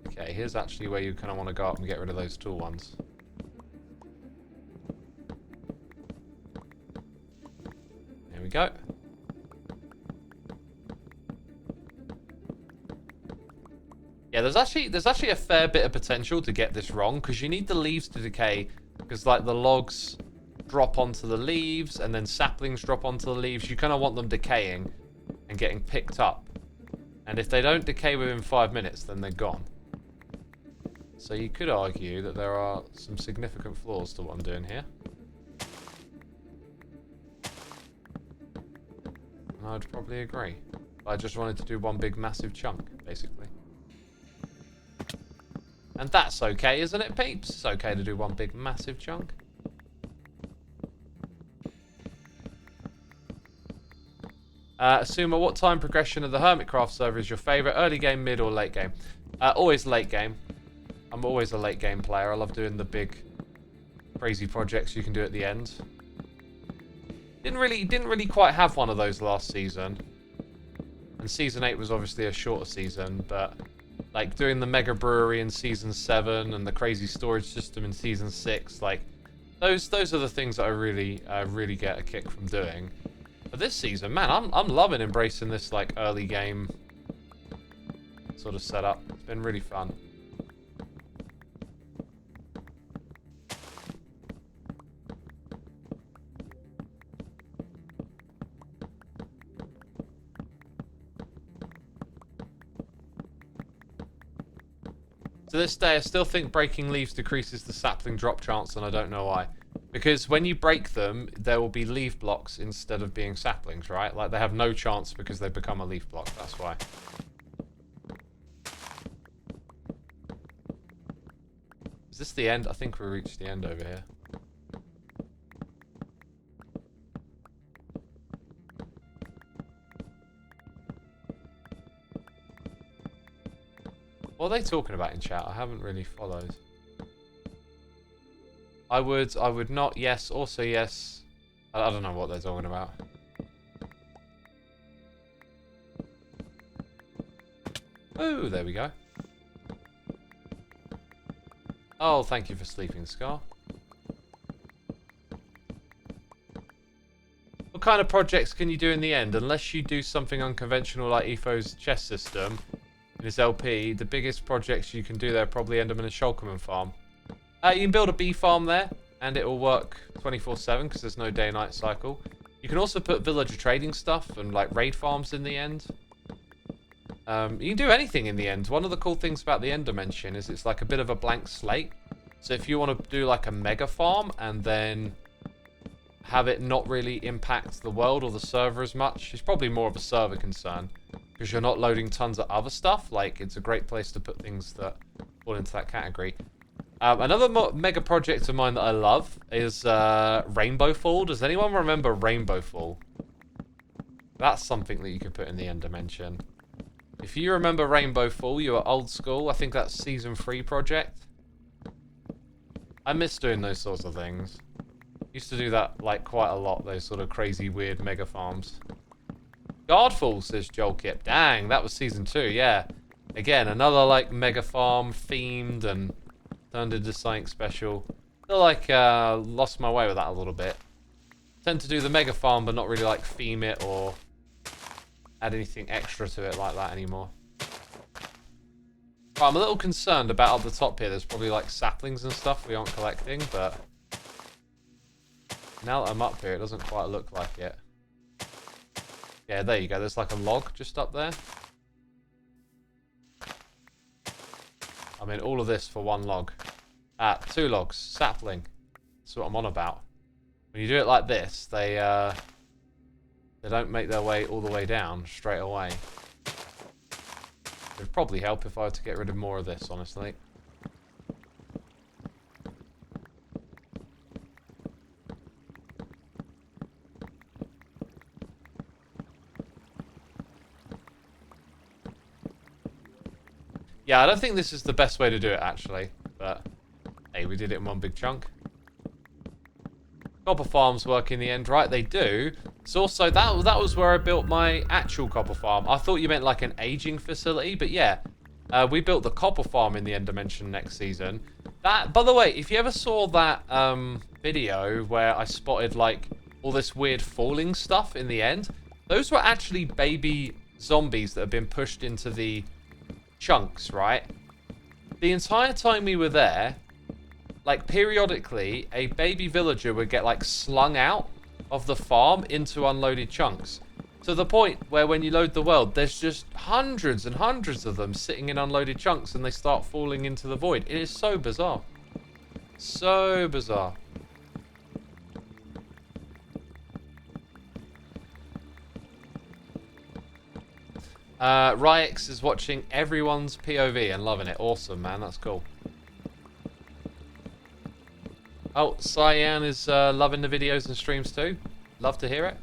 Okay, here's actually where you kind of want to go up and get rid of those tool ones. There we go. Yeah, there's actually a fair bit of potential to get this wrong, because you need the leaves to decay, because like the logs drop onto the leaves and then saplings drop onto the leaves. You kind of want them decaying and getting picked up. And if they don't decay within 5 minutes, then they're gone. So you could argue that there are some significant flaws to what I'm doing here. And I'd probably agree. But I just wanted to do one big massive chunk, basically. And that's okay, isn't it, peeps? It's okay to do one big massive chunk. Xisuma, what time progression of the Hermitcraft server is your favourite? Early game, mid, or late game? Always late game. I'm always a late game player. I love doing the big, crazy projects you can do at the end. Didn't really quite have one of those last season. And season 8 was obviously a shorter season, but like doing the mega brewery in season 7 and the crazy storage system in season 6, like those are the things that I really get a kick from doing. But this season, man, I'm loving embracing this like early game sort of setup. It's been really fun. To this day, I still think breaking leaves decreases the sapling drop chance, and I don't know why. Because when you break them, there will be leaf blocks instead of being saplings, right? Like, they have no chance because they become a leaf block, that's why. Is this the end? I think we reached the end over here. What are they talking about in chat? I haven't really followed. I would not, yes, also yes. I don't know what they're talking about. Oh, there we go. Oh, thank you for sleeping, Scar. What kind of projects can you do in the end? Unless you do something unconventional like Etho's chess system in his LP, the biggest projects you can do there are probably Enderman and Shulkerman farm. You can build a bee farm there, and it will work 24/7 because there's no day-night cycle. You can also put villager trading stuff and like raid farms in the end. You can do anything in the end. One of the cool things about the end dimension is it's like a bit of a blank slate. So if you want to do like a mega farm and then have it not really impact the world or the server as much, it's probably more of a server concern because you're not loading tons of other stuff. Like, it's a great place to put things that fall into that category. Another mega project of mine that I love is Rainbow Fall. Does anyone remember Rainbow Fall? That's something that you could put in the end dimension. If you remember Rainbow Fall, you are old school. I think that's season 3 project. I miss doing those sorts of things. Used to do that like quite a lot, those sort of crazy weird mega farms. Guardfall, says Jolkip. Dang, that was season 2, yeah. Again, another like mega farm themed and turned into something special. I feel like lost my way with that a little bit. Tend to do the mega farm but not really like theme it or add anything extra to it like that anymore. Right, I'm a little concerned about up the top here. There's probably like saplings and stuff we aren't collecting, but now that I'm up here, it doesn't quite look like it. Yeah, there you go. There's like a log just up there. I mean, all of this for one log. 2 logs. Sapling. That's what I'm on about. When you do it like this, they don't make their way all the way down straight away. It would probably help if I were to get rid of more of this, honestly. Yeah, I don't think this is the best way to do it, actually. But, hey, we did it in one big chunk. Copper farms work in the end, right? They do. It's also, that was where I built my actual copper farm. I thought you meant like an aging facility, but yeah. We built the copper farm in the end dimension next season. That, by the way, if you ever saw that video where I spotted like all this weird falling stuff in the end, those were actually baby zombies that have been pushed into the chunks, right? The entire time we were there, like periodically, a baby villager would get like slung out of the farm into unloaded chunks. To the point where when you load the world, there's just hundreds and hundreds of them sitting in unloaded chunks and they start falling into the void. It is so bizarre. So bizarre. Ryx is watching everyone's POV and loving it. Awesome, man. That's cool. Oh, Cyan is loving the videos and streams too. Love to hear it.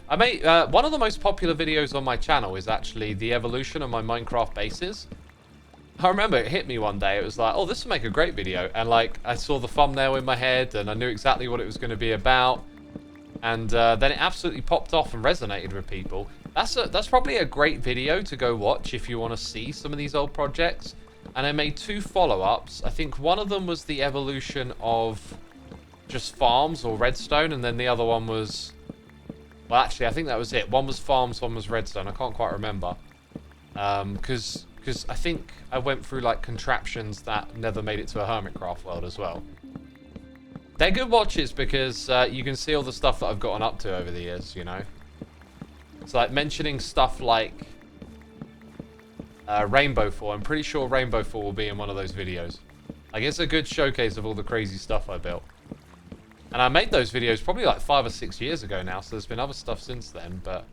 I made one of the most popular videos on my channel is actually the evolution of my Minecraft bases. I remember it hit me one day. It was like, oh, this will make a great video. And like, I saw the thumbnail in my head and I knew exactly what it was going to be about. And then it absolutely popped off and resonated with people. That's probably a great video to go watch if you want to see some of these old projects. And I made 2 follow-ups. I think one of them was the evolution of just farms or redstone. And then the other one was... Well, actually, I think that was it. One was farms, one was redstone. I can't quite remember. Because I think I went through like contraptions that never made it to a Hermitcraft world as well. They're good watches because you can see all the stuff that I've gotten up to over the years, you know. It's like mentioning stuff like Rainbow Fall. I'm pretty sure Rainbow Fall will be in one of those videos. Like, it's a good showcase of all the crazy stuff I built. And I made those videos probably like 5 or 6 years ago now, so there's been other stuff since then, but...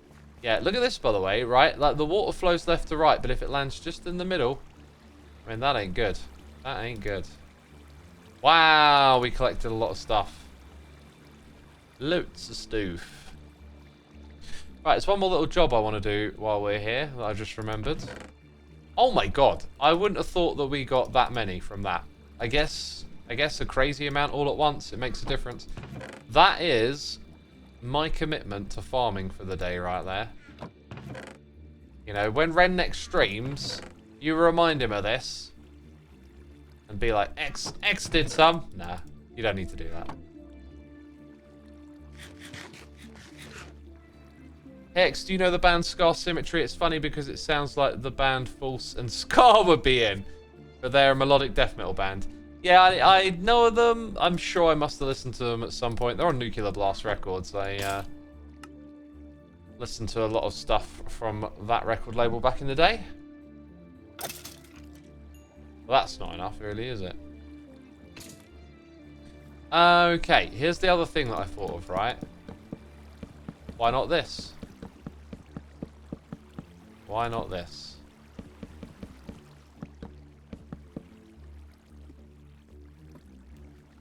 Yeah, look at this, by the way, right? Like, the water flows left to right, but if it lands just in the middle... I mean, that ain't good. That ain't good. Wow, we collected a lot of stuff. Loads of stuff. Right, there's one more little job I want to do while we're here that I just remembered. Oh my god, I wouldn't have thought that we got that many from that. I guess a crazy amount all at once. It makes a difference. That is... my commitment to farming for the day right there. You know, when Redneck streams, you remind him of this. And be like, X did some. Nah, you don't need to do that. X, do you know the band Scar Symmetry? It's funny because it sounds like the band False and Scar would be in. But they're a melodic death metal band. Yeah, I know of them. I'm sure I must have listened to them at some point. They're on Nuclear Blast Records. I listened to a lot of stuff from that record label back in the day. Well, that's not enough, really, is it? Okay, here's the other thing that I thought of, right? Why not this? Why not this?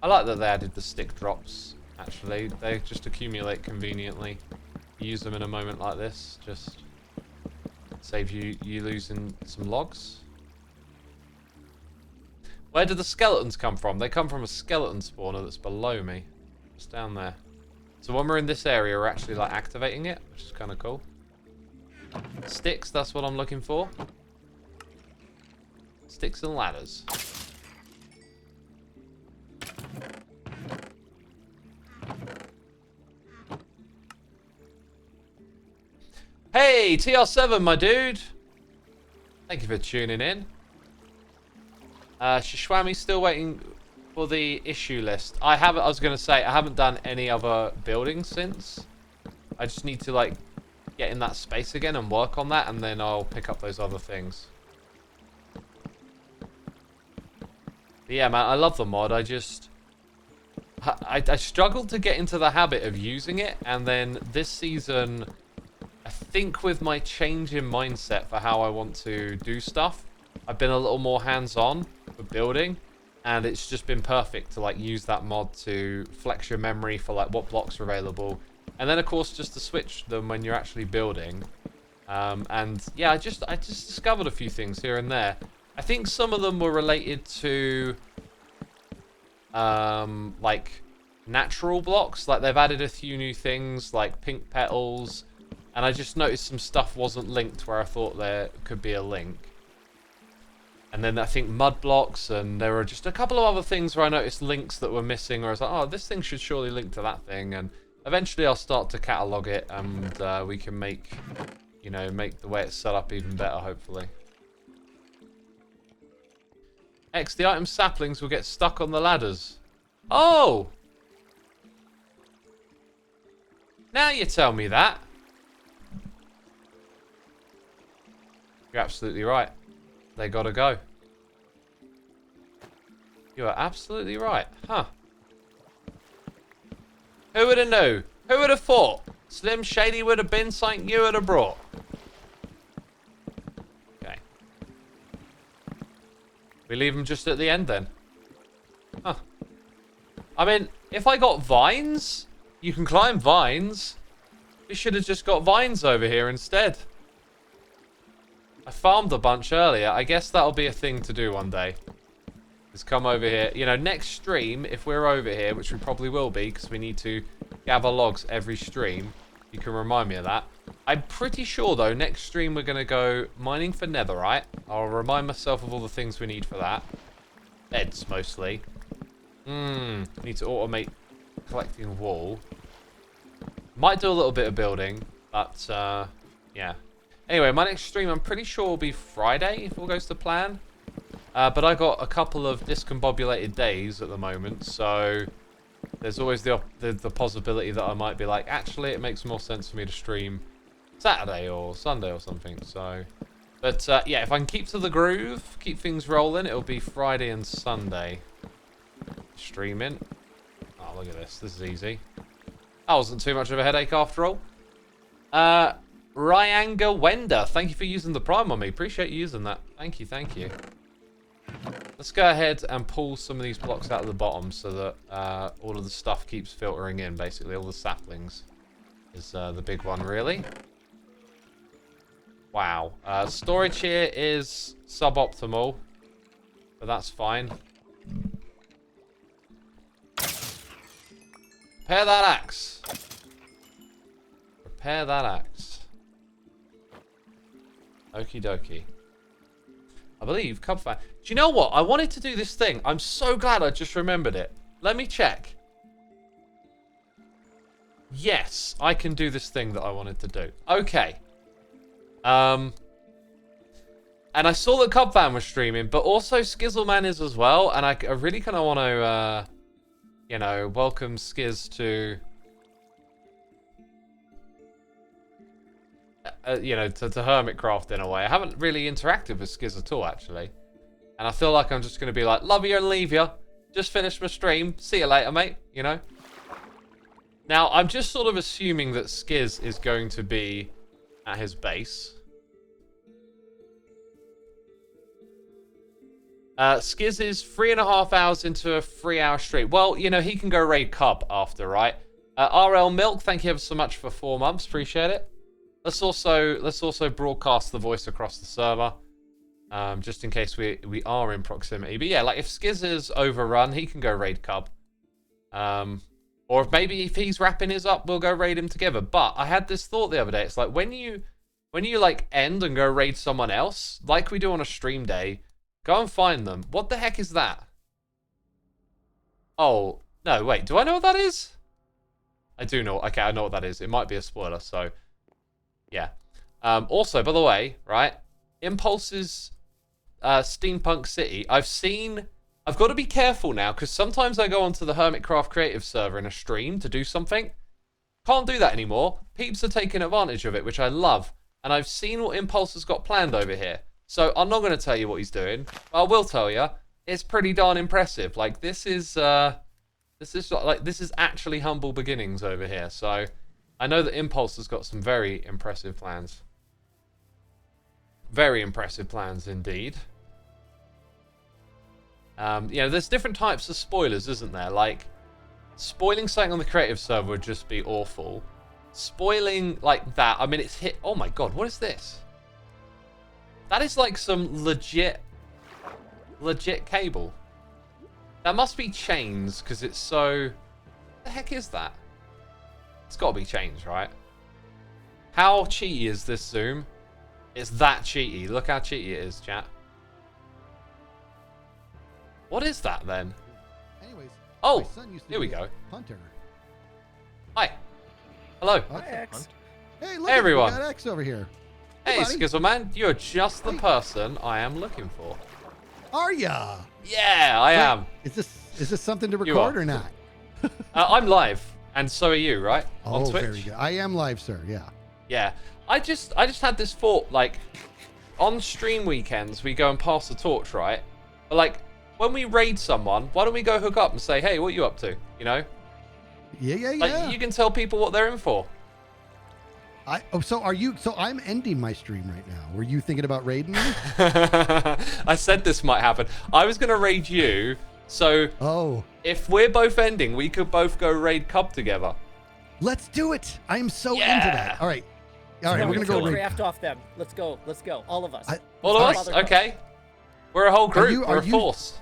I like that they added the stick drops, actually. They just accumulate conveniently. Use them in a moment like this. Just save you losing some logs. Where do the skeletons come from? They come from a skeleton spawner that's below me. Just down there. So when we're in this area, we're actually like activating it, which is kind of cool. Sticks, that's what I'm looking for. Sticks and ladders. Hey, TR7, my dude. Thank you for tuning in. Shishwami's still waiting for the issue list. I was going to say, I haven't done any other buildings since. I just need to, like, get in that space again and work on that, and then I'll pick up those other things. But yeah, man, I love the mod. I struggled to get into the habit of using it, and then this season, I think with my change in mindset for how I want to do stuff, I've been a little more hands-on with building, and it's just been perfect to like use that mod to flex your memory for like what blocks are available, and then of course just to switch them when you're actually building. And yeah, I just discovered a few things here and there. I think some of them were related to like natural blocks. Like they've added a few new things like pink petals, and I just noticed some stuff wasn't linked where I thought there could be a link. And then I think mud blocks, and there were just a couple of other things where I noticed links that were missing, where I was like, oh, this thing should surely link to that thing. And eventually I'll start to catalog it, and we can make, you know, make the way it's set up even better, hopefully. X, the item saplings will get stuck on the ladders. Oh! Now you tell me that. You're absolutely right. They gotta go. You are absolutely right. Huh. Who would have known? Who would have thought? Slim Shady would have been something you would have brought. Okay. We leave them just at the end then. Huh. I mean, if I got vines, you can climb vines. We should have just got vines over here instead. I farmed a bunch earlier. I guess that'll be a thing to do one day. Is come over here. You know, next stream, if we're over here, which we probably will be, because we need to gather logs every stream. You can remind me of that. I'm pretty sure, though, next stream we're going to go mining for netherite. I'll remind myself of all the things we need for that. Beds, mostly. Need to automate collecting wool. Might do a little bit of building, but, yeah. Anyway, my next stream, I'm pretty sure will be Friday, if all goes to plan. But I got a couple of discombobulated days at the moment, so there's always the possibility that I might be like, actually, it makes more sense for me to stream Saturday or Sunday or something. So, but yeah, if I can keep to the groove, keep things rolling, it'll be Friday and Sunday streaming. Oh, look at this. This is easy. That wasn't too much of a headache after all. Ryanga Wender, thank you for using the Prime on me. Appreciate you using that. Thank you, thank you. Let's go ahead and pull some of these blocks out of the bottom so that all of the stuff keeps filtering in, basically. All the saplings is the big one, really. Wow. Storage here is suboptimal, but that's fine. Repair that axe. Repair that axe. Okie dokie. I believe Cub fan. Do you know what? I wanted to do this thing. I'm so glad I just remembered it. Let me check. Yes, I can do this thing that I wanted to do. Okay. And I saw that Cub fan was streaming, but also Skizzleman is as well. And I really kind of want to, you know, welcome Skiz to, you know, to Hermitcraft in a way. I haven't really interacted with Skiz at all, actually. And I feel like I'm just going to be like, love you and leave you. Just finished my stream. See you later, mate. You know? Now, I'm just sort of assuming that Skiz is going to be at his base. Skiz is 3.5 hours into a 3-hour stream. Well, you know, he can go raid Cub after, right? RL Milk, thank you ever so much for 4 months. Appreciate it. Let's also broadcast the voice across the server, just in case we are in proximity. But yeah, like if Skiz is overrun, he can go raid Cub. Or if maybe if he's wrapping his up, we'll go raid him together. But I had this thought the other day. It's like when you like end and go raid someone else, like we do on a stream day, go and find them. What the heck is that? Oh no, wait. Do I know what that is? I do know. Okay, I know what that is. It might be a spoiler. So. Yeah. Also, by the way, right? Impulse's Steampunk City. I've got to be careful now because sometimes I go onto the Hermitcraft creative server in a stream to do something. Can't do that anymore. Peeps are taking advantage of it, which I love. And I've seen what Impulse has got planned over here. So I'm not going to tell you what he's doing. But I will tell you, it's pretty darn impressive. Like this is actually humble beginnings over here. So. I know that Impulse has got some very impressive plans. Very impressive plans indeed. You know, there's different types of spoilers, isn't there? Like, spoiling something on the creative server would just be awful. Spoiling like that, I mean, it's hit... Oh my god, what is this? That is like some legit cable. That must be chains, because it's so... What the heck is that? It's got to be chains, right? How cheaty is this zoom? It's that cheaty. Look how cheaty it is, chat. What is that, then? Anyways, oh, here we go. Hunter. Hi. Hello. Hi, X. Hey, look, hey, everyone. We got X over here. Hey, buddy. Skizzleman. You're just the person I am looking for. Are ya? Yeah, I am. Is this something to record or not? I'm live. And so are you, right? On Twitch? Very good. I am live, sir. Yeah. Yeah. I just had this thought, like, on stream weekends, we go and pass the torch, right? But, like, when we raid someone, why don't we go hook up and say, hey, what are you up to? You know? Yeah. Like, you can tell people what they're in for. So I'm ending my stream right now. Were you thinking about raiding me? I said this might happen. I was going to raid you. So, if we're both ending, we could both go raid Cub together. Let's do it. I'm so into that. All right. All right, No, we're gonna let's go raid. draft off them. Let's go. Let's go. All of us. All of us? Okay. We're a whole group. We're a force.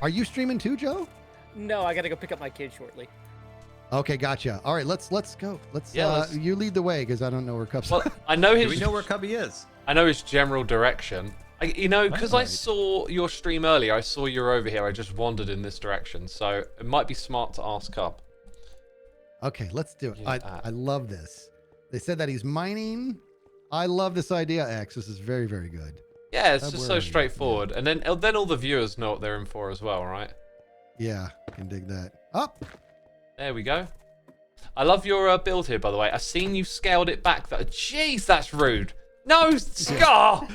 Are you streaming too, Joe? No, I gotta go pick up my kid shortly. Okay, gotcha. All right, let's go. let's- You lead the way because I don't know where Cubs. Well, I know Do his. we know where Cubby is? I know his general direction. Because I Alright. saw your stream earlier, I saw you were over here. I just wandered in this direction, so it might be smart to ask Cub. Okay, let's do it. Yeah. I love this. They said that he's mining. I love this idea, X. This is very, very good. Yeah, it's Cub, just where so are you? straightforward, and then all the viewers know what they're in for as well, right? Yeah, I can dig that. Up. There we go. I love your build here, by the way. I've seen you scaled it back. Jeez, that's rude. No, Scar!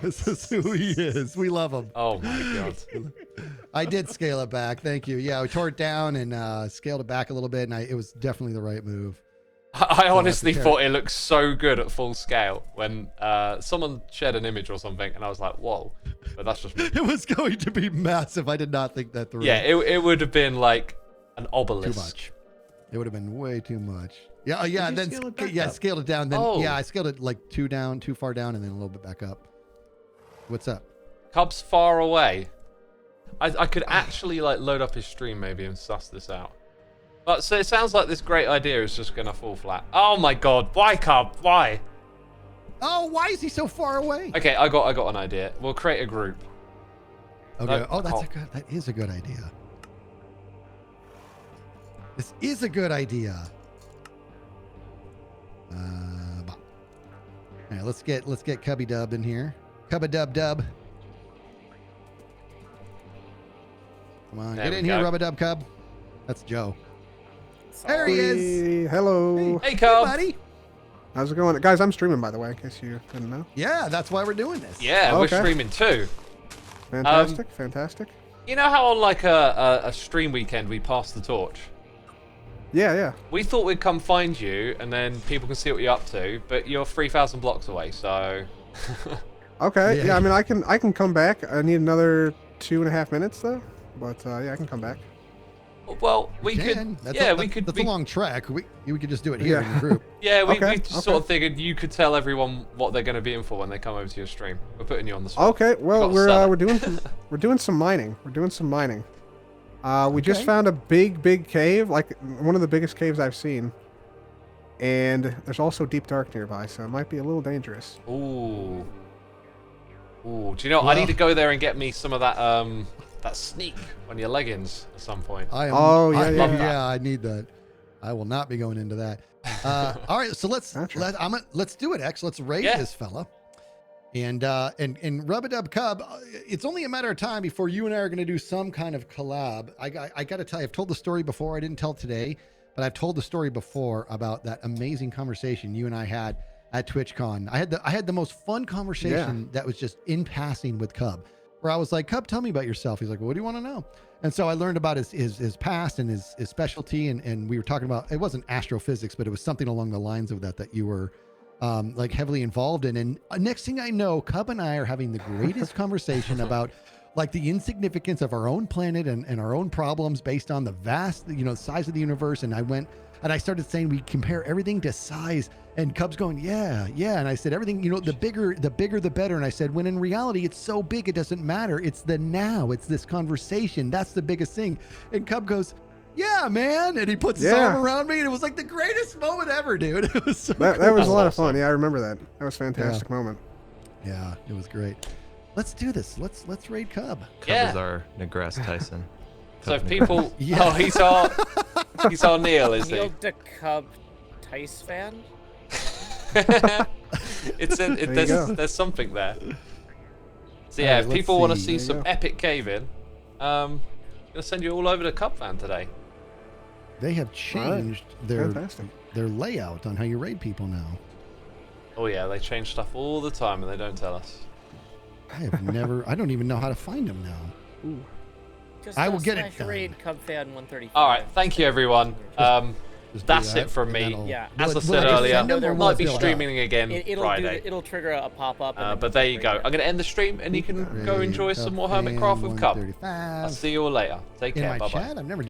This is who he is. We love him. Oh my god. I did scale it back. Thank you. Yeah, we tore it down and scaled it back a little bit, and it was definitely the right move. I honestly care. thought it looked so good at full scale when someone shared an image or something, and I was like, whoa. But that's just me. It was going to be massive. I did not think that through. Yeah, it would have been like an obelisk. Too much. It would have been way too much. Yeah, oh, yeah. you Then scale it back yeah, up? scaled it down. Then Oh. yeah, I scaled it like too far down, and then a little bit back up. What's up? Cub's far away. I could actually like load up his stream maybe and suss this out. But so it sounds like this great idea is just gonna fall flat. Oh my god, why Cub? Why? Oh, why is he so far away? Okay, I got an idea. We'll create a group. Okay. No, Oh, oh. that is a good idea. This is a good idea. Bah. All right, let's get Cubby Dub in here. Cubba Dub. Come on, There get we in here, go. Rubba Dub Cub. That's Joe. There he is. Hey, hello. Hey Cub! buddy. How's it going? Guys, I'm streaming, by the way, in case you didn't know. Yeah, that's why we're doing this. Yeah, we're Okay. streaming too. Fantastic, fantastic. You know how on like a stream weekend we pass the torch? Yeah. We thought we'd come find you and then people can see what you're up to, but you're 3,000 blocks away, so... Okay, Yeah. yeah, I mean, I can come back. I need another 2.5 minutes, though. But, yeah, I can come back. Well, we could... That's yeah, we could. That's a long trek. We could just do it here Yeah. in the group. Yeah, we Okay, just sort of figured you could tell everyone what they're going to be in for when they come over to your stream. We're putting you on the spot. Okay, well, gotta sell it. we're doing some mining. We just Okay. found a big cave, like one of the biggest caves I've seen. And there's also deep dark nearby, so it might be a little dangerous. Ooh. Ooh, do you know, I Well- need to go there and get me some of that that sneak on your leggings at some point. I am, Oh, yeah, I, yeah, yeah. yeah. I need that. I will not be going into that. All right, so let's Gotcha. let's do it, X. Let's raid Yeah. this fella. And Rub-a-Dub Cub, it's only a matter of time before you and I are going to do some kind of collab. I got to tell you, I've told the story before. I didn't tell today, but I've told the story before about that amazing conversation you and I had at TwitchCon. I had the most fun conversation that was just in passing with Cub, where I was like, Cub, tell me about yourself. He's like, well, what do you want to know? And so I learned about his past and his specialty. And we were talking about, it wasn't astrophysics, but it was something along the lines of that you were like heavily involved in. And next thing I know, Cub and I are having the greatest conversation about like the insignificance of our own planet and our own problems based on the vast, size of the universe. And I went and I started saying we compare everything to size, and Cub's going, yeah. And I said, everything, the bigger, the better. And I said, when in reality, it's so big, it doesn't matter. It's the now, it's this conversation. That's the biggest thing. And Cub goes, yeah, man. And he puts his arm around me, and it was like the greatest moment ever, dude. It was so That cool. was a lot of fun. Yeah, I remember that. That was a fantastic moment. Yeah, it was great. Let's do this. Let's raid Cub. Yeah. Covers our Negress Tyson. So if company. people... Yeah. Oh, he's our Neil, is he? Neil the Cub Tice fan? There's something there. So yeah, Alright, if let's people want to see. see There you some go. epic caving, I'm gonna send you all over to Cub Fan today. They have changed their Fantastic. layout on how you raid people now. Oh yeah, they change stuff all the time and they don't tell us. I have never. I don't even know how to find them now. Just I will get it slash done. raid Cub fan 135. All right, thank you everyone. Just do That's that, it from and me. that'll- Yeah. As I Will said just earlier, send them, or will might be it fill it out? streaming again Friday. It'll trigger a pop-up. and then But you there can you go. raid I'm gonna end the stream and you can go Raid enjoy Cub some more fan Hermitcraft with Cub. 135. I'll see you all later. Take In care. my Bye bye. chat, I've never